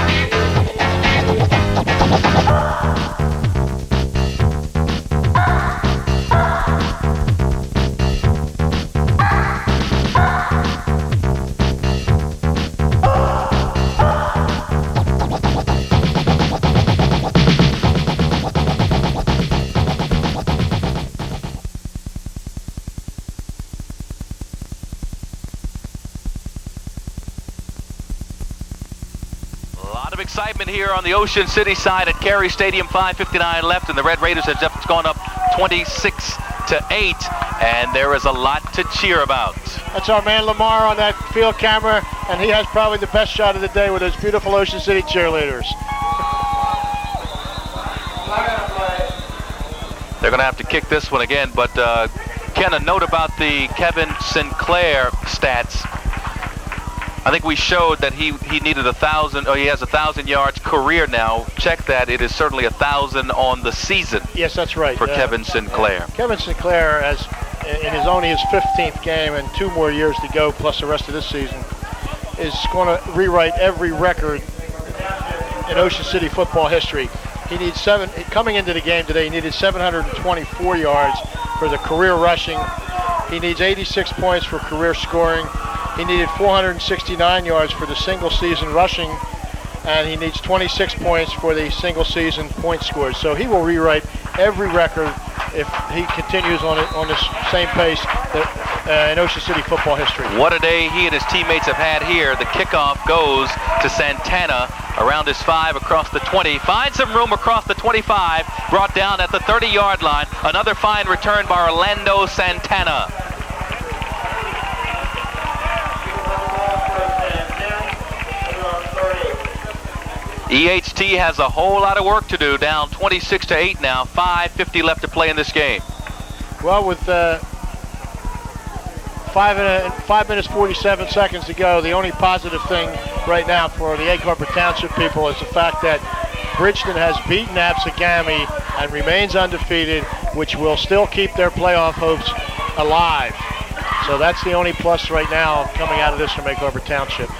Excitement here on the Ocean City side at Cary Stadium. 5:59 left, and the Red Raiders have just gone up 26-8, and there is a lot to cheer about. That's our man Lamar on that field camera, and he has probably the best shot of the day with those beautiful Ocean City cheerleaders. They're going to have to kick this one again, but Ken, a note about the Kevin Sinclair stats. I think we showed that he needed 1,000, or he has 1,000 yards career now. Check that. It is certainly 1,000 on the season. Yes, that's right. For Kevin Sinclair. Kevin Sinclair has, in only his 15th game and 2 more years to go, plus the rest of this season, is going to rewrite every record in Ocean City football history. He needs coming into the game today, he needed 724 yards for the career rushing. He needs 86 points for career scoring. He needed 469 yards for the single season rushing, and he needs 26 points for the single season point scores. So he will rewrite every record if he continues on this same pace in Ocean City football history. What a day he and his teammates have had here. The kickoff goes to Santana around his 5 across the 20. Finds some room across the 25. Brought down at the 30-yard line. Another fine return by Orlando Santana. EHT has a whole lot of work to do, down 26-8 now, 5:50 left to play in this game. Well, with 5 minutes 47 seconds to go, the only positive thing right now for the Egg Harbor Township people is the fact that Bridgeton has beaten Absegami and remains undefeated, which will still keep their playoff hopes alive. So that's the only plus right now coming out of this from Egg Harbor Township.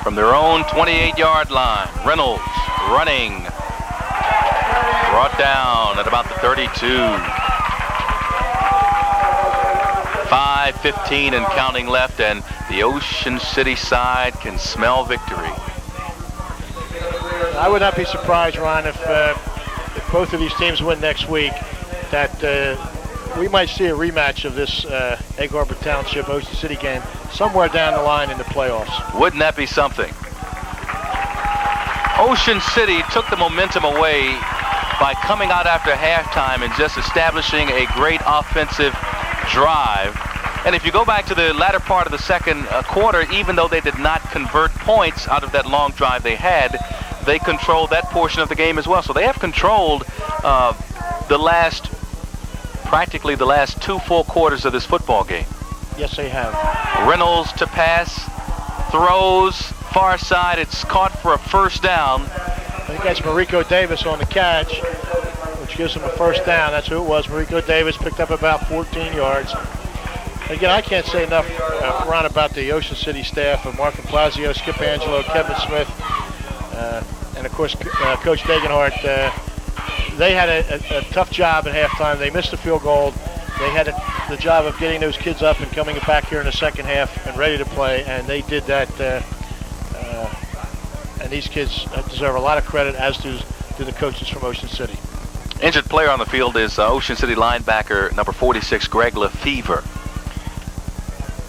From their own 28-yard line, Reynolds running, brought down at about the 32. 5:15 and counting left, and the Ocean City side can smell victory. I would not be surprised, Ron, if both of these teams win next week, that we might see a rematch of this Egg Harbor Township Ocean City game somewhere down the line in the playoffs. Wouldn't that be something? Ocean City took the momentum away by coming out after halftime and just establishing a great offensive drive. And if you go back to the latter part of the second quarter, even though they did not convert points out of that long drive they had, they controlled that portion of the game as well. So they have controlled practically the last 2 full quarters of this football game. Yes, they have. Reynolds to pass, throws, far side. It's caught for a first down. I think that's Mariko Davis on the catch, which gives him a first down. That's who it was. Mariko Davis picked up about 14 yards. Again, I can't say enough, Ron, about the Ocean City staff of Mark Plazio, Skip Angelo, Kevin Smith, and of course Coach Degenhart. They had a tough job at halftime. They missed the field goal. They had the job of getting those kids up and coming back here in the second half and ready to play, and they did that. And these kids deserve a lot of credit, as do the coaches from Ocean City. Injured player on the field is Ocean City linebacker number 46, Greg Lefevre.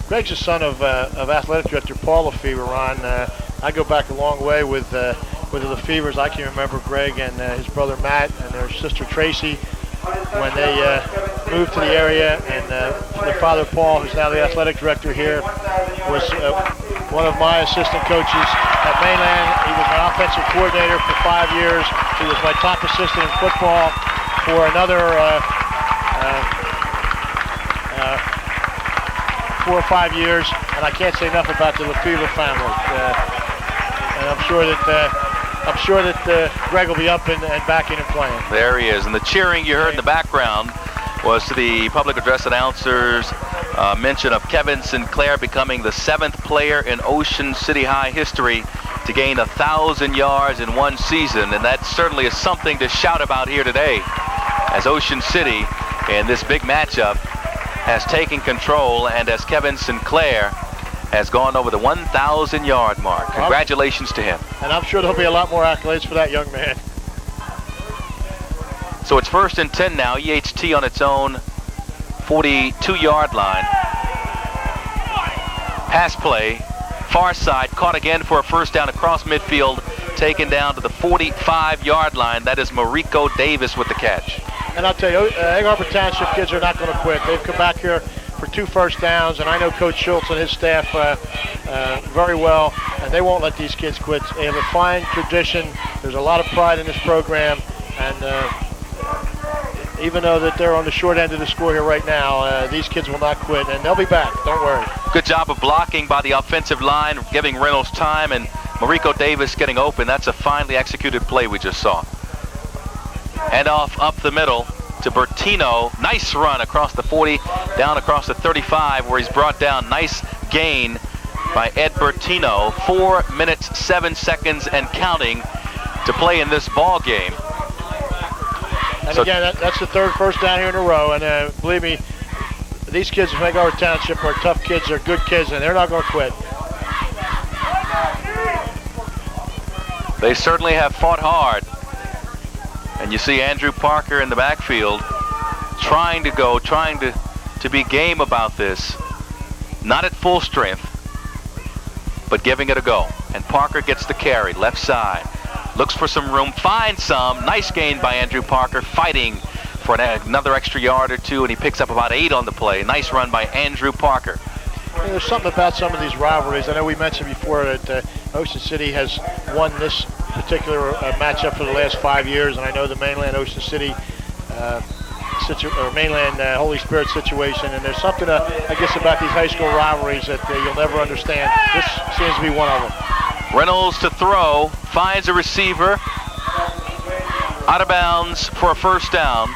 Greg's the son of athletic director Paul Lefevre, Ron. I go back a long way with the Lefevres. I can remember Greg and his brother Matt and their sister Tracy when they moved to the area, and their father Paul, who's now the athletic director here, was one of my assistant coaches at Mainland. He was my offensive coordinator for 5 years. He was my top assistant in football for another 4 or 5 years, and I can't say enough about the Lefevre family. And I'm sure that Greg will be up and back in and playing. There he is, and the cheering you heard in the background was to the public address announcers' mention of Kevin Sinclair becoming the 7th player in Ocean City High history to gain 1,000 yards in one season, and that certainly is something to shout about here today, as Ocean City in this big matchup has taken control, and as Kevin Sinclair has gone over the 1,000-yard mark. Congratulations to him. And I'm sure there'll be a lot more accolades for that young man. So it's 1st and 10 now. EHT on its own 42-yard line. Pass play, far side, caught again for a first down across midfield, taken down to the 45-yard line. That is Mariko Davis with the catch. And I'll tell you, Egg Harbor Township kids are not going to quit. They've come back here for 2 first downs, and I know Coach Schultz and his staff very well, and they won't let these kids quit. They have a fine tradition. There's a lot of pride in this program, and even though that they're on the short end of the score here right now, these kids will not quit, and they'll be back. Don't worry. Good job of blocking by the offensive line, giving Reynolds time, and Mariko Davis getting open. That's a finely executed play we just saw. Hand off up the middle to Bertino. Nice run across the 40, down across the 35, where he's brought down. Nice gain by Ed Bertino. 4 minutes, 7 seconds, and counting to play in this ball game. And so, again, that's the 3rd first down here in a row. And believe me, these kids from Egg Harbor Township are tough kids. They're good kids, and they're not going to quit. They certainly have fought hard. And you see Andrew Parker in the backfield trying to be game about this. Not at full strength, but giving it a go. And Parker gets the carry, left side. Looks for some room, finds some. Nice gain by Andrew Parker, fighting for another extra yard or 2, and he picks up about 8 on the play. Nice run by Andrew Parker. There's something about some of these rivalries. I know we mentioned before that Ocean City has won this particular matchup for the last 5 years, and I know the Mainland Ocean City Mainland Holy Spirit situation, and there's something I guess about these high school rivalries that you'll never understand. This seems to be one of them. Reynolds to throw, finds a receiver, out of bounds for a first down.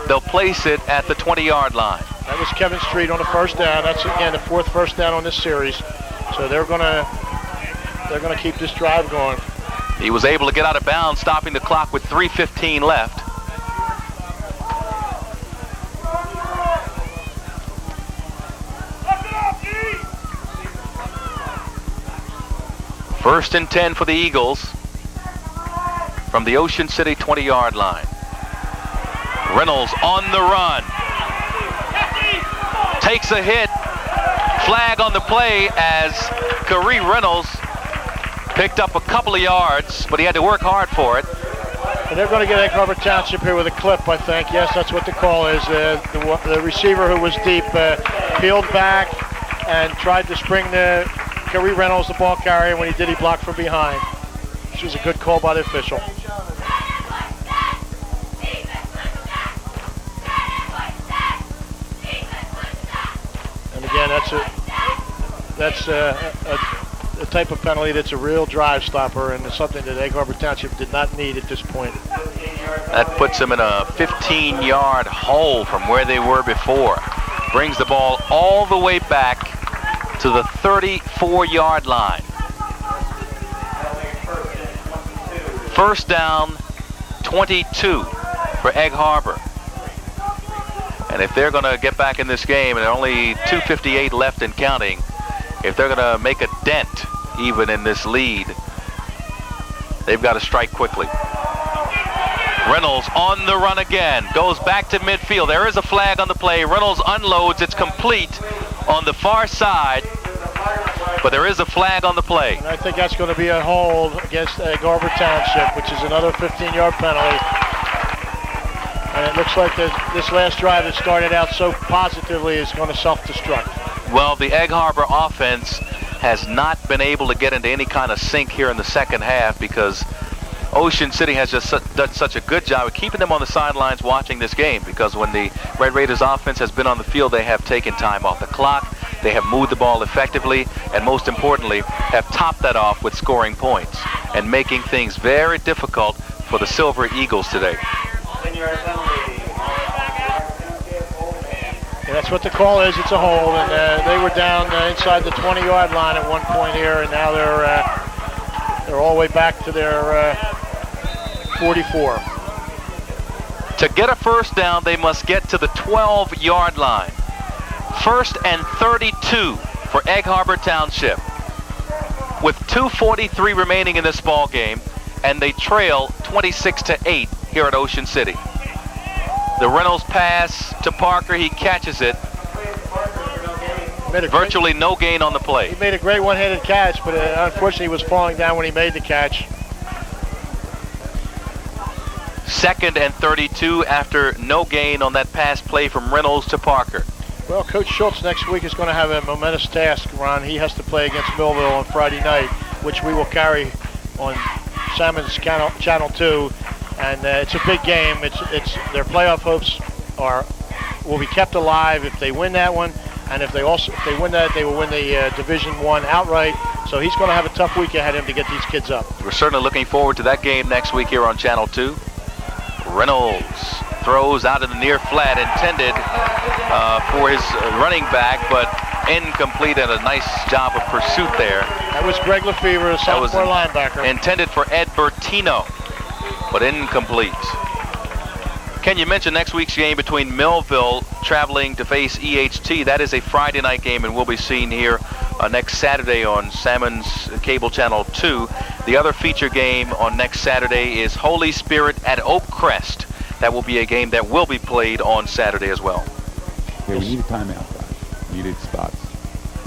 They'll place it at the 20-yard line. That was Kevin Street on the first down. That's again the 4th first down on this series. So they're gonna keep this drive going. He was able to get out of bounds, stopping the clock with 3:15 left. First and 10 for the Eagles from the Ocean City 20-yard line. Reynolds on the run. Takes a hit. Flag on the play as Khari Reynolds picked up a couple of yards, but he had to work hard for it. And they're going to get Egg Harbor Township here with a clip, I think. Yes, that's what the call is. The receiver who was deep peeled back and tried to spring Khari Reynolds, the ball carrier. When he did, he blocked from behind. This was a good call by the official. Again, that's a type of penalty that's a real drive stopper, and it's something that Egg Harbor Township did not need at this point. That puts them in a 15-yard hole from where they were before. Brings the ball all the way back to the 34-yard line. First down, 22 for Egg Harbor. And if they're going to get back in this game, and only 2:58 left and counting, if they're going to make a dent even in this lead, they've got to strike quickly. Reynolds on the run again, goes back to midfield. There is a flag on the play. Reynolds unloads. It's complete on the far side, but there is a flag on the play. And I think that's going to be a hold against Egg Harbor Township, which is another 15-yard penalty. And it looks like this last drive that started out so positively is going to self-destruct. Well, the Egg Harbor offense has not been able to get into any kind of sync here in the second half because Ocean City has just done such a good job of keeping them on the sidelines watching this game, because when the Red Raiders offense has been on the field, they have taken time off the clock, they have moved the ball effectively, and most importantly, have topped that off with scoring points and making things very difficult for the Silver Eagles today. And that's what the call is. It's a hold, and they were down inside the 20-yard line at one point here, and now they're all the way back to their 44. To get a first down, they must get to the 12-yard line. First and 32 for Egg Harbor Township, with 2:43 remaining in this ball game, and they trail 26-8 here at Ocean City. The Reynolds pass to Parker, he catches it. Virtually no gain on the play. He made a great one-handed catch, but unfortunately he was falling down when he made the catch. Second and 32 after no gain on that pass play from Reynolds to Parker. Well, Coach Schultz next week is going to have a momentous task, Ron. He has to play against Millville on Friday night, which we will carry on Sammons Channel 2. And it's a big game. It's their playoff hopes will be kept alive if they win that one, and if they win that, they will win the Division I outright. So he's going to have a tough week ahead of him to get these kids up. We're certainly looking forward to that game next week here on Channel 2. Reynolds throws out in the near flat, intended for his running back, but incomplete, and a nice job of pursuit there. That was Greg Lefevre, a sophomore linebacker. Intended for Ed Bertino, but incomplete. Ken, you mentioned next week's game between Millville traveling to face EHT. That is a Friday night game, and will be seen here next Saturday on Sammons Cable Channel 2. The other feature game on next Saturday is Holy Spirit at Oak Crest. That will be a game that will be played on Saturday as well. Yeah, we need a timeout, guys. Needed spots.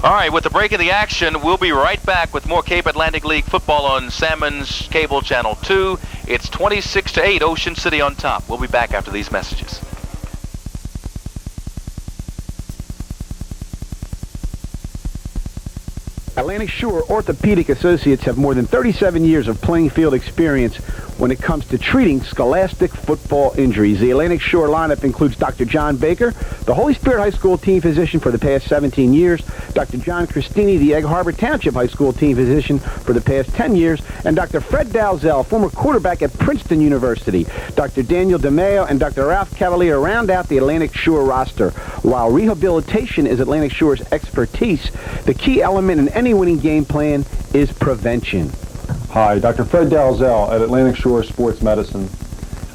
All right, with the break of the action, we'll be right back with more Cape Atlantic League football on Sammons Cable Channel 2. It's 26-8, Ocean City on top. We'll be back after these messages. Atlantic Shore Orthopedic Associates have more than 37 years of playing field experience when it comes to treating scholastic football injuries. The Atlantic Shore lineup includes Dr. John Baker, the Holy Spirit High School team physician for the past 17 years, Dr. John Christini, the Egg Harbor Township High School team physician for the past 10 years, and Dr. Fred Dalzell, former quarterback at Princeton University. Dr. Daniel DeMeo and Dr. Ralph Cavalier round out the Atlantic Shore roster. While rehabilitation is Atlantic Shore's expertise, the key element in any winning game plan is prevention. Hi, Dr. Fred Dalzell at Atlantic Shore Sports Medicine.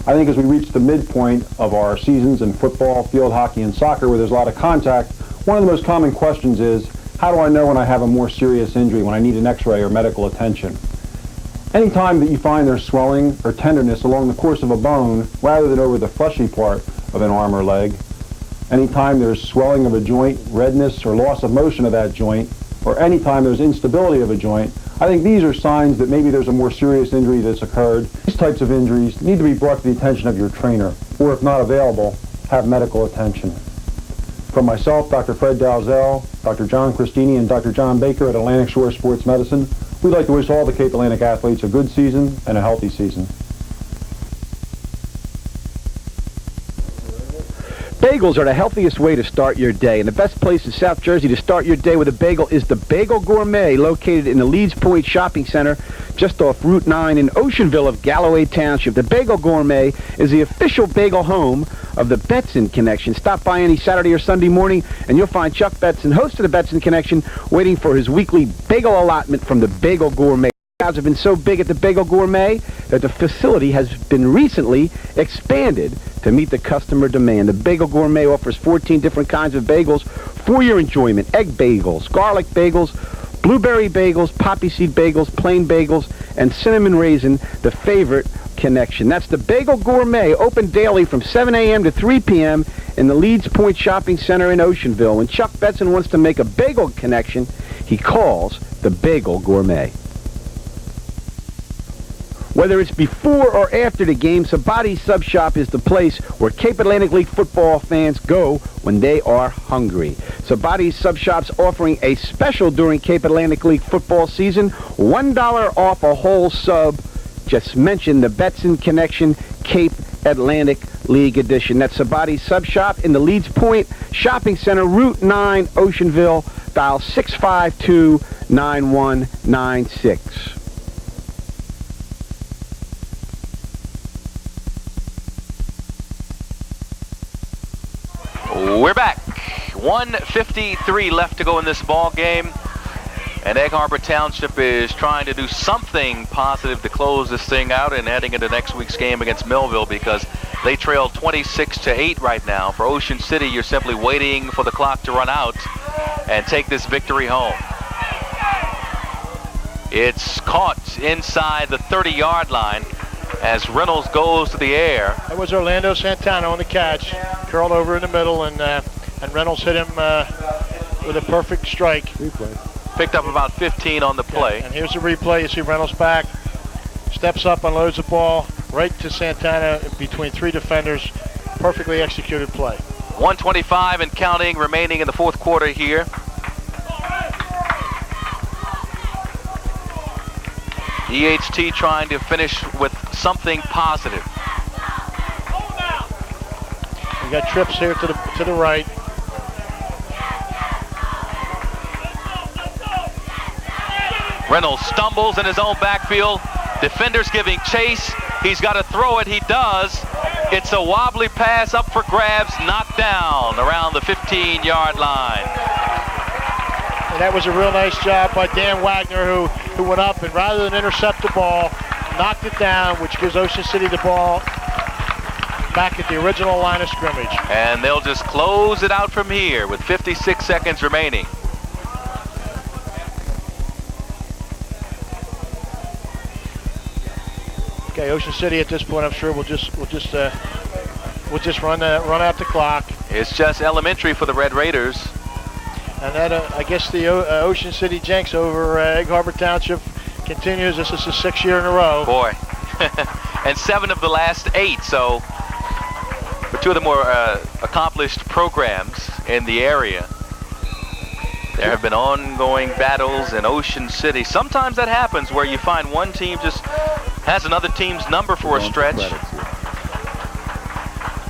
I think as we reach the midpoint of our seasons in football, field hockey, and soccer, where there's a lot of contact, one of the most common questions is, how do I know when I have a more serious injury, when I need an x-ray or medical attention? Anytime that you find there's swelling or tenderness along the course of a bone, rather than over the fleshy part of an arm or leg, anytime there's swelling of a joint, redness or loss of motion of that joint, or anytime there's instability of a joint, I think these are signs that maybe there's a more serious injury that's occurred. These types of injuries need to be brought to the attention of your trainer, or if not available, have medical attention. From myself, Dr. Fred Dalzell, Dr. John Christini, and Dr. John Baker at Atlantic Shore Sports Medicine, we'd like to wish all the Cape Atlantic athletes a good season and a healthy season. Bagels are the healthiest way to start your day, and the best place in South Jersey to start your day with a bagel is the Bagel Gourmet, located in the Leeds Point Shopping Center, just off Route 9 in Oceanville of Galloway Township. The Bagel Gourmet is the official bagel home of the Betson Connection. Stop by any Saturday or Sunday morning, and you'll find Chuck Betson, host of the Betson Connection, waiting for his weekly bagel allotment from the Bagel Gourmet. Crowds have been so big at the Bagel Gourmet that the facility has been recently expanded to meet the customer demand. The Bagel Gourmet offers 14 different kinds of bagels for your enjoyment. Egg bagels, garlic bagels, blueberry bagels, poppy seed bagels, plain bagels, and cinnamon raisin, the favorite connection. That's the Bagel Gourmet, open daily from 7 a.m. to 3 p.m. in the Leeds Point Shopping Center in Oceanville. When Chuck Betson wants to make a bagel connection, he calls the Bagel Gourmet. Whether it's before or after the game, Sabati's Sub Shop is the place where Cape Atlantic League football fans go when they are hungry. Sabati's Sub Shop's offering a special during Cape Atlantic League football season, $1 off a whole sub. Just mention the Betson Connection Cape Atlantic League edition. That's Sabati's Sub Shop in the Leeds Point Shopping Center, Route 9, Oceanville. Dial 652-9196. We're back. 1:53 left to go in this ball game, and Egg Harbor Township is trying to do something positive to close this thing out and heading into next week's game against Millville, because they trail 26-8 right now. For Ocean City, you're simply waiting for the clock to run out and take this victory home. It's caught inside the 30-yard line as Reynolds goes to the air. That was Orlando Santana on the catch, curled over in the middle, and Reynolds hit him with a perfect strike. Replay. Picked up about 15 on the play. Yeah, and here's the replay. You see Reynolds back, steps up, unloads the ball right to Santana between three defenders. Perfectly executed play. 1:25 and counting remaining in the fourth quarter here. EHT trying to finish with something positive. We got trips here to the right. Reynolds stumbles in his own backfield. Defenders giving chase. He's got to throw it. He does. It's a wobbly pass up for grabs, knocked down around the 15-yard line. And that was a real nice job by Dan Wagner, who went up and rather than intercept the ball, knocked it down, which gives Ocean City the ball back at the original line of scrimmage. And they'll just close it out from here with 56 seconds remaining. Okay, Ocean City at this point, I'm sure we'll just run out the clock. It's just elementary for the Red Raiders. And that, I guess, the Ocean City jinx over Egg Harbor Township continues. This is the 6th year in a row. Boy, and 7 of the last 8. So, for 2 of the more accomplished programs in the area, there have been ongoing battles in Ocean City. Sometimes that happens where you find one team just has another team's number for a stretch.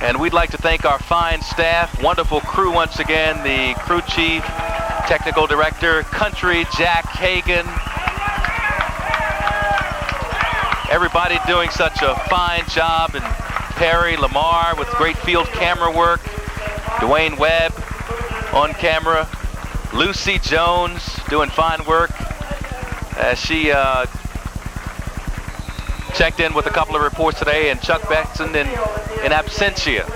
And we'd like to thank our fine staff, wonderful crew once again, the crew chief, technical director, Country Jack Hagan. Everybody doing such a fine job, and Perry Lamar with great field camera work, Dwayne Webb on camera, Lucy Jones doing fine work as she checked in with a couple of reports today, and Chuck Betson in absentia.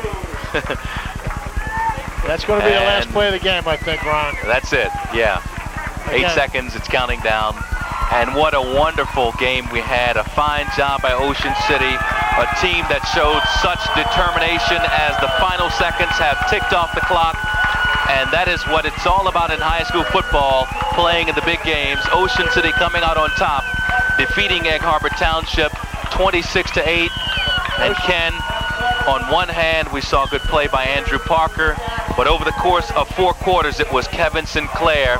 That's going to be the last play of the game, I think, Ron. That's it, yeah. Again. 8 seconds, it's counting down. And what a wonderful game we had. A fine job by Ocean City, a team that showed such determination as the final seconds have ticked off the clock. And that is what it's all about in high school football, playing in the big games. Ocean City coming out on top, defeating Egg Harbor Township 26-8. And Ken, on one hand, we saw good play by Andrew Parker, but over the course of 4 quarters, it was Kevin Sinclair,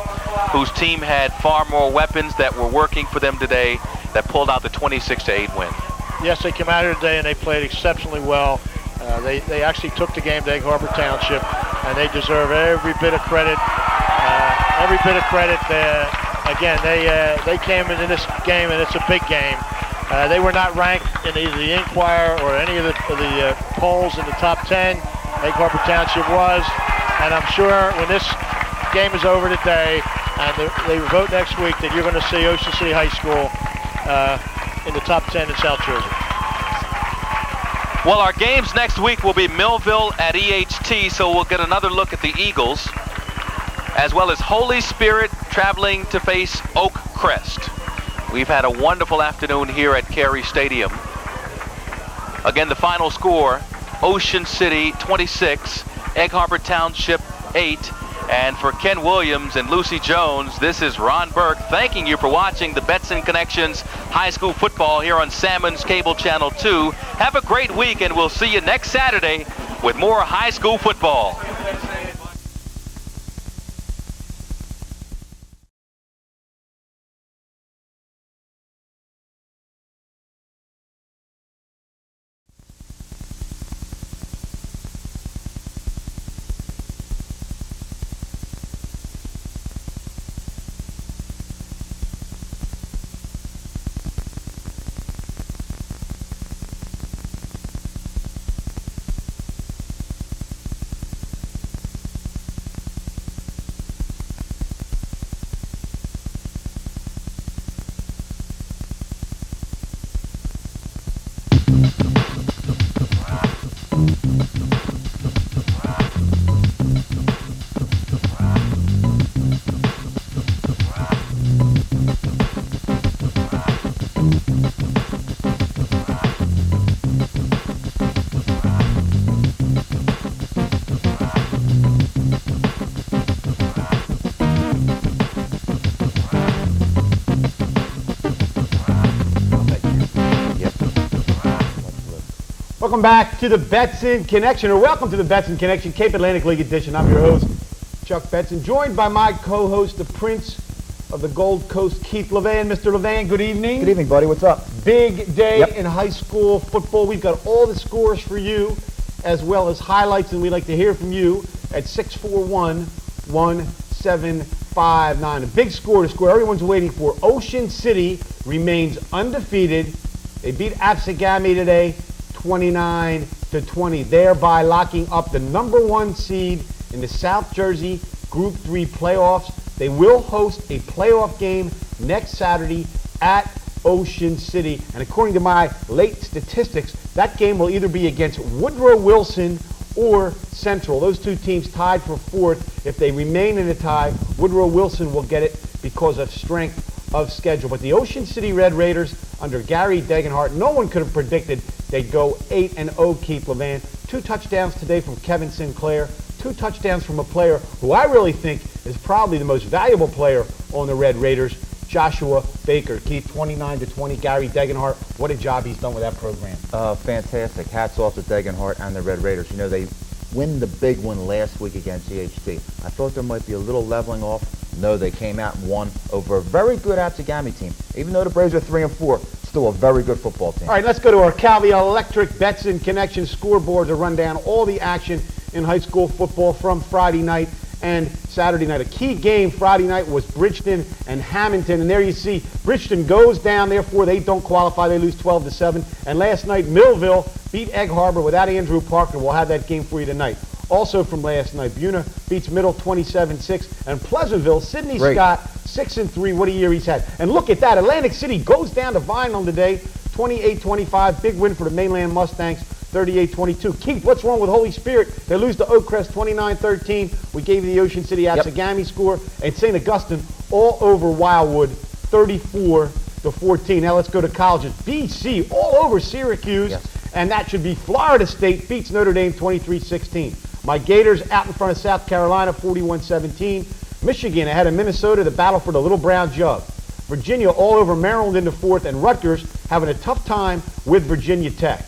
whose team had far more weapons that were working for them today, that pulled out the 26-8 win. Yes, they came out here today and they played exceptionally well. They actually took the game to Egg Harbor Township, and they deserve every bit of credit. Again, they came into this game, and it's a big game. They were not ranked in either the Inquirer or any of the polls in the top 10. Egg Harbor Township was, and I'm sure when this game is over today and they vote next week that you're going to see Ocean City High School in the top 10 in South Jersey. Well, our games next week will be Millville at EHT, so we'll get another look at the Eagles, as well as Holy Spirit traveling to face Oak Crest. We've had a wonderful afternoon here at Carey Stadium. Again, the final score, Ocean City 26, Egg Harbor Township 8. And for Ken Williams and Lucy Jones, this is Ron Burke thanking you for watching the Betson Connections High School Football here on Sammons Cable Channel 2. Have a great week, and we'll see you next Saturday with more high school football. Welcome back to the Betson Connection, or welcome to the Betson Connection, Cape Atlantic League edition. I'm your host, Chuck Betson, joined by my co-host, the Prince of the Gold Coast, Keith Levan. Mr. Levan, good evening. Good evening, buddy. What's up? Big day in high school football. We've got all the scores for you, as well as highlights, and we'd like to hear from you at 641-1759. A big score to score. Everyone's waiting for. Ocean City remains undefeated. They beat Absegami today, 29-20, thereby locking up the #1 seed in the South Jersey Group 3 playoffs. They will host a playoff game next Saturday at Ocean City. And according to my late statistics, that game will either be against Woodrow Wilson or Central. Those two teams tied for 4th. If they remain in a tie, Woodrow Wilson will get it because of strength of schedule. But the Ocean City Red Raiders under Gary Degenhart, no one could have predicted they'd go 8-0, Keith Levan. 2 touchdowns today from Kevin Sinclair. 2 touchdowns from a player who I really think is probably the most valuable player on the Red Raiders, Joshua Baker. Keith, 29-20, Gary Degenhart. What a job he's done with that program. Fantastic. Hats off to Degenhart and the Red Raiders. You know, they win the big one last week against EHT. I thought there might be a little leveling off. No, they came out and won over a very good Absegami team. Even though the Braves are 3-4, still a very good football team. All right, let's go to our Calvi Electric Betson Connection scoreboard to run down all the action in high school football from Friday night and Saturday night. A key game Friday night was Bridgeton and Hamilton, and there you see Bridgeton goes down, therefore they don't qualify. They lose 12-7. And last night, Millville beat Egg Harbor without Andrew Parker. We'll have that game for you tonight. Also from last night, Buna beats Middle 27-6, and Pleasantville, Sidney Scott, 6-3. What a year he's had. And look at that. Atlantic City goes down to Vineland today, 28-25. Big win for the Mainland Mustangs, 38-22. Keith, what's wrong with Holy Spirit? They lose to Oak Crest 29-13. We gave you the Ocean City Absegami score. And St. Augustine all over Wildwood, 34-14. Now let's go to colleges. BC all over Syracuse. And that should be Florida State beats Notre Dame 23-16. My Gators out in front of South Carolina 41-17. Michigan ahead of Minnesota, the battle for the Little Brown Jug. Virginia all over Maryland in the 4th, and Rutgers having a tough time with Virginia Tech.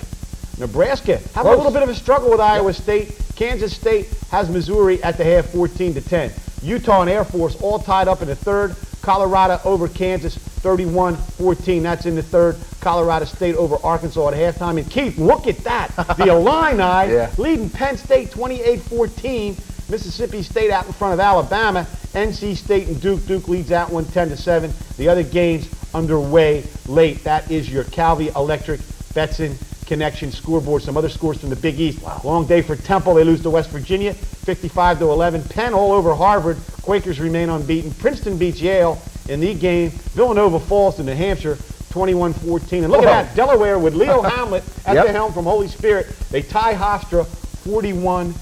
Nebraska having a little bit of a struggle with Iowa State. Kansas State has Missouri at the half 14-10. Utah and Air Force all tied up in the 3rd. Colorado over Kansas 31-14. That's in the third. Colorado State over Arkansas at halftime. And Keith, look at that. The Illini leading Penn State 28-14. Mississippi State out in front of Alabama. NC State and Duke. Duke leads that one 10-7. The other games underway late. That is your Calvi Electric Betson Connection scoreboard. Some other scores from the Big East. Long day for Temple. They lose to West Virginia 55-11. Penn all over Harvard. Quakers remain unbeaten. Princeton beats Yale in the game. Villanova falls to New Hampshire 21-14. And look at that. Delaware with Leo Hamlet at the helm from Holy Spirit. They tie Hofstra 41-41.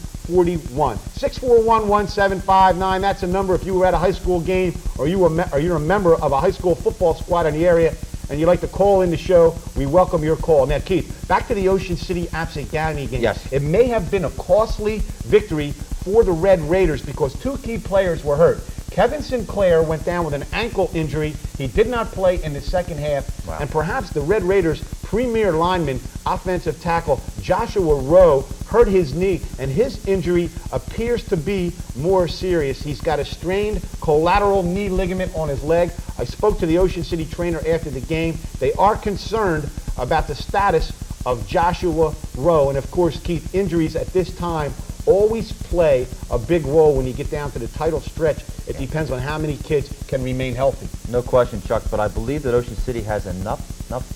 641-1759. That's a number if you were at a high school game or you're a member of a high school football squad in the area and you'd like to call in the show. We welcome your call. Now, Keith, back to the Ocean City Apps-Academy game. Yes. It may have been a costly victory for the Red Raiders because two key players were hurt. Kevin Sinclair went down with an ankle injury. He did not play in the second half. And perhaps the Red Raiders' premier lineman, offensive tackle Joshua Rowe, hurt his knee, and his injury appears to be more serious. He's got a strained collateral knee ligament on his leg. I spoke to the Ocean City trainer after the game. They are concerned about the status of Joshua Rowe. And of course, Keith, injuries at this time always play a big role when you get down to the title stretch. It depends on how many kids can remain healthy. No question, Chuck, but I believe that Ocean City has enough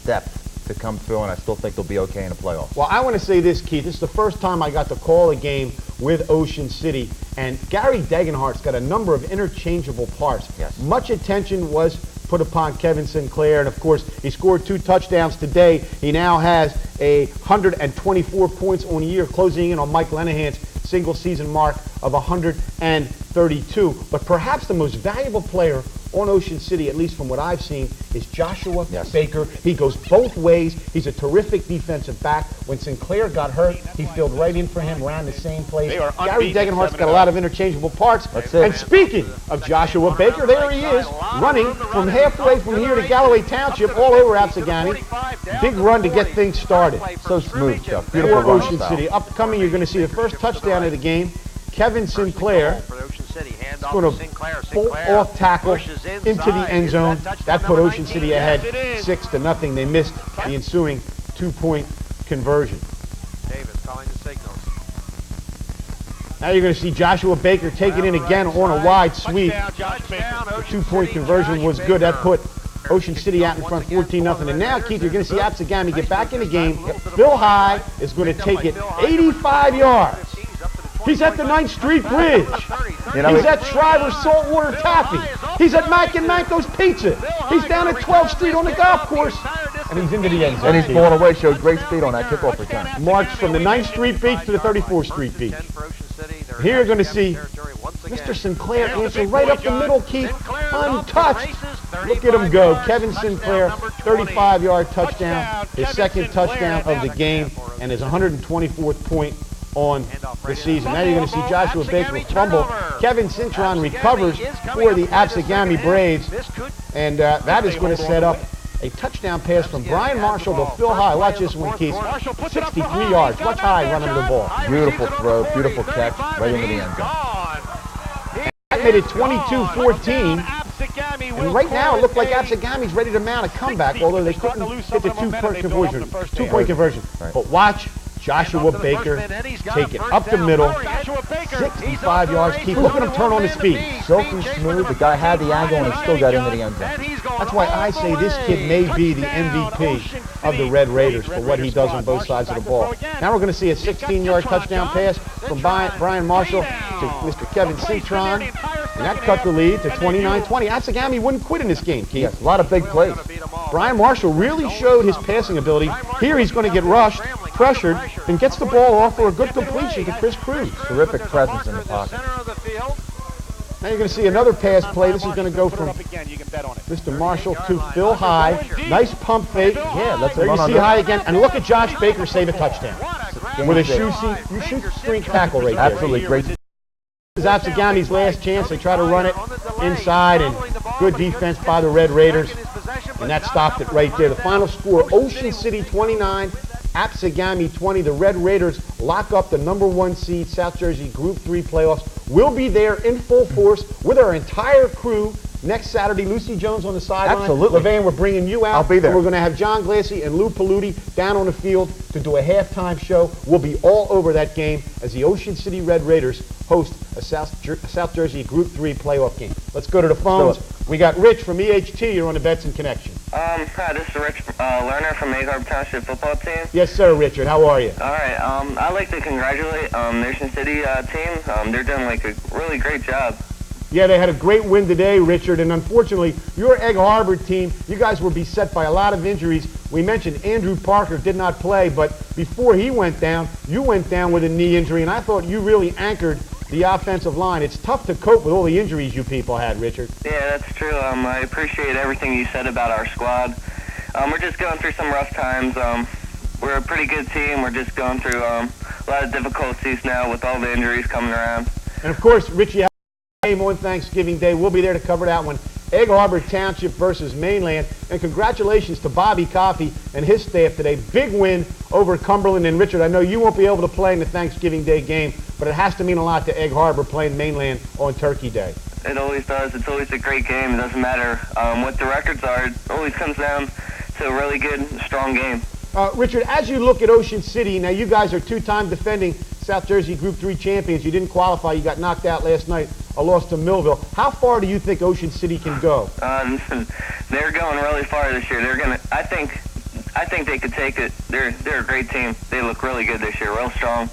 depth to come through, and I still think they'll be okay in the playoffs. Well, I want to say this, Keith. This is the first time I got to call a game with Ocean City, and Gary Degenhardt's got a number of interchangeable parts. Yes. Much attention was put upon Kevin Sinclair, and of course, he scored 2 touchdowns today. He now has 124 points on the year, closing in on Mike Lenahan's single-season mark of 132. But perhaps the most valuable player on Ocean City, at least from what I've seen, is Joshua Baker. He goes both ways. He's a terrific defensive back. When Sinclair got hurt, he filled right in for him, ran the same plays. Gary Degenhardt's got a lot of interchangeable parts. And speaking of Joshua Baker, there he is, running from halfway from here to Galloway Township, all over Apsagamie. Big run to get things started. So smooth, Chuck. Beautiful For Ocean City. Upcoming, you're going to see the first touchdown of the game. Kevin Sinclair is going to pull off tackle into the end zone. That put Ocean City ahead 6-0. They missed the ensuing 2-point conversion. Now you're going to see Joshua Baker take it in again on a wide sweep. The 2-point conversion was good. That put Ocean City out in front 14-0. And now, Keith, you're going to see Apsagamie get back in the game. Phil High is going to take it 85 yards. He's at the 9th Street Bridge. He's at Shriver's Saltwater Taffy. He's at Mac and Manco's Pizza. He's down at 12th Street on the golf course. And he's into the end zone. And he's blown away, showed great speed on that kickoff return. Marched from the 9th Street beach to the 34th Street beach. Here you're going to see Mr. Sinclair answer right up the middle, Keith, untouched. Look at him go. Kevin Sinclair, 35-yard touchdown, his second touchdown of the game, and his 124th point on the season. Now you're going to see Joshua Baker fumble. Kevin Cintron recovers for the Apsagamie Braves, and that is going to set up a touchdown pass from Brian Marshall to Phil High. Watch this one, Keith. 63 yards. Watch High running the ball. Beautiful throw, beautiful catch, right into the end zone. That made it 22-14. And right now, it looked like Apsagamie's ready to mount a comeback, although they couldn't hit the two-point conversion. But watch Joshua Baker take it up the middle, 65 yards. Keep look at him turn on his feet. Silky smooth. The guy had the angle and he still got into the end zone. That's why I say this kid may be the MVP of the Red Raiders for what he does on both sides of the ball. Now we're going to see a 16-yard touchdown pass from Brian Marshall to Mr. Kevin Cintron. And that cut the lead to 29-20. Apsagamie wouldn't quit in this game, Keith. Yes, a lot of big plays. Brian Marshall really showed his passing ability. Here he's going to get rushed, pressured, and gets the ball off for a good completion to Chris Cruz. Terrific presence in the pocket. Now you're going to see another pass play. This is going to go from Mr. Marshall to Phil High. Nice pump fake. Yeah, let's there you see High again. And look at Josh Baker save a touchdown with a shoestring tackle right there. Absolutely great. This is Apsagamie's last chance. They try to run it inside, and good defense by the Red Raiders. And that stopped it right there. The final score, Ocean City 29, Apsagamie 20. The Red Raiders lock up the #1 seed South Jersey Group 3 playoffs. We'll be there in full force with our entire crew Next Saturday, Lucy Jones on the sideline. Absolutely. Levan, we're bringing you out. I'll be there. And we're going to have John Glassy and Lou Paludi down on the field to do a halftime show. We'll be all over that game as the Ocean City Red Raiders host a South Jersey Group 3 playoff game. Let's go to the phones. We got Rich from EHT. You're on the Betson Connection. Hi, this is Rich Lerner from Egg Harbor Township football team. Yes, sir, Richard. How are you? All right. I'd like to congratulate the Ocean City team. They're doing like a really great job. Yeah, they had a great win today, Richard, and unfortunately, your Egg Harbor team, you guys were beset by a lot of injuries. We mentioned Andrew Parker did not play, but before he went down, you went down with a knee injury, and I thought you really anchored the offensive line. It's tough to cope with all the injuries you people had, Richard. Yeah, that's true. I appreciate everything you said about our squad. We're just going through some rough times. We're a pretty good team. We're just going through a lot of difficulties now with all the injuries coming around. And of course, Richie, game on Thanksgiving Day. We'll be there to cover that one. Egg Harbor Township versus Mainland. And congratulations to Bobby Coffey and his staff today. Big win over Cumberland. And Richard, I know you won't be able to play in the Thanksgiving Day game, but it has to mean a lot to Egg Harbor playing Mainland on Turkey Day. It always does. It's always a great game. It doesn't matter what the records are. It always comes down to a really good, strong game. Richard, as you look at Ocean City, now you guys are two-time defending South Jersey Group 3 champions. You didn't qualify. You got knocked out last night, a loss to Millville. How far do you think Ocean City can go? They're going really far this year. They're gonna. I think they could take it. They're a great team. They look really good this year. Real strong.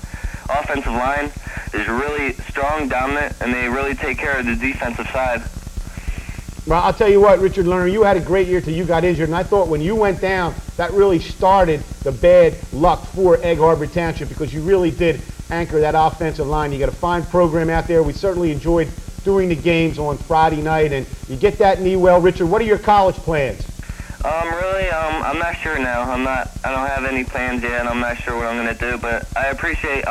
Offensive line is really strong, dominant, and they really take care of the defensive side. Well, I'll tell you what, Richard Lerner, you had a great year till you got injured, and I thought when you went down, that really started the bad luck for Egg Harbor Township because you really did anchor that offensive line. You got a fine program out there. We certainly enjoyed doing the games on Friday night, and you get that knee well. Richard, what are your college plans? I'm not sure now. I don't have any plans yet, and I'm not sure what I'm going to do, but I appreciate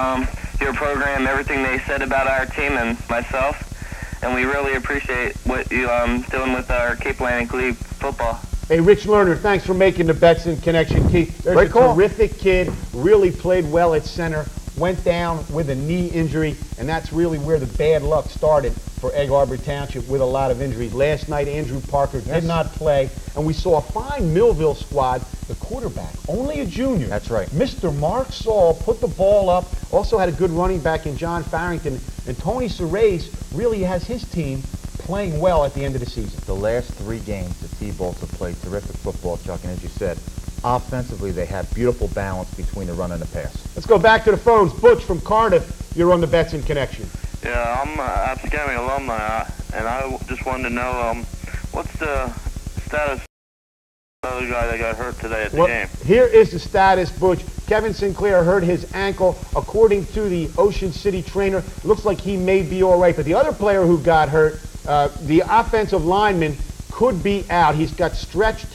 your program, everything they said about our team and myself. And we really appreciate what you're doing with our Cape Atlantic League football. Hey, Rich Lerner, thanks for making the Betson Connection. There's a terrific kid, really played well at center, went down with a knee injury, and that's really where the bad luck started for Egg Harbor Township with a lot of injuries. Last night, Andrew Parker did not play, and we saw a fine Millville squad. The quarterback, only a junior. That's right. Mr. Mark Saul put the ball up, also had a good running back in John Farrington, and Tony Cerez really has his team playing well at the end of the season. The last 3 games, the T-Bolts have played terrific football, Chuck, and as you said, offensively they have beautiful balance between the run and the pass. Let's go back to the phones. Butch from Cardiff, you're on the Betson Connection. Yeah, I'm an Abscami alumni, and I just wanted to know what's the status of the other guy that got hurt today at the game. Here is the status, Butch. Kevin Sinclair hurt his ankle. According to the Ocean City trainer, it looks like he may be all right. But the other player who got hurt, the offensive lineman, could be out. He's got stretched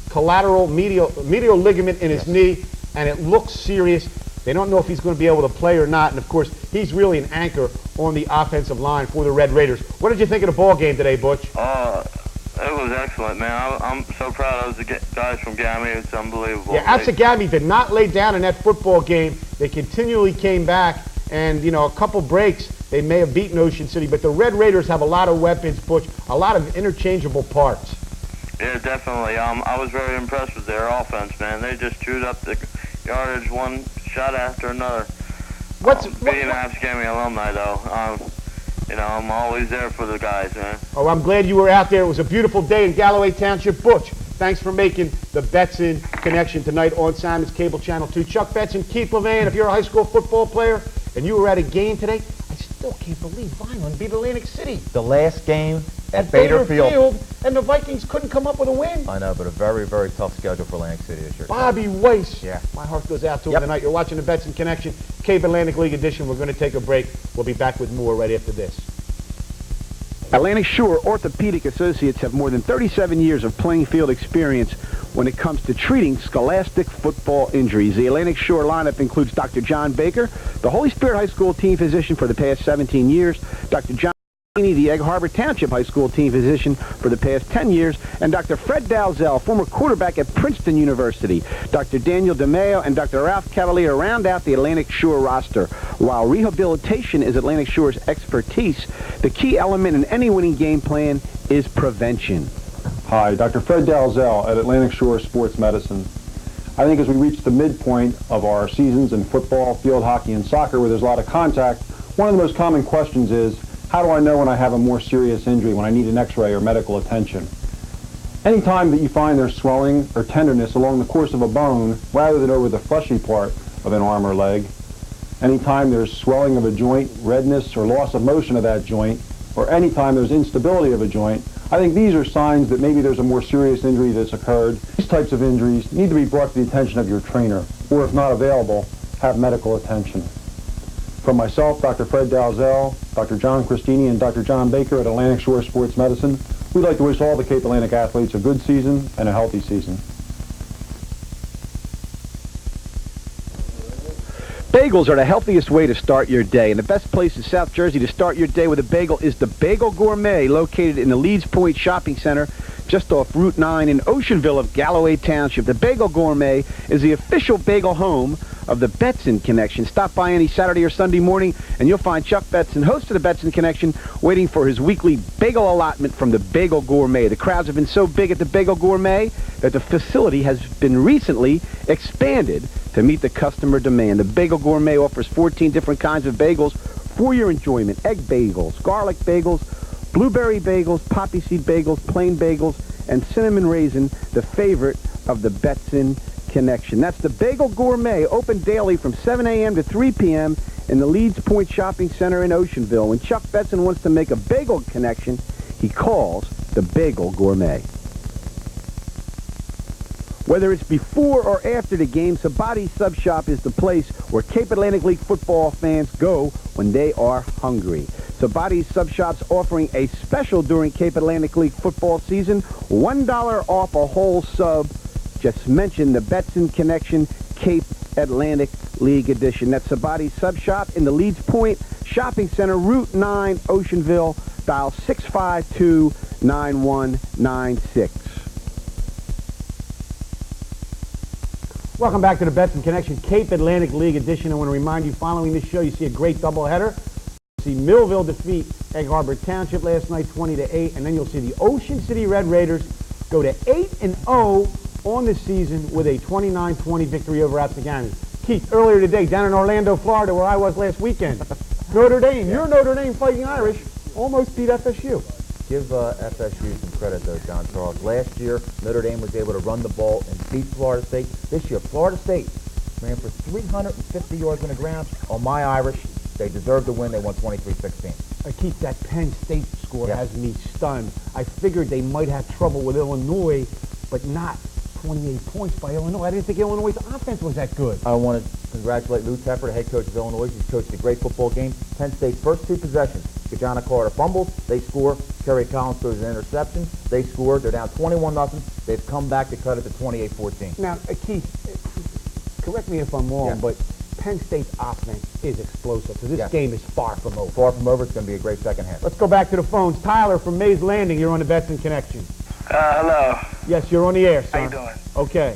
collateral medial ligament in his knee, and it looks serious. They don't know if he's going to be able to play or not. And, of course, he's really an anchor on the offensive line for the Red Raiders. What did you think of the ball game today, Butch? It was excellent, man. I'm so proud of the guys from GAMI. It's unbelievable. Yeah, Abscami did not lay down in that football game. They continually came back, and, you know, a couple breaks, they may have beaten Ocean City. But the Red Raiders have a lot of weapons, Butch, a lot of interchangeable parts. Yeah, definitely. I was very impressed with their offense, man. They just chewed up the yardage one shot after another. Being an Abscami alumni, though, you know, I'm always there for the guys, man. Oh, I'm glad you were out there. It was a beautiful day in Galloway Township. Butch, thanks for making the Betson Connection tonight on Sammons Cable Channel 2. Chuck Betson, Keith Levan, if you're a high school football player and you were at a game today, I still can't believe Vineland beat Atlantic City. The last game at Bader Field. And the Vikings couldn't come up with a win. I know, but a very, very tough schedule for Atlantic City this year. Bobby Weiss. Yeah. My heart goes out to him tonight. You're watching the Betson Connection, Cape Atlantic League edition. We're going to take a break. We'll be back with more right after this. Atlantic Shore Orthopedic Associates have more than 37 years of playing field experience when it comes to treating scholastic football injuries. The Atlantic Shore lineup includes Dr. John Baker, the Holy Spirit High School team physician for the past 17 years, Dr. John the Egg Harbor Township High School team physician for the past 10 years, and Dr. Fred Dalzell, former quarterback at Princeton University. Dr. Daniel DeMeo and Dr. Ralph Cavalier round out the Atlantic Shore roster. While rehabilitation is Atlantic Shore's expertise, the key element in any winning game plan is prevention. Hi, Dr. Fred Dalzell at Atlantic Shore Sports Medicine. I think as we reach the midpoint of our seasons in football, field hockey, and soccer, where there's a lot of contact, one of the most common questions is, how do I know when I have a more serious injury, when I need an x-ray or medical attention? Anytime that you find there's swelling or tenderness along the course of a bone, rather than over the fleshy part of an arm or leg, anytime there's swelling of a joint, redness, or loss of motion of that joint, or anytime there's instability of a joint, I think these are signs that maybe there's a more serious injury that's occurred. These types of injuries need to be brought to the attention of your trainer, or if not available, have medical attention. From myself, Dr. Fred Dalzell, Dr. John Christini, and Dr. John Baker at Atlantic Shore Sports Medicine, we'd like to wish all the Cape Atlantic athletes a good season and a healthy season. Bagels are the healthiest way to start your day, and the best place in South Jersey to start your day with a bagel is the Bagel Gourmet, located in the Leeds Point Shopping Center, just off Route 9 in Oceanville of Galloway Township. The Bagel Gourmet is the official bagel home of the Betson Connection. Stop by any Saturday or Sunday morning, and you'll find Chuck Betson, host of the Betson Connection, waiting for his weekly bagel allotment from the Bagel Gourmet. The crowds have been so big at the Bagel Gourmet that the facility has been recently expanded to meet the customer demand. The Bagel Gourmet offers 14 different kinds of bagels for your enjoyment. Egg bagels, garlic bagels, blueberry bagels, poppy seed bagels, plain bagels, and cinnamon raisin, the favorite of the Betson Connection. That's the Bagel Gourmet, open daily from 7 a.m. to 3 p.m. in the Leeds Point Shopping Center in Oceanville. When Chuck Betson wants to make a bagel connection, he calls the Bagel Gourmet. Whether it's before or after the game, Sabati's Sub Shop is the place where Cape Atlantic League football fans go when they are hungry. Sabati's Sub Shop's offering a special during Cape Atlantic League football season, $1 off a whole sub. Just mention the Betson Connection Cape Atlantic League edition. That's Sabati's Sub Shop in the Leeds Point Shopping Center, Route 9, Oceanville. Dial 652-9196. Welcome back to the Betson Connection Cape Atlantic League edition. I want to remind you, following this show, you see a great doubleheader. You see Millville defeat Egg Harbor Township last night, 20-8, and then you'll see the Ocean City Red Raiders go to 8-0 on the season with a 29-20 victory over Apsagamie. Keith, earlier today, down in Orlando, Florida, where I was last weekend, Notre Dame, your Notre Dame Fighting Irish, almost beat FSU. Give FSU some credit, though, John Charles. Last year, Notre Dame was able to run the ball and beat Florida State. This year, Florida State ran for 350 yards on the ground. On my Irish, they deserved to win. They won 23-16. Keith, that Penn State score has me stunned. I figured they might have trouble with Illinois, but not 28 points by Illinois. I didn't think Illinois' offense was that good. I want to congratulate Lou Tepper, the head coach of Illinois. He's coached a great football game. Penn State's first two possessions, Kajana Carter fumbles, they score. Kerry Collins throws an interception, they score. They're down 21-0. They've come back to cut it to 28-14. Now, Keith, correct me if I'm wrong, but Penn State's offense is explosive, so this game is far from over. Far from over. It's going to be a great second half. Let's go back to the phones. Tyler from Mays Landing, you're on the Betson Connection. Hello. Yes, you're on the air, sir. How you doing? Okay.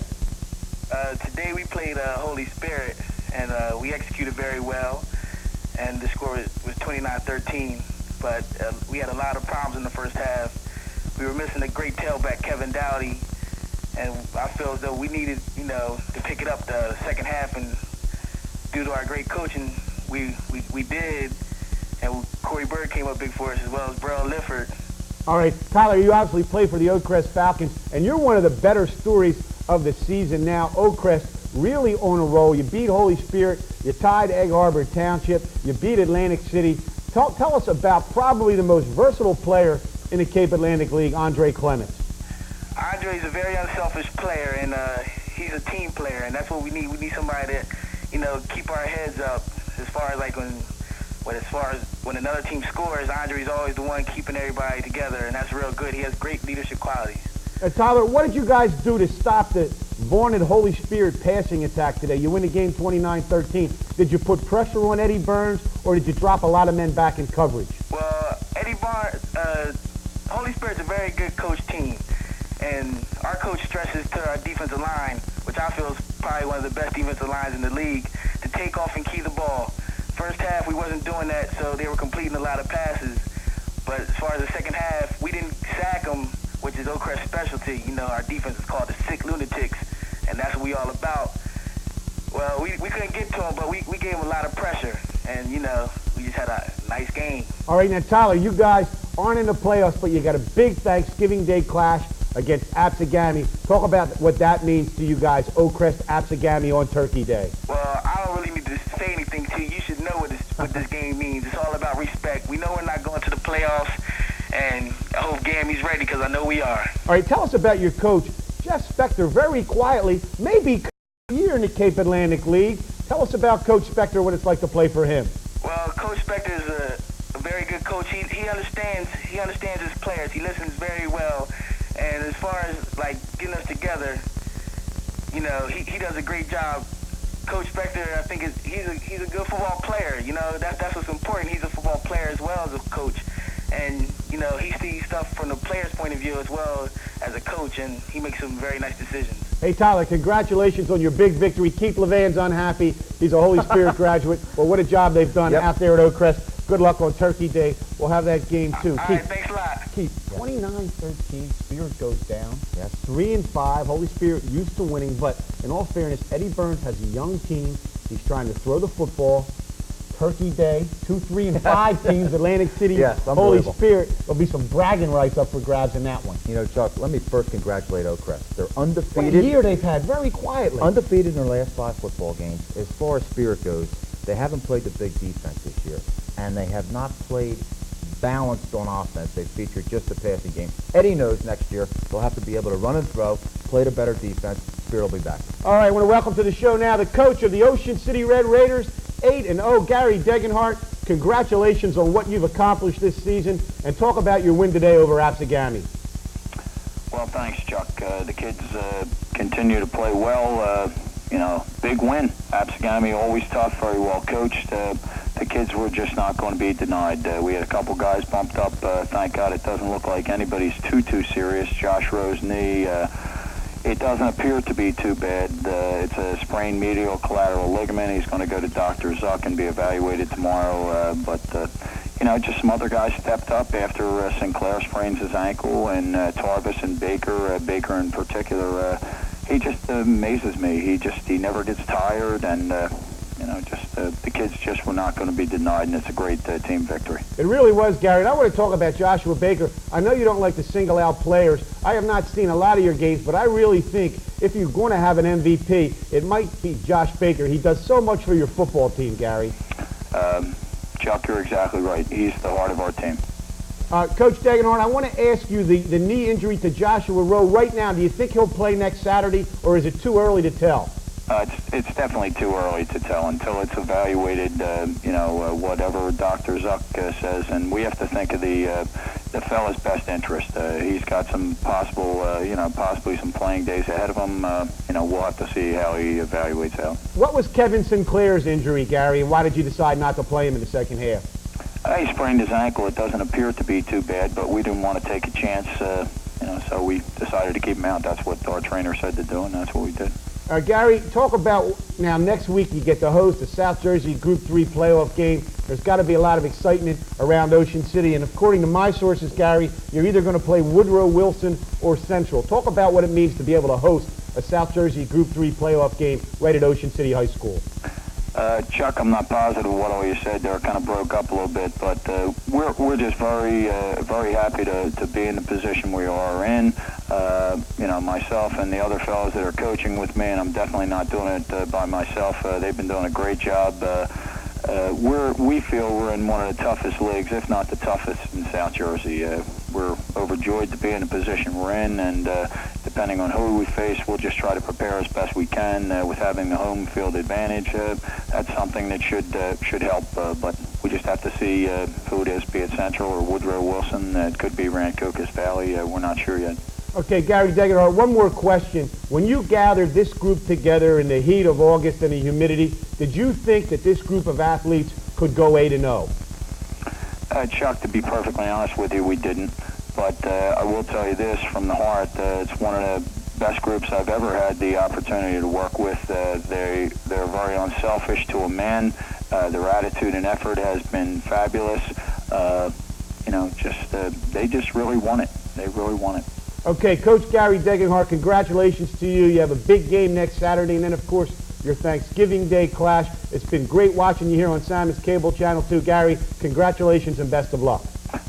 Today we played Holy Spirit, and we executed very well, and the score was 29-13, but we had a lot of problems in the first half. We were missing a great tailback, Kevin Dowdy, and I feel as though we needed, to pick it up the second half, and due to our great coaching, we did, and Corey Bird came up big for us as well as Burrell Lifford. All right, Tyler, you obviously play for the Oakcrest Falcons, and you're one of the better stories of the season now. Oakcrest really on a roll. You beat Holy Spirit, you tied Egg Harbor Township, you beat Atlantic City. Tell us about probably the most versatile player in the Cape Atlantic League, Andre Clements. Andre's a very unselfish player, and he's a team player, and that's what we need. We need somebody to, keep our heads up as far as when another team scores. Andre's always the one keeping everybody together, and that's real good. He has great leadership qualities. Tyler, what did you guys do to stop the vaunted Holy Spirit passing attack today? You win the game 29-13. Did you put pressure on Eddie Burns, or did you drop a lot of men back in coverage? Well, Eddie Burns, Holy Spirit's a very good coach team, and our coach stresses to our defensive line, which I feel is probably one of the best defensive lines in the league, to take off and key the ball. First half, we wasn't doing that, so they were completing a lot of passes. But as far as the second half, we didn't sack them, which is Oakcrest's specialty. You know, our defense is called the Sick Lunatics, and that's what we all about. Well, we couldn't get to them, but we gave them a lot of pressure, and, you know, we just had a nice game. All right, now, Tyler, you guys aren't in the playoffs, but you got a big Thanksgiving Day clash against Absegami. Talk about what that means to you guys, Oakcrest Absegami on Turkey Day. Well, I don't really need to say anything to you. You should know what this game means. It's all about respect. We know we're not going to the playoffs, and I hope Gammy's ready because I know we are. All right, tell us about your coach, Jeff Spector, very quietly, maybe a year in the Cape Atlantic League. Tell us about Coach Spector, what it's like to play for him. Well, Coach Spector is a very good coach. He understands his players. He listens very well. And as far as, like, getting us together, you know, he does a great job. Coach Spector, I think, he's a good football player. You know, that's what's important. He's a football player as well as a coach. And, you know, he sees stuff from the player's point of view as well as a coach, and he makes some very nice decisions. Hey, Tyler, congratulations on your big victory. Keith Levan's unhappy. He's a Holy Spirit graduate. Well, what a job they've done out there at Oakcrest. Good luck on Turkey Day. We'll have that game, too. All right, thanks a lot. Keith, 29-13, Spirit goes down. Yes. 3-5, Holy Spirit used to winning, but in all fairness, Eddie Burns has a young team. He's trying to throw the football. Turkey Day, 2, 3, and 5 teams, Atlantic City, Holy Spirit. There'll be some bragging rights up for grabs in that one. You know, Chuck, let me first congratulate Oakcrest. They're undefeated. What a year they've had, very quietly. Undefeated in their last 5 football games. As far as Spirit goes, they haven't played the big defense this year, and they have not played balanced on offense. They featured just a passing game. Eddie knows next year they'll have to be able to run and throw, play the better defense. Spirit will be back. All right, I want to welcome to the show now the coach of the Ocean City Red Raiders, 8-0, Gary Degenhart. Congratulations on what you've accomplished this season, and talk about your win today over Absegami. Well, thanks, Chuck. The kids continue to play well. You know, big win. Absegami always tough, very well coached. The kids were just not going to be denied. We had a couple guys bumped up. Thank God it doesn't look like anybody's too serious. Josh Rowe's knee, it doesn't appear to be too bad. It's a sprained medial collateral ligament. He's going to go to Dr. Zuck and be evaluated tomorrow. But you know, just some other guys stepped up after Sinclair sprains his ankle, and Tarvis and Baker in particular. He just amazes me. He never gets tired, and you know, just the kids just were not going to be denied, and it's a great team victory. It really was, Gary. And I want to talk about Joshua Baker. I know you don't like to single out players. I have not seen a lot of your games, but I really think if you're going to have an MVP, it might be Josh Baker. He does so much for your football team, Gary. Chuck, you're exactly right. He's the heart of our team. Coach Degenhart, I want to ask you the knee injury to Joshua Rowe right now. Do you think he'll play next Saturday, or is it too early to tell? It's definitely too early to tell until it's evaluated. You know, whatever Dr. Zuck says, and we have to think of the fella's best interest. He's got some possible, you know, possibly some playing days ahead of him. You know, we'll have to see how he evaluates out. What was Kevin Sinclair's injury, Gary, and why did you decide not to play him in the second half? He sprained his ankle. It doesn't appear to be too bad, but we didn't want to take a chance. You know, so we decided to keep him out. That's what our trainer said to do, and that's what we did. Gary, talk about now next week you get to host the South Jersey Group 3 playoff game. There's got to be a lot of excitement around Ocean City, and according to my sources, Gary, you're either going to play Woodrow Wilson or Central. Talk about what it means to be able to host a South Jersey Group 3 playoff game right at Ocean City High School. Chuck, I'm not positive what all you said there. Kind of broke up a little bit, but we're just very happy to be in the position we are in. You know, myself and the other fellows that are coaching with me, and I'm definitely not doing it by myself. They've been doing a great job. We feel we're in one of the toughest leagues, if not the toughest, in South Jersey. We're overjoyed to be in the position we're in, and depending on who we face, we'll just try to prepare as best we can with having the home field advantage. That's something that should help, but we just have to see who it is, be it Central or Woodrow Wilson. It could be Rancocas Valley. We're not sure yet. Okay, Gary Degenhart, one more question. When you gathered this group together in the heat of August and the humidity, did you think that this group of athletes could go 8-0? Chuck, to be perfectly honest with you, we didn't. But I will tell you this from the heart, it's one of best groups I've ever had the opportunity to work with. They're very unselfish to a man. Their attitude and effort has been fabulous. They just really want it. They really want it. Okay, Coach Gary Degenhart, congratulations to you. You have a big game next Saturday, and then, of course, your Thanksgiving Day clash. It's been great watching you here on Sammons Cable Channel 2. Gary, congratulations and best of luck.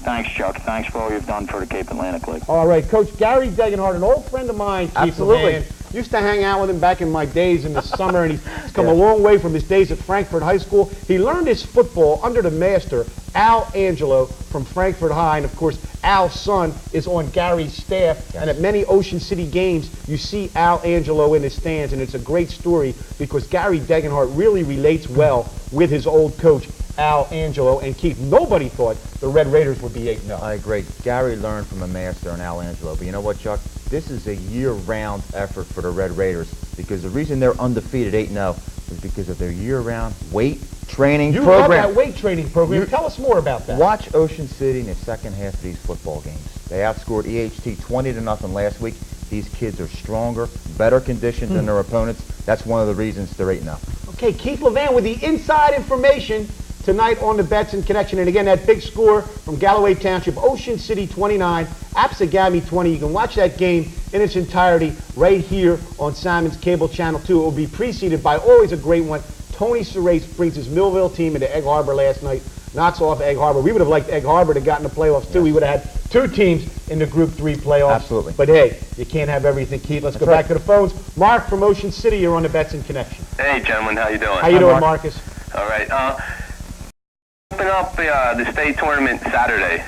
Thanks, Chuck. Thanks for all you've done for the Cape Atlantic League. All right, Coach Gary Degenhart, an old friend of mine, Keith Absolutely. Levan. Used to hang out with him back in my days in the summer, and he's come a long way from his days at Frankfurt High School. He learned his football under the master, Al Angelo, from Frankfurt High, and of course, Al's son is on Gary's staff, and at many Ocean City games, you see Al Angelo in the stands, and it's a great story because Gary Degenhart really relates well with his old coach, Al Angelo, and Keith, nobody thought the Red Raiders would be 8-0. I agree. Gary learned from a master in Al Angelo, but you know what, Chuck? This is a year-round effort for the Red Raiders because the reason they're undefeated 8-0 is because of their year-round weight training program. You love that weight training program. Tell us more about that. Watch Ocean City in the second half of these football games. They outscored EHT 20-0 last week. These kids are stronger, better conditioned than their opponents. That's one of the reasons they're 8-0. Okay, Keith Levan with the inside information tonight on the Betson Connection. And again, that big score from Galloway Township, Ocean City 29, Absegami 20. You can watch that game in its entirety right here on Sammons Cable Channel 2. It will be preceded by always a great one. Tony Serace brings his Millville team into Egg Harbor last night, knocks off Egg Harbor. We would have liked Egg Harbor to got in the playoffs too. We would have had two teams in the Group 3 playoffs. Absolutely. But hey, you can't have everything, Keith. Let's go back to the phones. Mark from Ocean City, you're on the Betson Connection. Hey, gentlemen, how you doing? How you doing, Marcus? All right. Open up the state tournament Saturday,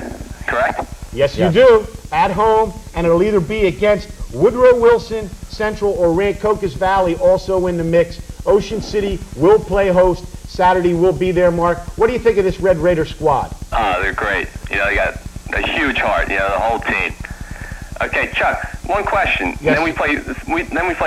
correct? Yes, you do. At home, and it'll either be against Woodrow Wilson, Central, or Rancocas Valley, also in the mix. Ocean City will play host. Saturday will be there, Mark. What do you think of this Red Raider squad? They're great. You know, they got a huge heart. You know, the whole team. Okay, Chuck. One question. Yes. Then we play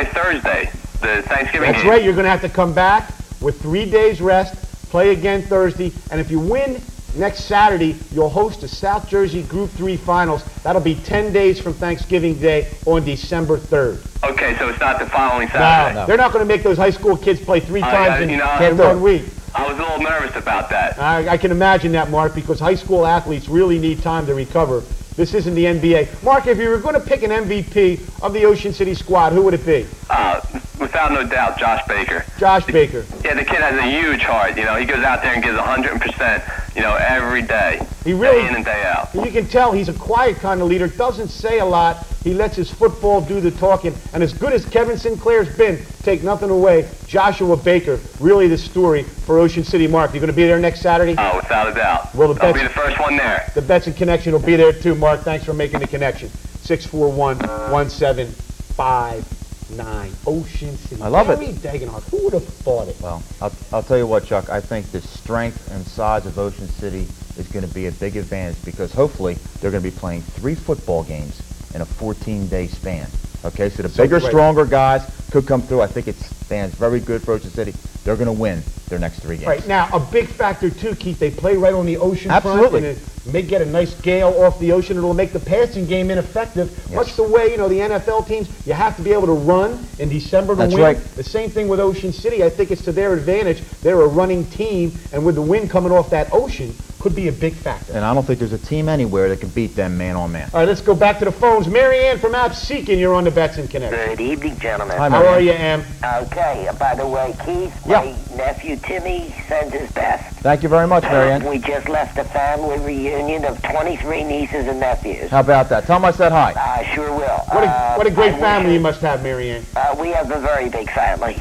Thursday, the Thanksgiving game. That's right. You're going to have to come back with 3 days rest. Play again Thursday, and if you win next Saturday, you'll host the South Jersey Group 3 Finals. That'll be 10 days from Thanksgiving Day on December 3rd. Okay, so it's not the following Saturday. No. They're not going to make those high school kids play three times in 1 week. I was a little nervous about that. I can imagine that, Mark, because high school athletes really need time to recover. This isn't the NBA. Mark, if you were going to pick an MVP of the Ocean City squad, who would it be? Without no doubt, Josh Baker. Josh Baker. Yeah, the kid has a huge heart. You know, he goes out there and gives 100%, you know, every day. He really, day in and day out. You can tell he's a quiet kind of leader, doesn't say a lot. He lets his football do the talking. And as good as Kevin Sinclair's been, take nothing away, Joshua Baker, really the story for Ocean City. Mark, you going to be there next Saturday? Oh, without a doubt. Well, I'll be the first one there. The Betson Connection will be there too, Mark. Thanks for making the connection. 641-1759. Ocean City. I love it. Gary Degenhart. Who would have thought it? Well, I'll tell you what, Chuck. I think the strength and size of Ocean City is going to be a big advantage because hopefully they're going to be playing 3 football games in a 14-day span. Okay, so the bigger, stronger guys could come through. I think it stands very good for Ocean City. They're going to win their next 3 games. Right, now, a big factor, too, Keith, they play right on the ocean Absolutely. front, and it may get a nice gale off the ocean. It'll make the passing game ineffective, much the way, you know, the NFL teams, you have to be able to run in December to win. Right. The same thing with Ocean City. I think it's to their advantage. They're a running team, and with the wind coming off that ocean, could be a big factor. And I don't think there's a team anywhere that can beat them man on man. All right, let's go back to the phones. Mary Ann from Absecon, you're on the Betson Connection. Good evening, gentlemen. Hi, How are you, Em? Okay, by the way, Keith, my nephew Timmy sends his best. Thank you very much, Mary Ann. We just left a family reunion of 23 nieces and nephews. How about that? Tell them I said hi. I sure will. What a great family you must have, Mary Ann. We have a very big family.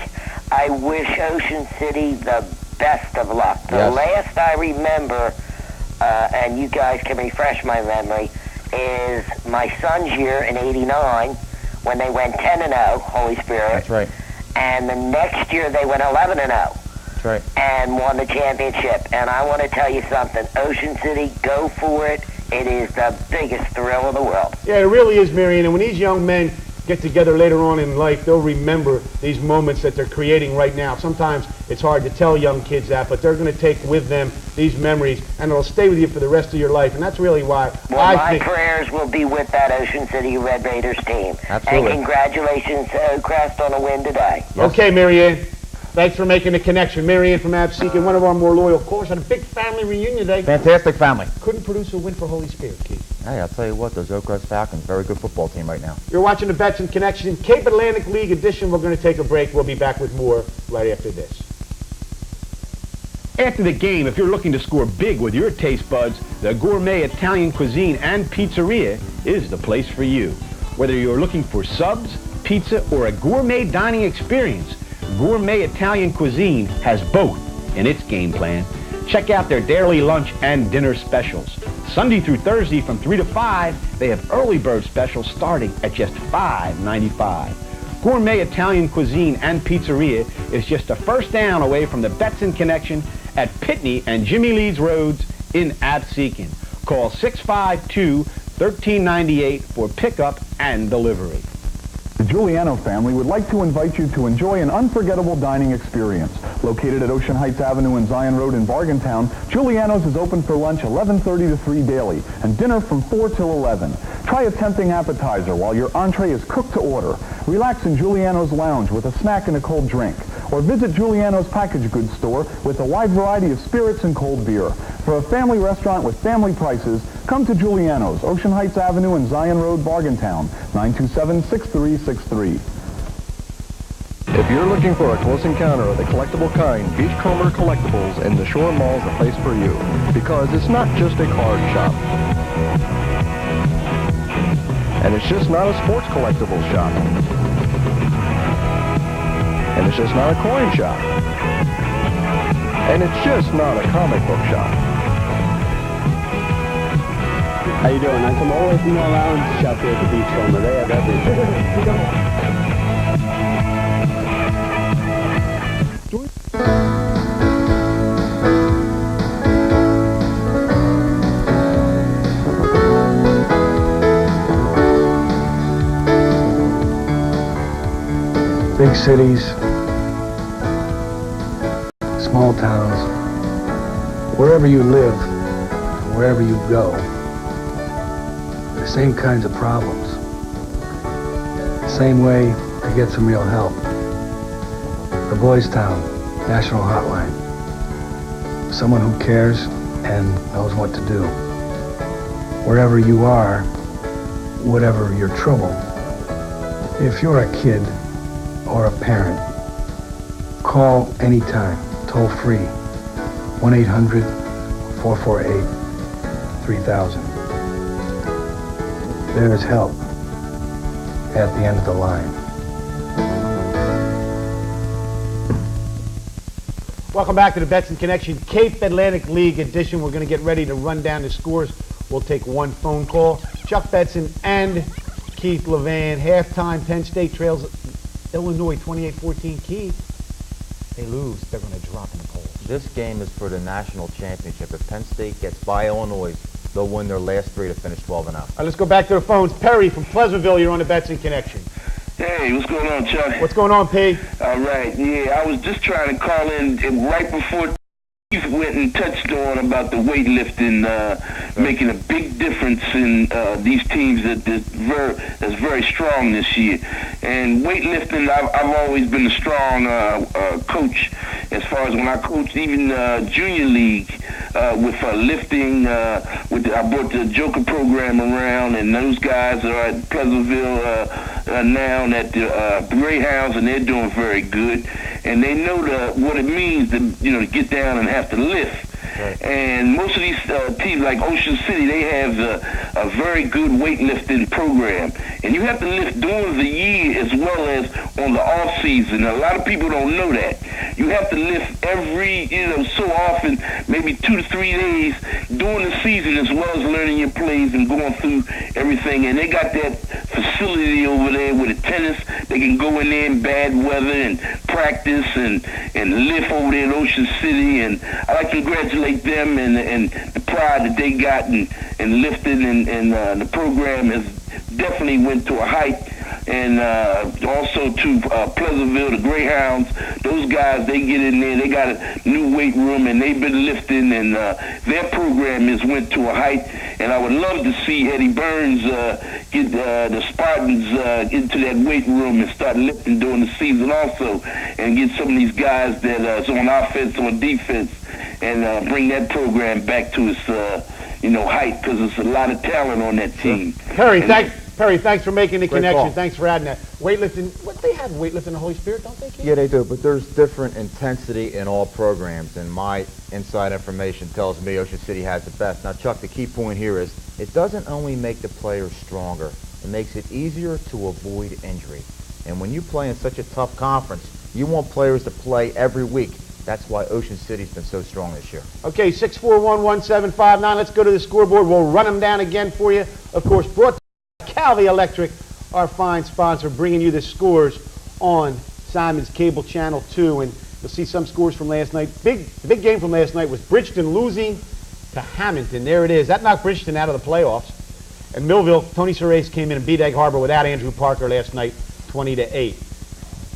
I wish Ocean City the best of luck. The last I remember, and you guys can refresh my memory, is my son's year in '89 when they went 10-0, Holy Spirit. That's right. And the next year they went 11-0. That's right. And won the championship. And I want to tell you something. Ocean City, go for it. It is the biggest thrill of the world. Yeah, it really is, Mary Ann. And when these young men get together later on in life, they'll remember these moments that they're creating right now. Sometimes it's hard to tell young kids that, but they're going to take with them these memories, and it'll stay with you for the rest of your life. And that's really why my prayers will be with that Ocean City Red Raiders team. Absolutely. And congratulations, Crest, on a win today. Yes. Okay, Marianne. Thanks for making the connection. Marianne from Absecon, one of our more loyal callers, had a big family reunion today. Fantastic family. Couldn't produce a win for Holy Spirit, Keith. Hey, I'll tell you what, those Oak Crest Falcons, very good football team right now. You're watching the Betson Connection, Cape Atlantic League edition. We're going to take a break. We'll be back with more right after this. After the game, if you're looking to score big with your taste buds, the Gourmet Italian Cuisine and Pizzeria is the place for you. Whether you're looking for subs, pizza, or a gourmet dining experience, Gourmet Italian Cuisine has both in its game plan. Check out their daily lunch and dinner specials. Sunday through Thursday from 3 to 5, they have early bird specials starting at just $5.95. Gourmet Italian Cuisine and Pizzeria is just a first down away from the Betson Connection at Pitney and Jimmy Leeds Roads in Absecon. Call 652-1398 for pickup and delivery. The Giuliano family would like to invite you to enjoy an unforgettable dining experience. Located at Ocean Heights Avenue and Zion Road in Bargaintown, Giuliano's is open for lunch 11:30 to 3 daily and dinner from 4 till 11. Try a tempting appetizer while your entree is cooked to order. Relax in Giuliano's lounge with a snack and a cold drink. Or visit Giuliano's packaged goods store with a wide variety of spirits and cold beer. For a family restaurant with family prices, come to Giuliano's, Ocean Heights Avenue and Zion Road, Bargaintown, 927-6363. If you're looking for a close encounter of the collectible kind, Beachcomber Collectibles in the Shore Mall is the place for you. Because it's not just a card shop. And it's just not a sports collectibles shop. And it's just not a coin shop. And it's just not a comic book shop. How you doing? I come all the way from Long Island to shop here at the Beachcomber. They have everything. Big cities, small towns, wherever you live, wherever you go, the same kinds of problems, the same way to get some real help. The Boys Town National Hotline, someone who cares and knows what to do. Wherever you are, whatever your trouble, if you're a kid or a parent, call anytime, toll free, 1-800-448-3000. There's help at the end of the line. Welcome back to the Betson Connection, Cape Atlantic League edition. We're going to get ready to run down the scores. We'll take one phone call. Chuck Betson and Keith Levan. Halftime, Penn State trails Illinois 28-14. Keith, they lose. They're going to drop in the polls. This game is for the national championship. If Penn State gets by Illinois, they'll win their last three to finish 12-0. All right, let's go back to the phones. Perry from Pleasantville, you're on the Betson Connection. Hey, what's going on, Chuck? What's going on, P? All right, yeah, I was just trying to call in right before Keith went and touched on about the weightlifting making a big difference in these teams that's very strong this year. And weightlifting, I've always been a strong coach as far as when I coached even junior league with lifting. I brought the Joker program around, and those guys are at Pleasantville now at the Greyhounds, and they're doing very good. And they know what it means to to get down and have to lift. Right. And most of these teams, like Ocean City, they have a very good weightlifting program. And you have to lift during the year as well as on the off season. A lot of people don't know that. You have to lift every, so often, maybe 2 to 3 days during the season, as well as learning your plays and going through everything. And they got that facility over there with the tennis. They can go in there in bad weather and practice and lift over there in Ocean City. And I like to congratulate them and the pride that they got in lifting, and the program has definitely went to a height and also to Pleasantville, the Greyhounds. Those guys, they get in there. They got a new weight room, and they've been lifting, and their program has went to a height. And I would love to see Eddie Burns get the Spartans into that weight room and start lifting during the season also, and get some of these guys that is on offense or defense, and bring that program back to its height, because there's a lot of talent on that team. Perry, thanks for making the connection. Thanks for adding that. Weightlifting, they have weightlifting in the Holy Spirit, don't they, Keith? Yeah, they do, but there's different intensity in all programs, and my inside information tells me Ocean City has the best. Now, Chuck, the key point here is it doesn't only make the players stronger, it makes it easier to avoid injury. And when you play in such a tough conference, you want players to play every week. That's why Ocean City's been so strong this year. Okay, 641-1759. Let's go to the scoreboard. We'll run them down again for you. Of course, brought to Calvi Electric, our fine sponsor, bringing you the scores on Sammons Cable Channel 2. And you'll see some scores from last night. The big game from last night was Bridgeton losing to Hamilton. There it is. That knocked Bridgeton out of the playoffs. And Millville, Tony Cerise came in and beat Egg Harbor without Andrew Parker last night, 20-8.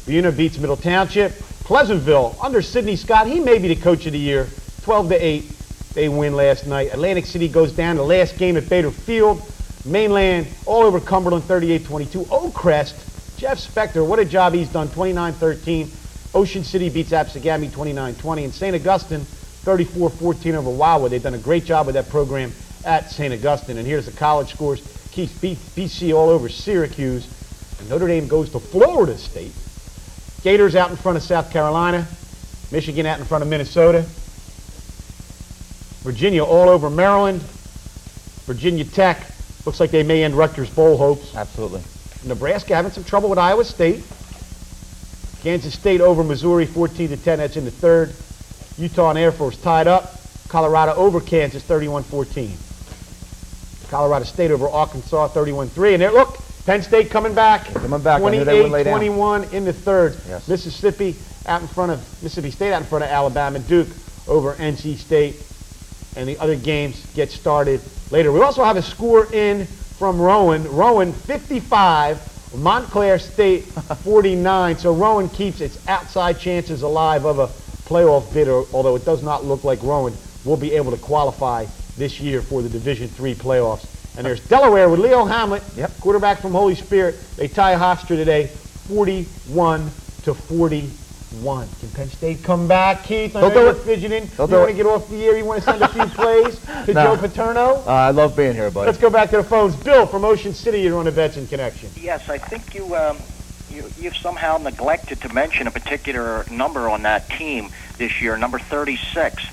Buena beats Middle Township. Pleasantville, under Sidney Scott, he may be the coach of the year, 12-8. They win last night. Atlantic City goes down the last game at Bader Field. Mainland, all over Cumberland, 38-22. Oakcrest, Jeff Spector, what a job he's done, 29-13. Ocean City beats Absegami, 29-20. And St. Augustine, 34-14 over Wildwood. They've done a great job with that program at St. Augustine. And here's the college scores. Keith beats BC all over Syracuse. And Notre Dame goes to Florida State. Gators out in front of South Carolina. Michigan out in front of Minnesota. Virginia all over Maryland. Virginia Tech looks like they may end Rutgers' bowl hopes. Absolutely. Nebraska having some trouble with Iowa State. Kansas State over Missouri 14-10. That's in the third. Utah and Air Force tied up. Colorado over Kansas 31-14. Colorado State over Arkansas 31-3. And there, look, Penn State coming back. 28-21 in the third. Yes. Mississippi State out in front of Alabama. Duke over NC State. And the other games get started later. We also have a score in from Rowan. Rowan 55, Montclair State 49. So Rowan keeps its outside chances alive of a playoff bid, although it does not look like Rowan will be able to qualify this year for the Division III playoffs. And there's Delaware with Leo Hamlet, quarterback from Holy Spirit. They tie Hofstra today, 41-41. Can Penn State come back, Keith? I know you're fidgeting. You want to get off the air? You want to send a few plays to Joe Paterno? I love being here, buddy. Let's go back to the phones. Bill from Ocean City, you're on the Betson Connection. Yes, I think you've somehow neglected to mention a particular number on that team this year, number 36.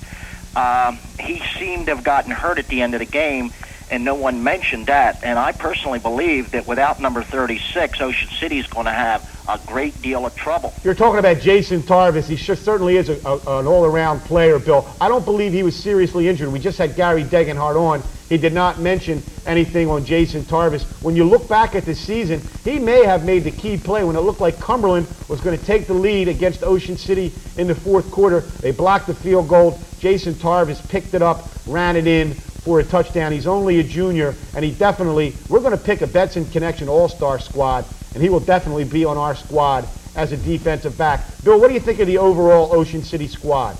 He seemed to have gotten hurt at the end of the game, and no one mentioned that. And I personally believe that without number 36, Ocean City is going to have a great deal of trouble. You're talking about Jason Tarvis. He certainly is an all-around player, Bill. I don't believe he was seriously injured. We just had Gary Degenhardt on. He did not mention anything on Jason Tarvis. When you look back at the season, he may have made the key play when it looked like Cumberland was going to take the lead against Ocean City in the fourth quarter. They blocked the field goal. Jason Tarvis picked it up, ran it in for a touchdown. He's only a junior, and we're going to pick a Betson Connection All-Star squad, and he will definitely be on our squad as a defensive back. Bill, what do you think of the overall Ocean City squad?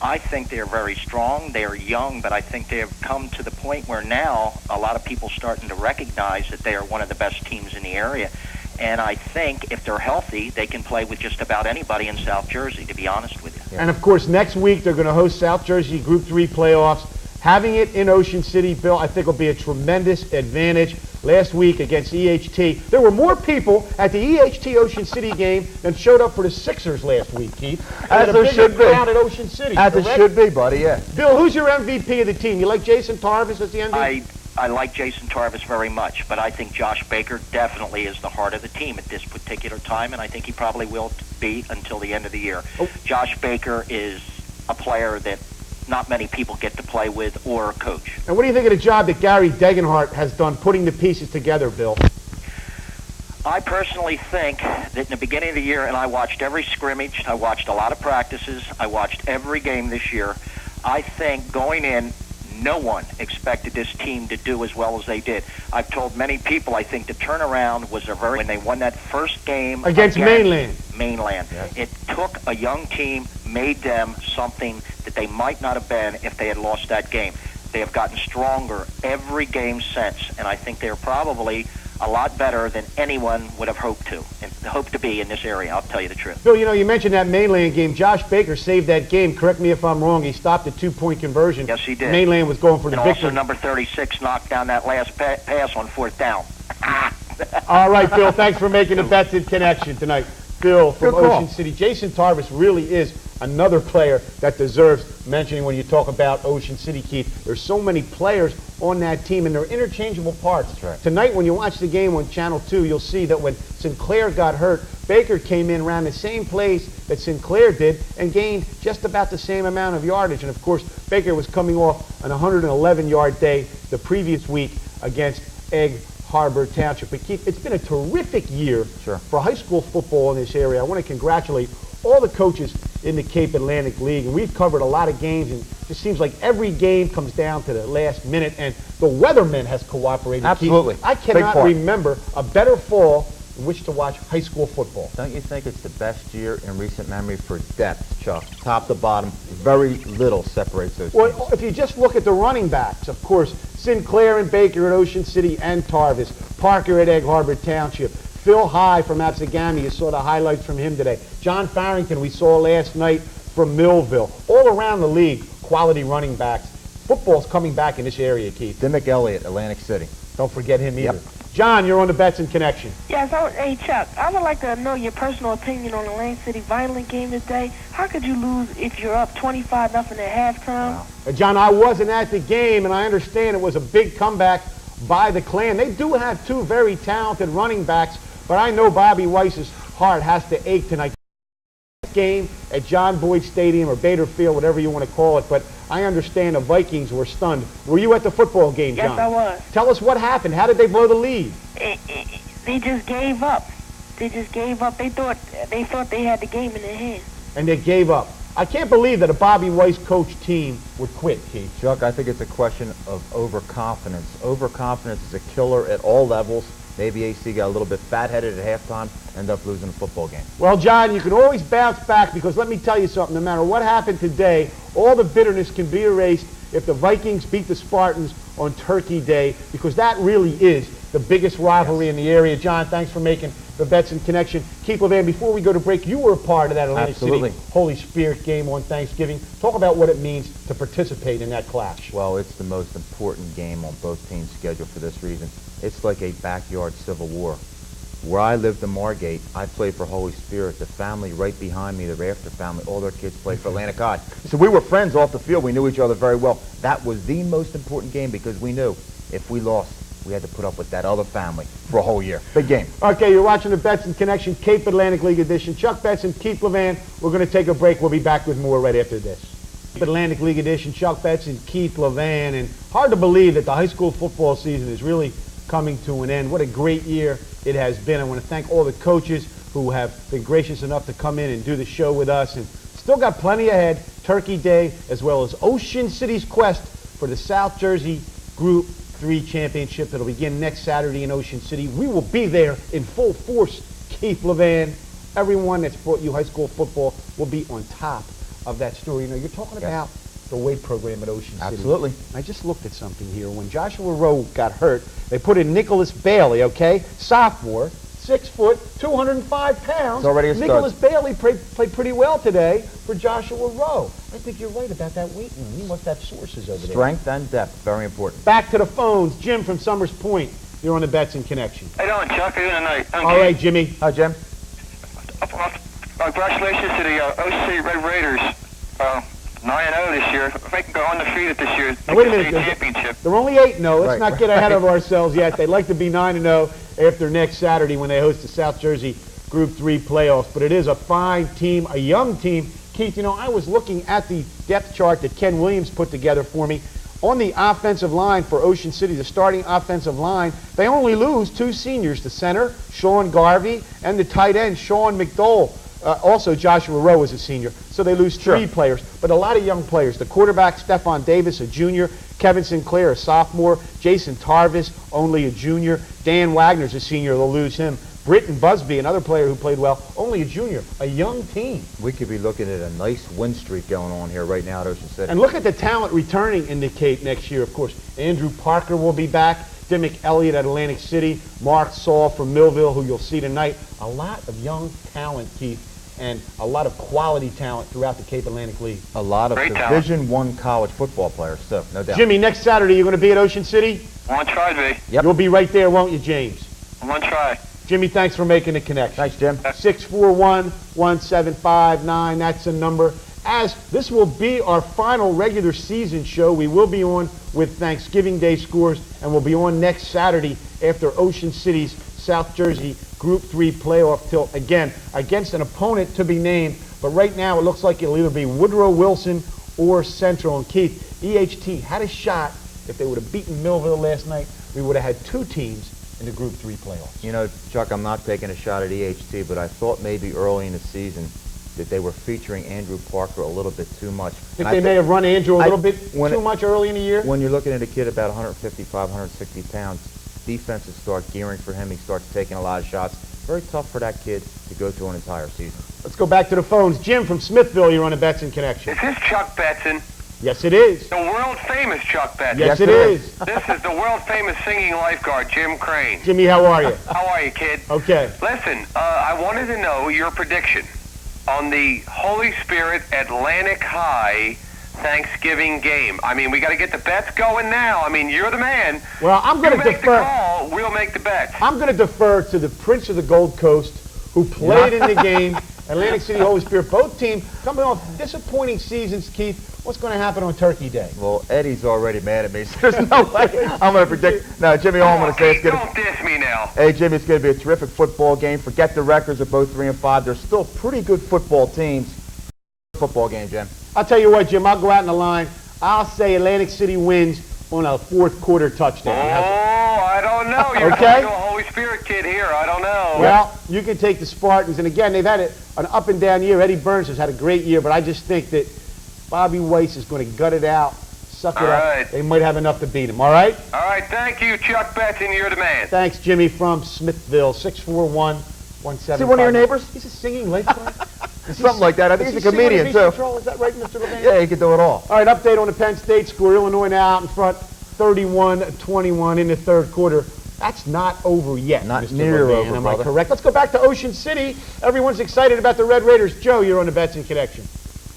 I think they're very strong. They're young, but I think they have come to the point where now a lot of people starting to recognize that they are one of the best teams in the area. And I think if they're healthy, they can play with just about anybody in South Jersey, to be honest with you. And, of course, next week they're going to host South Jersey Group 3 playoffs. Having it in Ocean City, Bill, I think will be a tremendous advantage. Last week against EHT, there were more people at the EHT Ocean City game than showed up for the Sixers last week, Keith. As there should be. Crowd at Ocean City. As it should be, buddy, yeah. Bill, who's your MVP of the team? You like Jason Tarvis as the MVP? I like Jason Tarvis very much, but I think Josh Baker definitely is the heart of the team at this particular time, and I think he probably will be until the end of the year. Josh Baker is a player that not many people get to play with or coach. And what do you think of the job that Gary Degenhardt has done putting the pieces together, Bill? I personally think that in the beginning of the year, and I watched every scrimmage, I watched a lot of practices, I watched every game this year, I think going in, no one expected this team to do as well as they did. I've told many people I think the turnaround was when they won that first game against Mainland. Yes. It took a young team, made them something that they might not have been if they had lost that game. They have gotten stronger every game since, and I think they're probably a lot better than anyone would have hoped to be in this area, I'll tell you the truth. Bill, you know, you mentioned that Mainland game. Josh Baker saved that game. Correct me if I'm wrong. He stopped a 2-point conversion. Yes, he did. Mainland was going for the victory. Also, number 36 knocked down that last pass on 4th down. All right, Bill, thanks for making the Betson connection tonight. Bill from Ocean City. Jason Tarvis really is another player that deserves mentioning when you talk about Ocean City, Keith. There's so many players on that team, and they're interchangeable parts. That's right. Tonight, when you watch the game on Channel 2, you'll see that when Sinclair got hurt, Baker came in, ran the same plays that Sinclair did, and gained just about the same amount of yardage. And, of course, Baker was coming off an 111-yard day the previous week against Egg Harbor Township. But Keith, it's been a terrific year for high school football in this area. I want to congratulate all the coaches in the Cape Atlantic League, and we've covered a lot of games, and it just seems like every game comes down to the last minute, and the weatherman has cooperated. Absolutely. Keith, I cannot remember a better fall in which to watch high school football. Don't you think it's the best year in recent memory for depth, Chuck? Top to bottom, very little separates those teams. Well, if you just look at the running backs, of course, Sinclair and Baker at Ocean City and Tarvis, Parker at Egg Harbor Township, Phil High from Absegami, you saw the highlights from him today. John Farrington we saw last night from Millville. All around the league, quality running backs. Football's coming back in this area, Keith. Dimmick Elliott, Atlantic City. Don't forget him either. Yep. John, you're on the Betson Connection. Yes, hey Chuck, I would like to know your personal opinion on the Atlantic City Violent game today. How could you lose if you're up 25-0 at halftime? Wow. John, I wasn't at the game, and I understand it was a big comeback by the Clan. They do have two very talented running backs, but I know Bobby Weiss's heart has to ache tonight. Game at John Boyd Stadium or Bader Field, whatever you want to call it, but I understand the Vikings were stunned. Were you at the football game, John? Yes, I was. Tell us what happened. How did they blow the lead? They just gave up. They just gave up. They thought they had the game in their hands. And they gave up. I can't believe that a Bobby Weiss coach team would quit, Keith. Chuck, I think it's a question of overconfidence. Overconfidence is a killer at all levels. Maybe AC got a little bit fat-headed at halftime, ended up losing the football game. Well, John, you can always bounce back because let me tell you something. No matter what happened today, all the bitterness can be erased if the Vikings beat the Spartans on Turkey Day because that really is the biggest rivalry in the area. John, thanks for making the Betson Connection. Keith Levan, before we go to break, you were a part of that Atlantic City Holy Spirit game on Thanksgiving. Talk about what it means to participate in that clash. Well, it's the most important game on both teams' schedule for this reason. It's like a backyard civil war. Where I lived in Margate, I played for Holy Spirit. The family right behind me, the Rafter family, all their kids played for Atlantic High. So we were friends off the field. We knew each other very well. That was the most important game because we knew if we lost, we had to put up with that other family for a whole year. Big game. Okay, you're watching the Betson Connection, Cape Atlantic League Edition. Chuck Betson, Keith Levan. We're going to take a break. We'll be back with more right after this. Cape Atlantic League Edition, Chuck Betson, Keith Levan. And hard to believe that the high school football season is really coming to an end. What a great year it has been. I want to thank all the coaches who have been gracious enough to come in and do the show with us. And still got plenty ahead. Turkey Day, as well as Ocean City's quest for the South Jersey Group 3 Championship that'll begin next Saturday in Ocean City. We will be there in full force. Keith Levan, everyone that's brought you high school football will be on top of that story. You know, you're talking about the weight program at Ocean City. Absolutely. I just looked at something here. When Joshua Rowe got hurt, they put in Nicholas Bailey, okay? Sophomore, 6 foot, 205 pounds. It's already a start. Nicholas Bailey played pretty well today for Joshua Rowe. I think you're right about that weight room. You must have sources over there. Strength and depth, very important. Back to the phones. Jim from Summers Point. You're on the Betson Connection. How you doing, Chuck? How you doing tonight? All right, Jimmy. Hi, Jim. Congratulations to the OC Red Raiders. 9-0 this year. If they can go undefeated this year, now, wait a minute. championship. They're only 8-0. Let's not get ahead of ourselves yet. They'd like to be 9-0 after next Saturday when they host the South Jersey Group 3 playoffs. But it is a fine team, a young team. Keith, you know, I was looking at the depth chart that Ken Williams put together for me. On the offensive line for Ocean City, the starting offensive line, they only lose 2 seniors, the center, Sean Garvey, and the tight end, Sean McDowell. Also, Joshua Rowe is a senior, so they lose 3 players, but a lot of young players. The quarterback, Stephon Davis, a junior, Kevin Sinclair, a sophomore. Jason Tarvis, only a junior. Dan Wagner's a senior. They'll lose him. Britton Busby, another player who played well, only a junior. A young team. We could be looking at a nice win streak going on here right now at Ocean City. And look at the talent returning in the Cape next year, of course. Andrew Parker will be back. Dimmick Elliott at Atlantic City. Mark Saul from Millville, who you'll see tonight. A lot of young talent, Keith, and a lot of quality talent throughout the Cape Atlantic League. A lot of Division I college football players, so no doubt. Jimmy, next Saturday you're going to be at Ocean City? I'm going to try, B. Yep. You'll be right there, won't you, James? I'm going to try. Jimmy, thanks for making the connection. Thanks, Jim. 641-1759, that's the number. As this will be our final regular season show, we will be on with Thanksgiving Day scores, and we'll be on next Saturday after Ocean City's South Jersey Group 3 playoff tilt, again, against an opponent to be named. But right now, it looks like it'll either be Woodrow Wilson or Central. And Keith, EHT had a shot. If they would have beaten Millville last night, we would have had two teams in the Group 3 playoffs. You know, Chuck, I'm not taking a shot at EHT, but I thought maybe early in the season that they were featuring Andrew Parker a little bit too much. Think they may have run Andrew a little bit too much early in the year? When you're looking at a kid about 155, 160 pounds, defenses start gearing for him. He starts taking a lot of shots. Very tough for that kid to go through an entire season. Let's go back to the phones. Jim from Smithville, you're on a Betson Connection. Is this Chuck Betson? Yes, it is. The world-famous Chuck Betson. Yes, it is. This is the world-famous singing lifeguard, Jim Crane. Jimmy, how are you? How are you, kid? Okay. Listen, I wanted to know your prediction on the Holy Spirit Atlantic High Thanksgiving game. I mean, we got to get the bets going now. I mean, you're the man. Well, I'm going to defer. Make the call, we'll make the bets. I'm going to defer to the Prince of the Gold Coast, who played in the game. Atlantic City, Holy Spirit, both teams coming off disappointing seasons. Keith, what's going to happen on Turkey Day? Well, Eddie's already mad at me, so there's no way I'm going to predict. No, Jimmy, all I'm going to say is don't diss me now. Hey, Jimmy, it's going to be a terrific football game. Forget the records of both 3 and 5. They're still pretty good football teams. Football game, Jim. I'll tell you what, Jim, I'll go out in the line. I'll say Atlantic City wins on a fourth quarter touchdown. I don't know. You're okay? a Holy Spirit kid here. I don't know. Well, you can take the Spartans. And again, they've had an up and down year. Eddie Burns has had a great year, but I just think that Bobby Weiss is going to gut it out, suck it up. They might have enough to beat him. All right? All right. Thank you, Chuck Betson. You're the man. Thanks, Jimmy from Smithville. 641-1759. Is he one of your neighbors? He's a singing lifeguard. Something like that. I think he's a comedian, too. Is that right, Mr. Levan? Yeah, he can do it all. All right, update on the Penn State score. Illinois now out in front, 31-21 in the third quarter. That's not over yet, Not Mr. near Levan. over, Am brother. I correct? Let's go back to Ocean City. Everyone's excited about the Red Raiders. Joe, you're on the Betson Connection.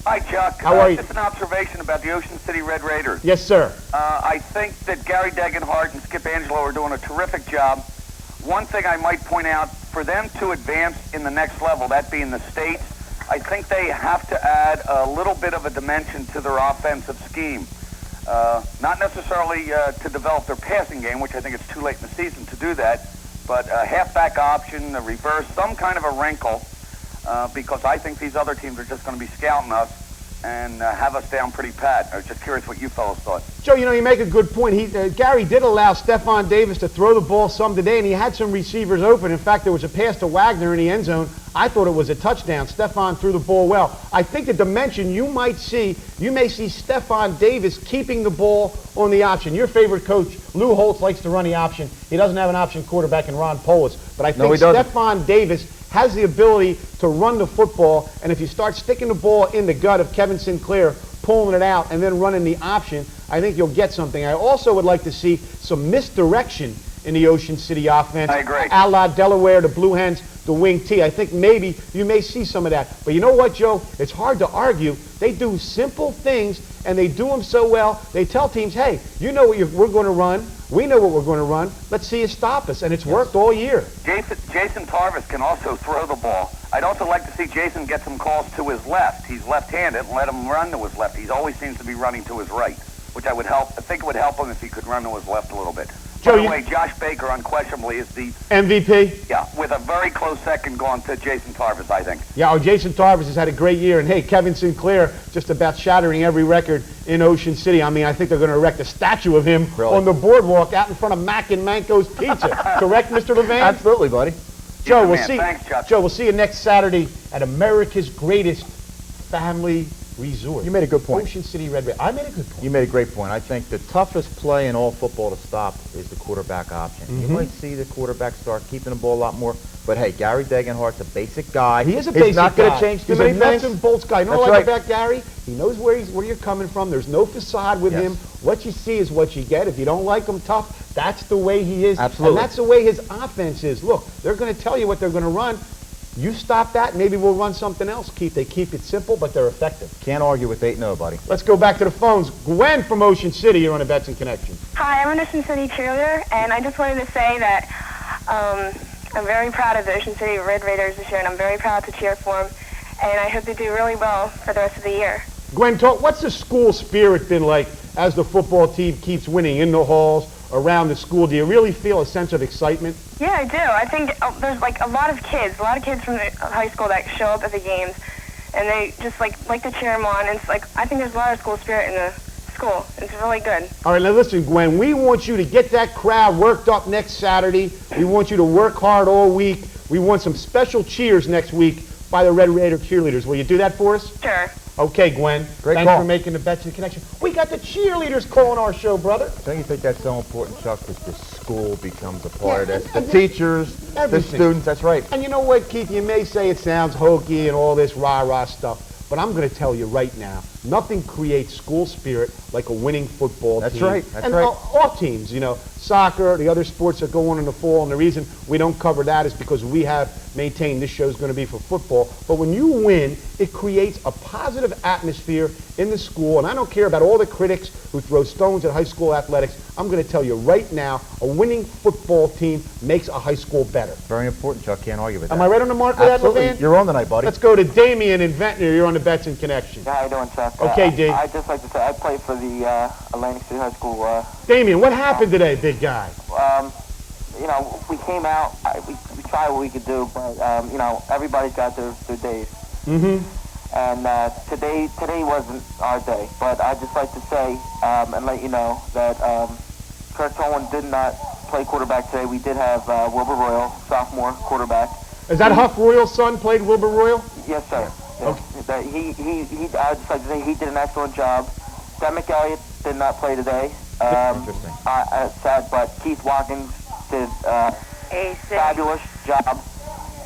Hi, Chuck. How are you? Just an observation about the Ocean City Red Raiders. Yes, sir. I think that Gary Degenhart and Skip Angelo are doing a terrific job. One thing I might point out, for them to advance in the next level, that being the States, I think they have to add a little bit of a dimension to their offensive scheme. Not necessarily to develop their passing game, which I think it's too late in the season to do that, but a halfback option, a reverse, some kind of a wrinkle, because I think these other teams are just going to be scouting us and have us down pretty pat. I was just curious what you fellows thought. Joe, you know, you make a good point. Gary did allow Stephon Davis to throw the ball some today, and he had some receivers open. In fact, there was a pass to Wagner in the end zone. I thought it was a touchdown. Stephon threw the ball well. I think the dimension you may see Stephon Davis keeping the ball on the option. Your favorite coach, Lou Holtz, likes to run the option. He doesn't have an option quarterback in Ron Polis, but I think Stephon Davis has the ability to run the football, and if you start sticking the ball in the gut of Kevin Sinclair, pulling it out, and then running the option, I think you'll get something. I also would like to see some misdirection in the Ocean City offense. I agree. A la Delaware, the Blue Hens, the Wing T. I think maybe you may see some of that. But you know what, Joe? It's hard to argue. They do simple things, and they do them so well. They tell teams, hey, you know what we're going to run. We know what we're going to run. Let's see you stop us. And it's worked all year. Jason Tarvis can also throw the ball. I'd also like to see Jason get some calls to his left. He's left-handed, and let him run to his left. He always seems to be running to his right, which I think it would help him if he could run to his left a little bit. By the way, Josh Baker unquestionably is the MVP? Yeah, with a very close second going to Jason Tarvis, I think. Yeah, Jason Tarvis has had a great year. And, hey, Kevin Sinclair just about shattering every record in Ocean City. I mean, I think they're going to erect a statue of him on the boardwalk out in front of Mac and Manco's Pizza. Correct, Mr. Levan? Absolutely, buddy. Joe, we'll see. Thanks, Chuck. Joe, we'll see you next Saturday at America's greatest family resort. You made a good point. Ocean City Red Raiders. I made a good point. You made a great point. I think the toughest play in all football to stop is the quarterback option. You might see the quarterback start keeping the ball a lot more, but hey, Gary Degenhardt's a basic guy. He is a basic guy. He's not going to change too many He's a nuts things. and bolts guy. You know That's what I like right. about Gary? He knows where you're coming from. There's no facade with him. What you see is what you get. If you don't like him tough, that's the way he is. Absolutely. And that's the way his offense is. Look, they're going to tell you what they're going to run. You stop that, maybe we'll run something else, Keith. They keep it simple, but they're effective. Can't argue with 8-0, buddy. Let's go back to the phones. Gwen from Ocean City, you're on a Betson Connection. Hi, I'm an Ocean City cheerleader, and I just wanted to say that I'm very proud of the Ocean City Red Raiders this year, and I'm very proud to cheer for them, and I hope they do really well for the rest of the year. Gwen, what's the school spirit been like as the football team keeps winning in the halls, around the school? Do you really feel a sense of excitement? Yeah, I do. I think there's like a lot of kids from the high school that show up at the games, and they just like to cheer them on. And it's like, I think there's a lot of school spirit in the school. It's really good. All right, now listen, Gwen, we want you to get that crowd worked up next Saturday. We want you to work hard all week. We want some special cheers next week by the Red Raider cheerleaders. Will you do that for us? Sure. Okay, Gwen. Great Thanks call. for making the Betson Connection. We got the cheerleaders calling our show, brother. Don't you think that's so important, Chuck, that the school becomes a part of this? The teachers, the students, that's right. And you know what, Keith? You may say it sounds hokey and all this rah-rah stuff, but I'm going to tell you right now, nothing creates school spirit like a winning football team. That's right, that's and right. all teams, you know, soccer, the other sports that go on in the fall, and the reason we don't cover that is because we have maintained this show is going to be for football. But when you win, it creates a positive atmosphere in the school, and I don't care about all the critics who throw stones at high school athletics. I'm going to tell you right now, a winning football team makes a high school better. Very important, Chuck. Can't argue with that. Am I right on the mark with that, Absolutely. LeVan? You're on tonight, buddy. Let's go to Damien in Ventnor. You're on the Betson Connection. How you doing, Chuck? Okay, Dave. I'd just like to say I played for the Atlantic City High School. Damien, what happened today, big guy? You know, we came out. We tried what we could do, but you know, everybody's got their days. Mm-hmm. And today wasn't our day. But I'd just like to say and let you know that Kurt Tolan did not play quarterback today. We did have Wilbur Royal, sophomore quarterback. Is that Huff Royal's son played Wilbur Royal? Yes, sir. Yes. That I'd just like to say he did an excellent job. Demick Elliott did not play today. Interesting. Sad, but Keith Watkins did a fabulous job.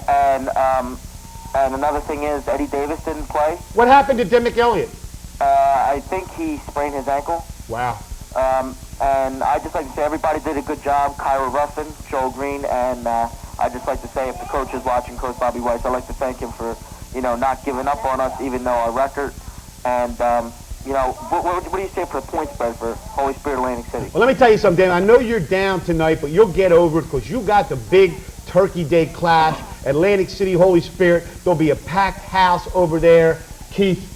And another thing is Eddie Davis didn't play. What happened to Demick Elliott? I think he sprained his ankle. Wow. And I'd just like to say everybody did a good job. Kyra Ruffin, Joel Green, and I'd just like to say if the coach is watching, Coach Bobby Weiss, I'd like to thank him for, you know, not giving up on us even though our record. And, you know, what do you say for a point spread for Holy Spirit Atlantic City? Well, let me tell you something, Dan. I know you're down tonight, but you'll get over it because you got the big Turkey Day clash, Atlantic City, Holy Spirit. There'll be a packed house over there. Keith,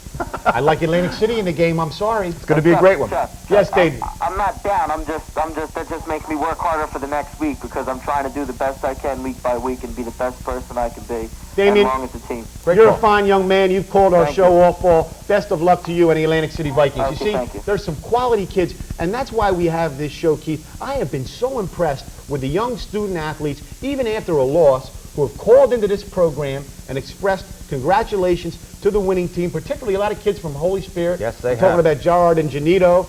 I like Atlantic City in the game. I'm sorry. It's going to be a great one. Yes, Dave. I'm not down. I'm just. That just makes me work harder for the next week because I'm trying to do the best I can week by week and be the best person I can be. Damien, as long as the team. You're a fine young man. You've called our show all fall. Best of luck to you and the Atlantic City Vikings. Okay, you see, thank you. there's some quality kids, and that's why we have this show, Keith. I have been so impressed with the young student athletes, even after a loss, who have called into this program and expressed congratulations to the winning team, particularly a lot of kids from Holy Spirit. Yes, they I'm talking have. about Gerard and Janito,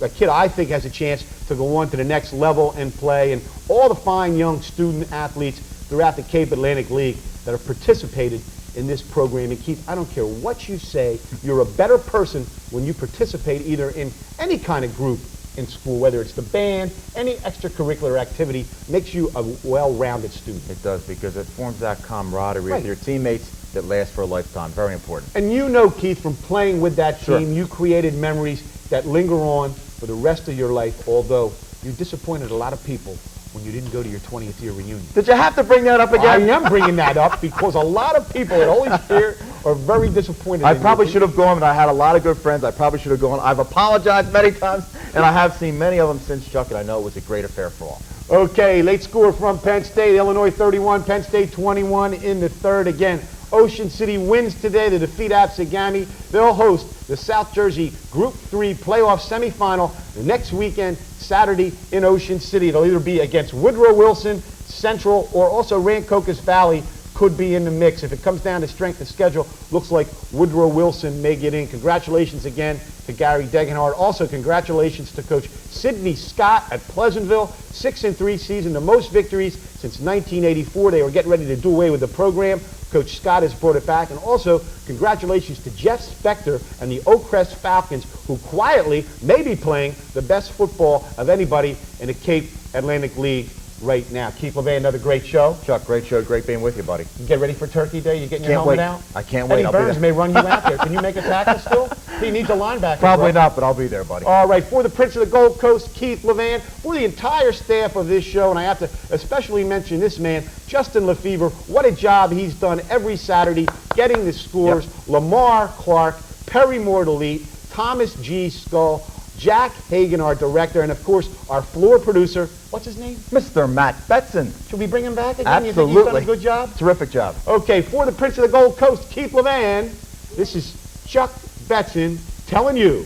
a kid I think has a chance to go on to the next level and play, and all the fine young student athletes throughout the Cape Atlantic League that have participated in this program. And Keith, I don't care what you say, you're a better person when you participate either in any kind of group in school, whether it's the band, any extracurricular activity, makes you a well-rounded student. It does, because it forms that camaraderie with your teammates that lasts for a lifetime. Very important. And you know, Keith, from playing with that Sure. team, you created memories that linger on for the rest of your life, although you disappointed a lot of people when you didn't go to your 20th year reunion. Did you have to bring that up again? I am bringing that up because a lot of people at Holy Spirit are very disappointed. I probably should have gone, and I had a lot of good friends. I probably should have gone. I've apologized many times, and I have seen many of them since, Chuck, and I know it was a great affair for all. Okay, late score from Penn State. Illinois 31, Penn State 21 in the third. Again, Ocean City wins today to defeat Absegami. They'll host the South Jersey Group 3 playoff semifinal the next weekend, Saturday in Ocean City. It'll either be against Woodrow Wilson, Central, or also Rancocas Valley could be in the mix. If it comes down to strength of schedule, looks like Woodrow Wilson may get in. Congratulations again to Gary Degenhardt. Also, congratulations to Coach Sidney Scott at Pleasantville. 6-3 season, the most victories since 1984. They were getting ready to do away with the program. Coach Scott has brought it back. And also, congratulations to Jeff Spector and the Oakcrest Falcons, who quietly may be playing the best football of anybody in the Cape Atlantic League right now. Keith LeVay, another great show. Chuck, great show. Great being with you, buddy. You get ready for Turkey Day? You getting your helmet out? I can't wait. Eddie Burns may run you out there. Can you make a tackle still? He needs a linebacker. Probably not, but I'll be there, buddy. All right, for the Prince of the Gold Coast, Keith LeVan, for the entire staff of this show, and I have to especially mention this man, Justin Lefevre. What a job he's done every Saturday getting the scores. Yep. Lamar Clark, Perry Mordelite, Thomas G. Skull, Jack Hagan, our director, and of course, our floor producer. What's his name? Mr. Matt Betson. Should we bring him back again? Absolutely. You think he's done a good job? Terrific job. Okay, for the Prince of the Gold Coast, Keith LeVan, this is Chuck Betson telling you,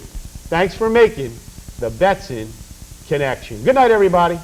thanks for making the Betson Connection. Good night, everybody.